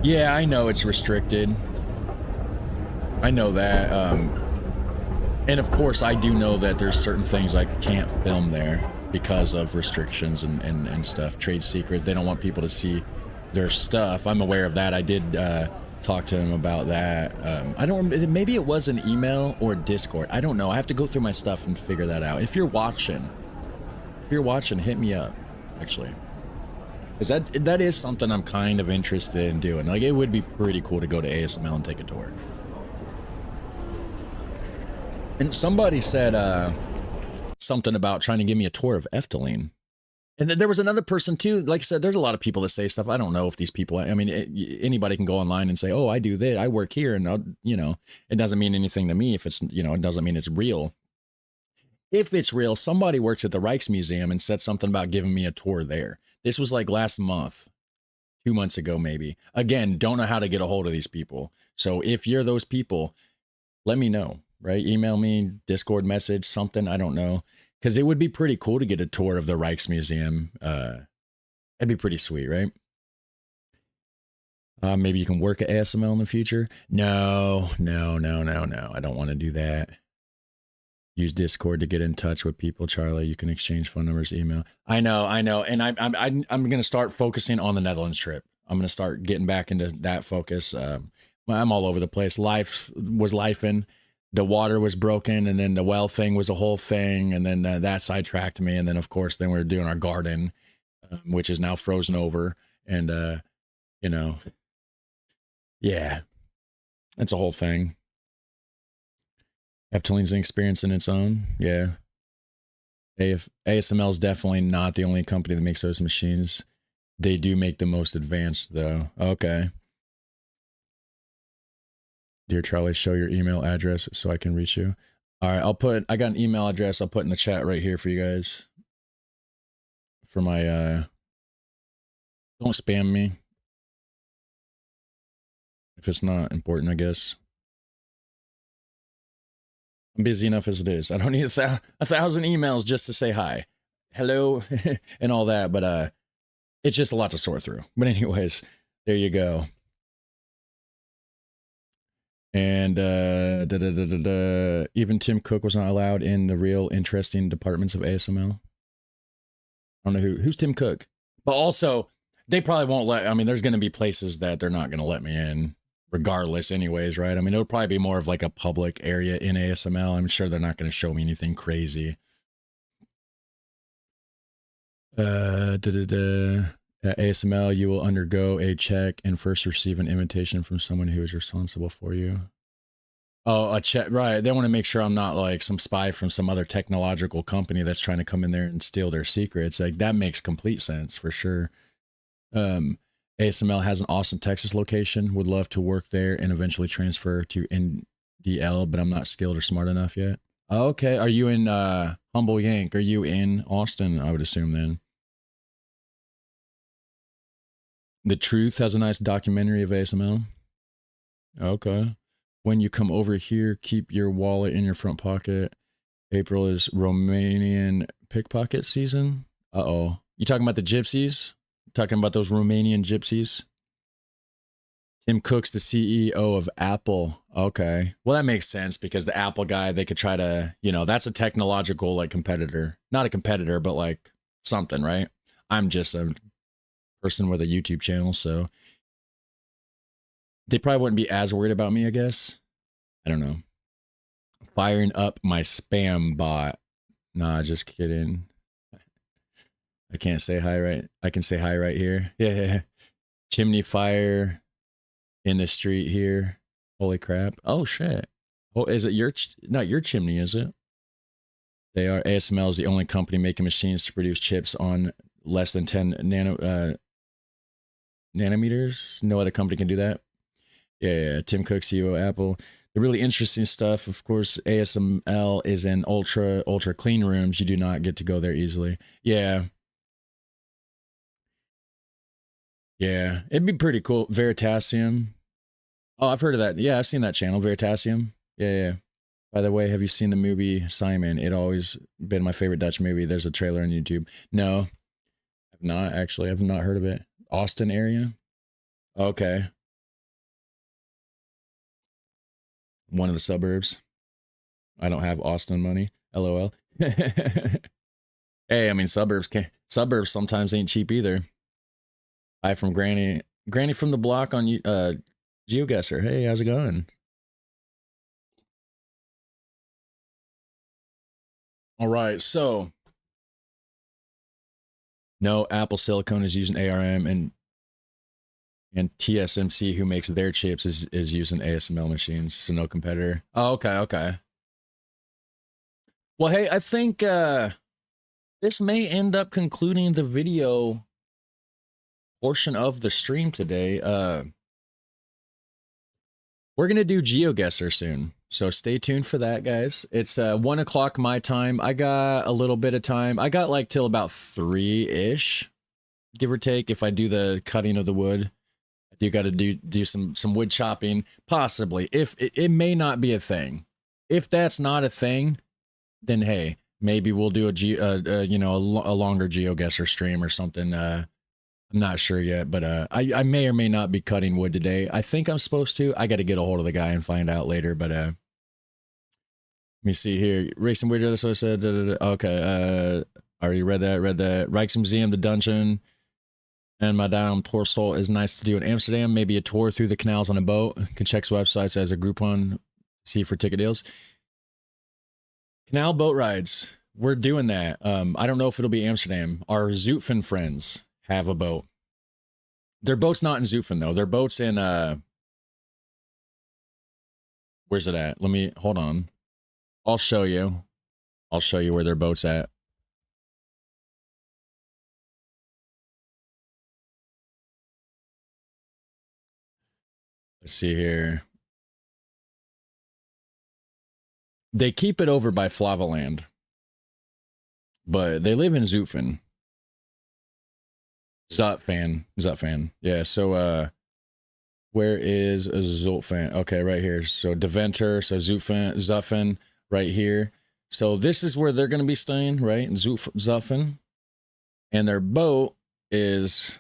Yeah, I know it's restricted. I know that. And of course, I do know that there's certain things I can't film there because of restrictions and stuff. Trade secrets. They don't want people to see their stuff. I'm aware of that. I did talk to him about that. I don't. Maybe it was an email or Discord. I don't know. I have to go through my stuff and figure that out. If you're watching, hit me up. Actually. Because that is something I'm kind of interested in doing. Like, it would be pretty cool to go to ASML and take a tour. And somebody said something about trying to give me a tour of Efteling. And then there was another person too. Like I said, there's a lot of people that say stuff. I don't know if these people, I mean, anybody can go online and say, oh, I do this, I work here. And, you know, it doesn't mean anything to me if it's, you know, it doesn't mean it's real. If it's real, somebody works at the Rijksmuseum and said something about giving me a tour there. This was like last month, 2 months ago, maybe. Again, don't know how to get a hold of these people. So if you're those people, let me know, right? Email me, Discord message, something. I don't know. Because it would be pretty cool to get a tour of the Rijksmuseum. That'd be pretty sweet, right? Maybe you can work at ASML in the future. No. I don't want to do that. Use Discord to get in touch with people, Charlie. You can exchange phone numbers, email. I know. And I'm going to start focusing on the Netherlands trip. I'm going to start getting back into that focus. I'm all over the place. Life was lifing. The water was broken, and then the well thing was a whole thing, and then that sidetracked me. And then, of course, then we were doing our garden, which is now frozen over. And, you know, yeah, it's a whole thing. Efteling's an experience in its own, yeah. ASML is definitely not the only company that makes those machines. They do make the most advanced, though. Okay. Dear Charlie, show your email address so I can reach you. All right, I got an email address I'll put in the chat right here for you guys. For my, don't spam me. If it's not important, I guess. I'm busy enough as it is. I don't need a thousand emails just to say hi, hello, and all that. But it's just a lot to sort through. But anyways, there you go. And even Tim Cook was not allowed in the real interesting departments of ASML. I don't know who's Tim Cook, but also they probably won't let. I mean, there's going to be places that they're not going to let me in. Regardless, anyways, right? I mean, it'll probably be more of like a public area in ASML. I'm sure they're not going to show me anything crazy. At ASML, you will undergo a check and first receive an invitation from someone who is responsible for you. Oh, a check, right? They want to make sure I'm not like some spy from some other technological company that's trying to come in there and steal their secrets. Like, that makes complete sense for sure. ASML has an Austin, Texas location. Would love to work there and eventually transfer to NDL, but I'm not skilled or smart enough yet. Okay, are you in Humble Yank? Are you in Austin? I would assume then. The Truth has a nice documentary of ASML. Okay. When you come over here, keep your wallet in your front pocket. April is Romanian pickpocket season. Uh-oh. You talking about the gypsies? Talking about those Romanian gypsies? Tim Cook's the CEO of Apple. Okay. Well, that makes sense because the Apple guy, they could try to, you know, that's a technological like competitor. Not a competitor, but like something, right? I'm just a person with a YouTube channel, so they probably wouldn't be as worried about me, I guess. I don't know. Firing up my spam bot. Nah, just kidding. I can't say hi right. I can say hi right here. Yeah. Chimney fire in the street here. Holy crap. Oh shit. Oh, is it your not your chimney, is it? They are. ASML is the only company making machines to produce chips on less than 10 nanometers. No other company can do that. Yeah. Tim Cook, CEO Apple. The really interesting stuff, of course, ASML is in ultra clean rooms. You do not get to go there easily. Yeah. Yeah, it'd be pretty cool. Veritasium. Oh, I've heard of that. Yeah, I've seen that channel, Veritasium. Yeah. By the way, have you seen the movie Simon? It always been my favorite Dutch movie. There's a trailer on YouTube. No, I've not actually. I've not heard of it. Austin area? Okay. One of the suburbs. I don't have Austin money. LOL. Hey, I mean, suburbs sometimes ain't cheap either. Hi from Granny. Granny from the block on GeoGuessr. Hey, how's it going? All right, so no, Apple Silicon is using ARM, and TSMC, who makes their chips, is using ASML machines, so no competitor. Oh, okay. Well, hey, I think this may end up concluding the video portion of the stream today. We're gonna do GeoGuessr soon, so stay tuned for that, guys. It's 1 o'clock my time. I got a little bit of time. I got like till about 3-ish, give or take, if I do the cutting of the wood. I do got to do some wood chopping, possibly. If it may not be a thing. If that's not a thing, then hey, maybe we'll do a longer GeoGuessr stream or something. I'm not sure yet, but I may or may not be cutting wood today. I think I'm supposed to. I got to get a hold of the guy and find out later, but let me see here. Racing Wager, that's what I said. Okay, I already read that. Rijksmuseum, the dungeon, and Madame Torsel is nice to do in Amsterdam. Maybe a tour through the canals on a boat. Can check websites as a Groupon, see for ticket deals. Canal boat rides. We're doing that. I don't know if it'll be Amsterdam. Our Zutphen friends have a boat. Their boat's not in Zutphen though. Their boat's in where's it at? Hold on. I'll show you where their boat's at. Let's see here. They keep it over by Flavaland, but they live in Zutphen. Zutphen. Yeah, so where is Zutphen? Okay, right here. So Deventer, so Zutphen right here. So this is where they're going to be staying, right? In Zutphen. And their boat is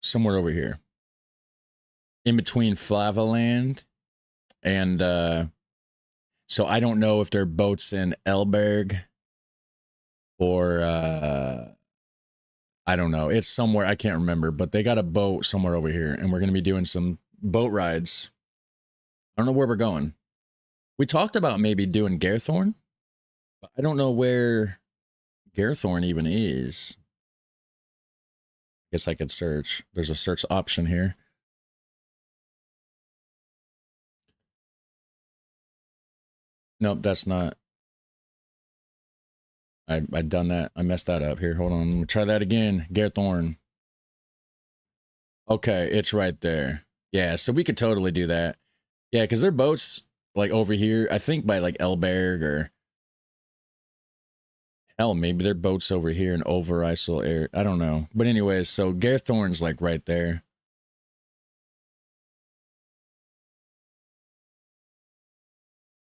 somewhere over here. In between Flavaland and so I don't know if their boat's in Elberg or I don't know. It's somewhere. I can't remember, but they got a boat somewhere over here, and we're going to be doing some boat rides. I don't know where we're going. We talked about maybe doing Garethorn, but I don't know where Garethorn even is. I guess I could search. There's a search option here. Nope, that's not. I done that. I messed that up. Here, hold on. Let me try that again. Garethorn. Okay, it's right there. Yeah, so we could totally do that. Yeah, because their boats like over here, I think by like Elberg or hell, maybe their boats over here in Overijssel area. I don't know. But anyways, so Garethorn's like right there.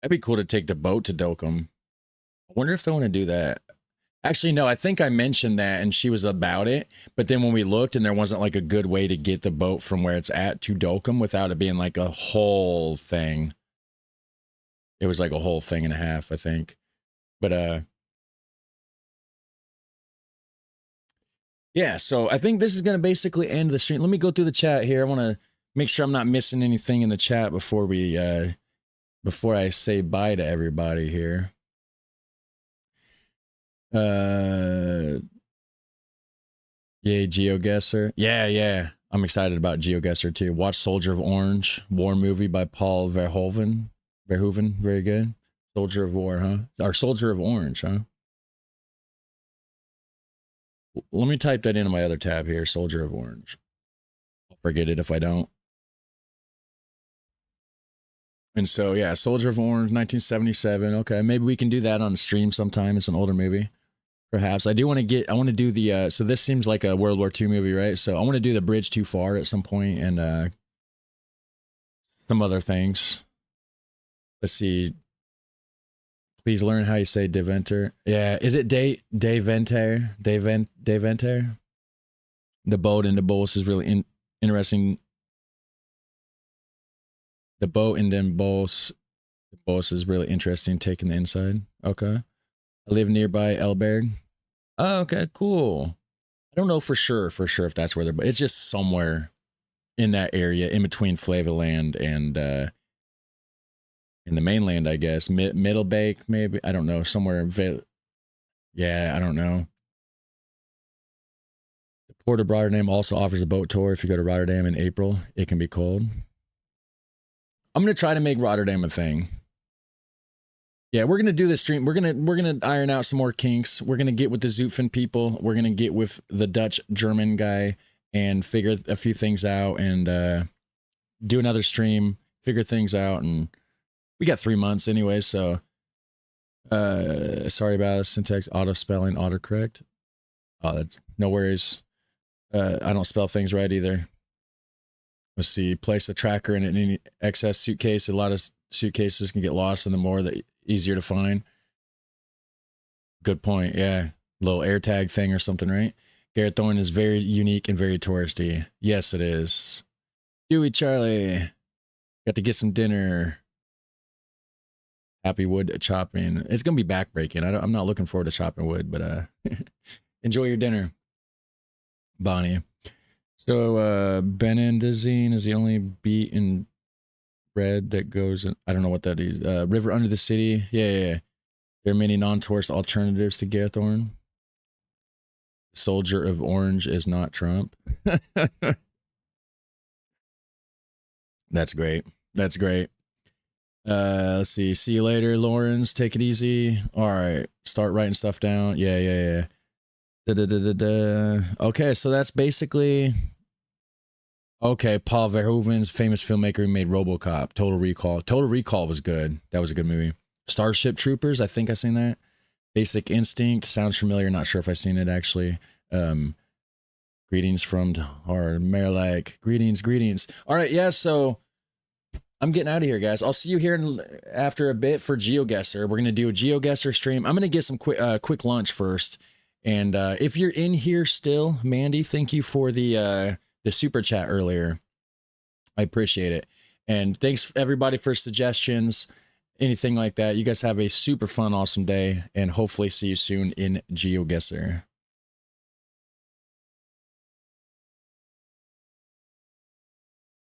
That'd be cool to take the boat to Dokkum. I wonder if they want to do that. Actually, no, I think I mentioned that and she was about it. But then when we looked and there wasn't like a good way to get the boat from where it's at to Dolcum without it being like a whole thing. It was like a whole thing and a half, I think. But yeah, so I think this is going to basically end the stream. Let me go through the chat here. I want to make sure I'm not missing anything in the chat before I say bye to everybody here. Yay, GeoGuessr. Yeah. I'm excited about GeoGuessr too. Watch Soldier of Orange, war movie by Paul Verhoeven. Very good. Soldier of War, huh? Or Soldier of Orange, huh? Let me type that into my other tab here, Soldier of Orange. I'll forget it if I don't. And so, yeah, Soldier of Orange, 1977. Okay, maybe we can do that on stream sometime. It's an older movie. Perhaps. I want to do the, so this seems like a World War II movie, right? So I want to do the Bridge Too Far at some point and some other things. Let's see. Please learn how you say Deventer. Yeah, is it Deventer? Deventer? The boat in the boss is really interesting. The boat in the boss is really interesting, taking the inside. Okay. I live nearby Elberg. Oh, okay, cool. I don't know for sure if that's where but it's just somewhere in that area, in between Flavorland and in the mainland, I guess. Middlebank, maybe. I don't know. Somewhere. Yeah, I don't know. The Port of Rotterdam also offers a boat tour. If you go to Rotterdam in April, it can be cold. I'm going to try to make Rotterdam a thing. Yeah, we're going to do this stream. We're going to iron out some more kinks. We're going to get with the Zutphen people. We're going to get with the Dutch-German guy and figure a few things out and do another stream, figure things out. And we got 3 months anyway, so sorry about the syntax, auto-spelling, autocorrect. Oh, no worries. I don't spell things right either. Let's see, place a tracker in any excess suitcase. A lot of suitcases can get lost, and the more the easier to find. Good point. Yeah, little AirTag thing or something, right? Garrett Thorne is very unique and very touristy. Yes, it is. Dewey Charlie, got to get some dinner. Happy wood chopping. It's gonna be backbreaking. I'm not looking forward to chopping wood, but enjoy your dinner, Bonnie. So Benendazine is the only beat in red that goes in, I don't know what that is. River Under the City. Yeah. There are many non-tourist alternatives to Garethorn. Soldier of Orange is not Trump. That's great. Let's see. See you later, Lawrence. Take it easy. All right. Start writing stuff down. Yeah. Okay, so that's basically... Okay, Paul Verhoeven's famous filmmaker who made RoboCop, Total Recall. Total Recall was good. That was a good movie. Starship Troopers, I think I've seen that. Basic Instinct, sounds familiar. Not sure if I've seen it, actually. Greetings from Marilak. Greetings. All right, yeah, so I'm getting out of here, guys. I'll see you here after a bit for GeoGuessr. We're going to do a GeoGuessr stream. I'm going to get some quick lunch first. And if you're in here still, Mandy, thank you for the super chat earlier. I appreciate it. And thanks everybody for suggestions, anything like that. You guys have a super fun, awesome day, and hopefully see you soon in GeoGuessr.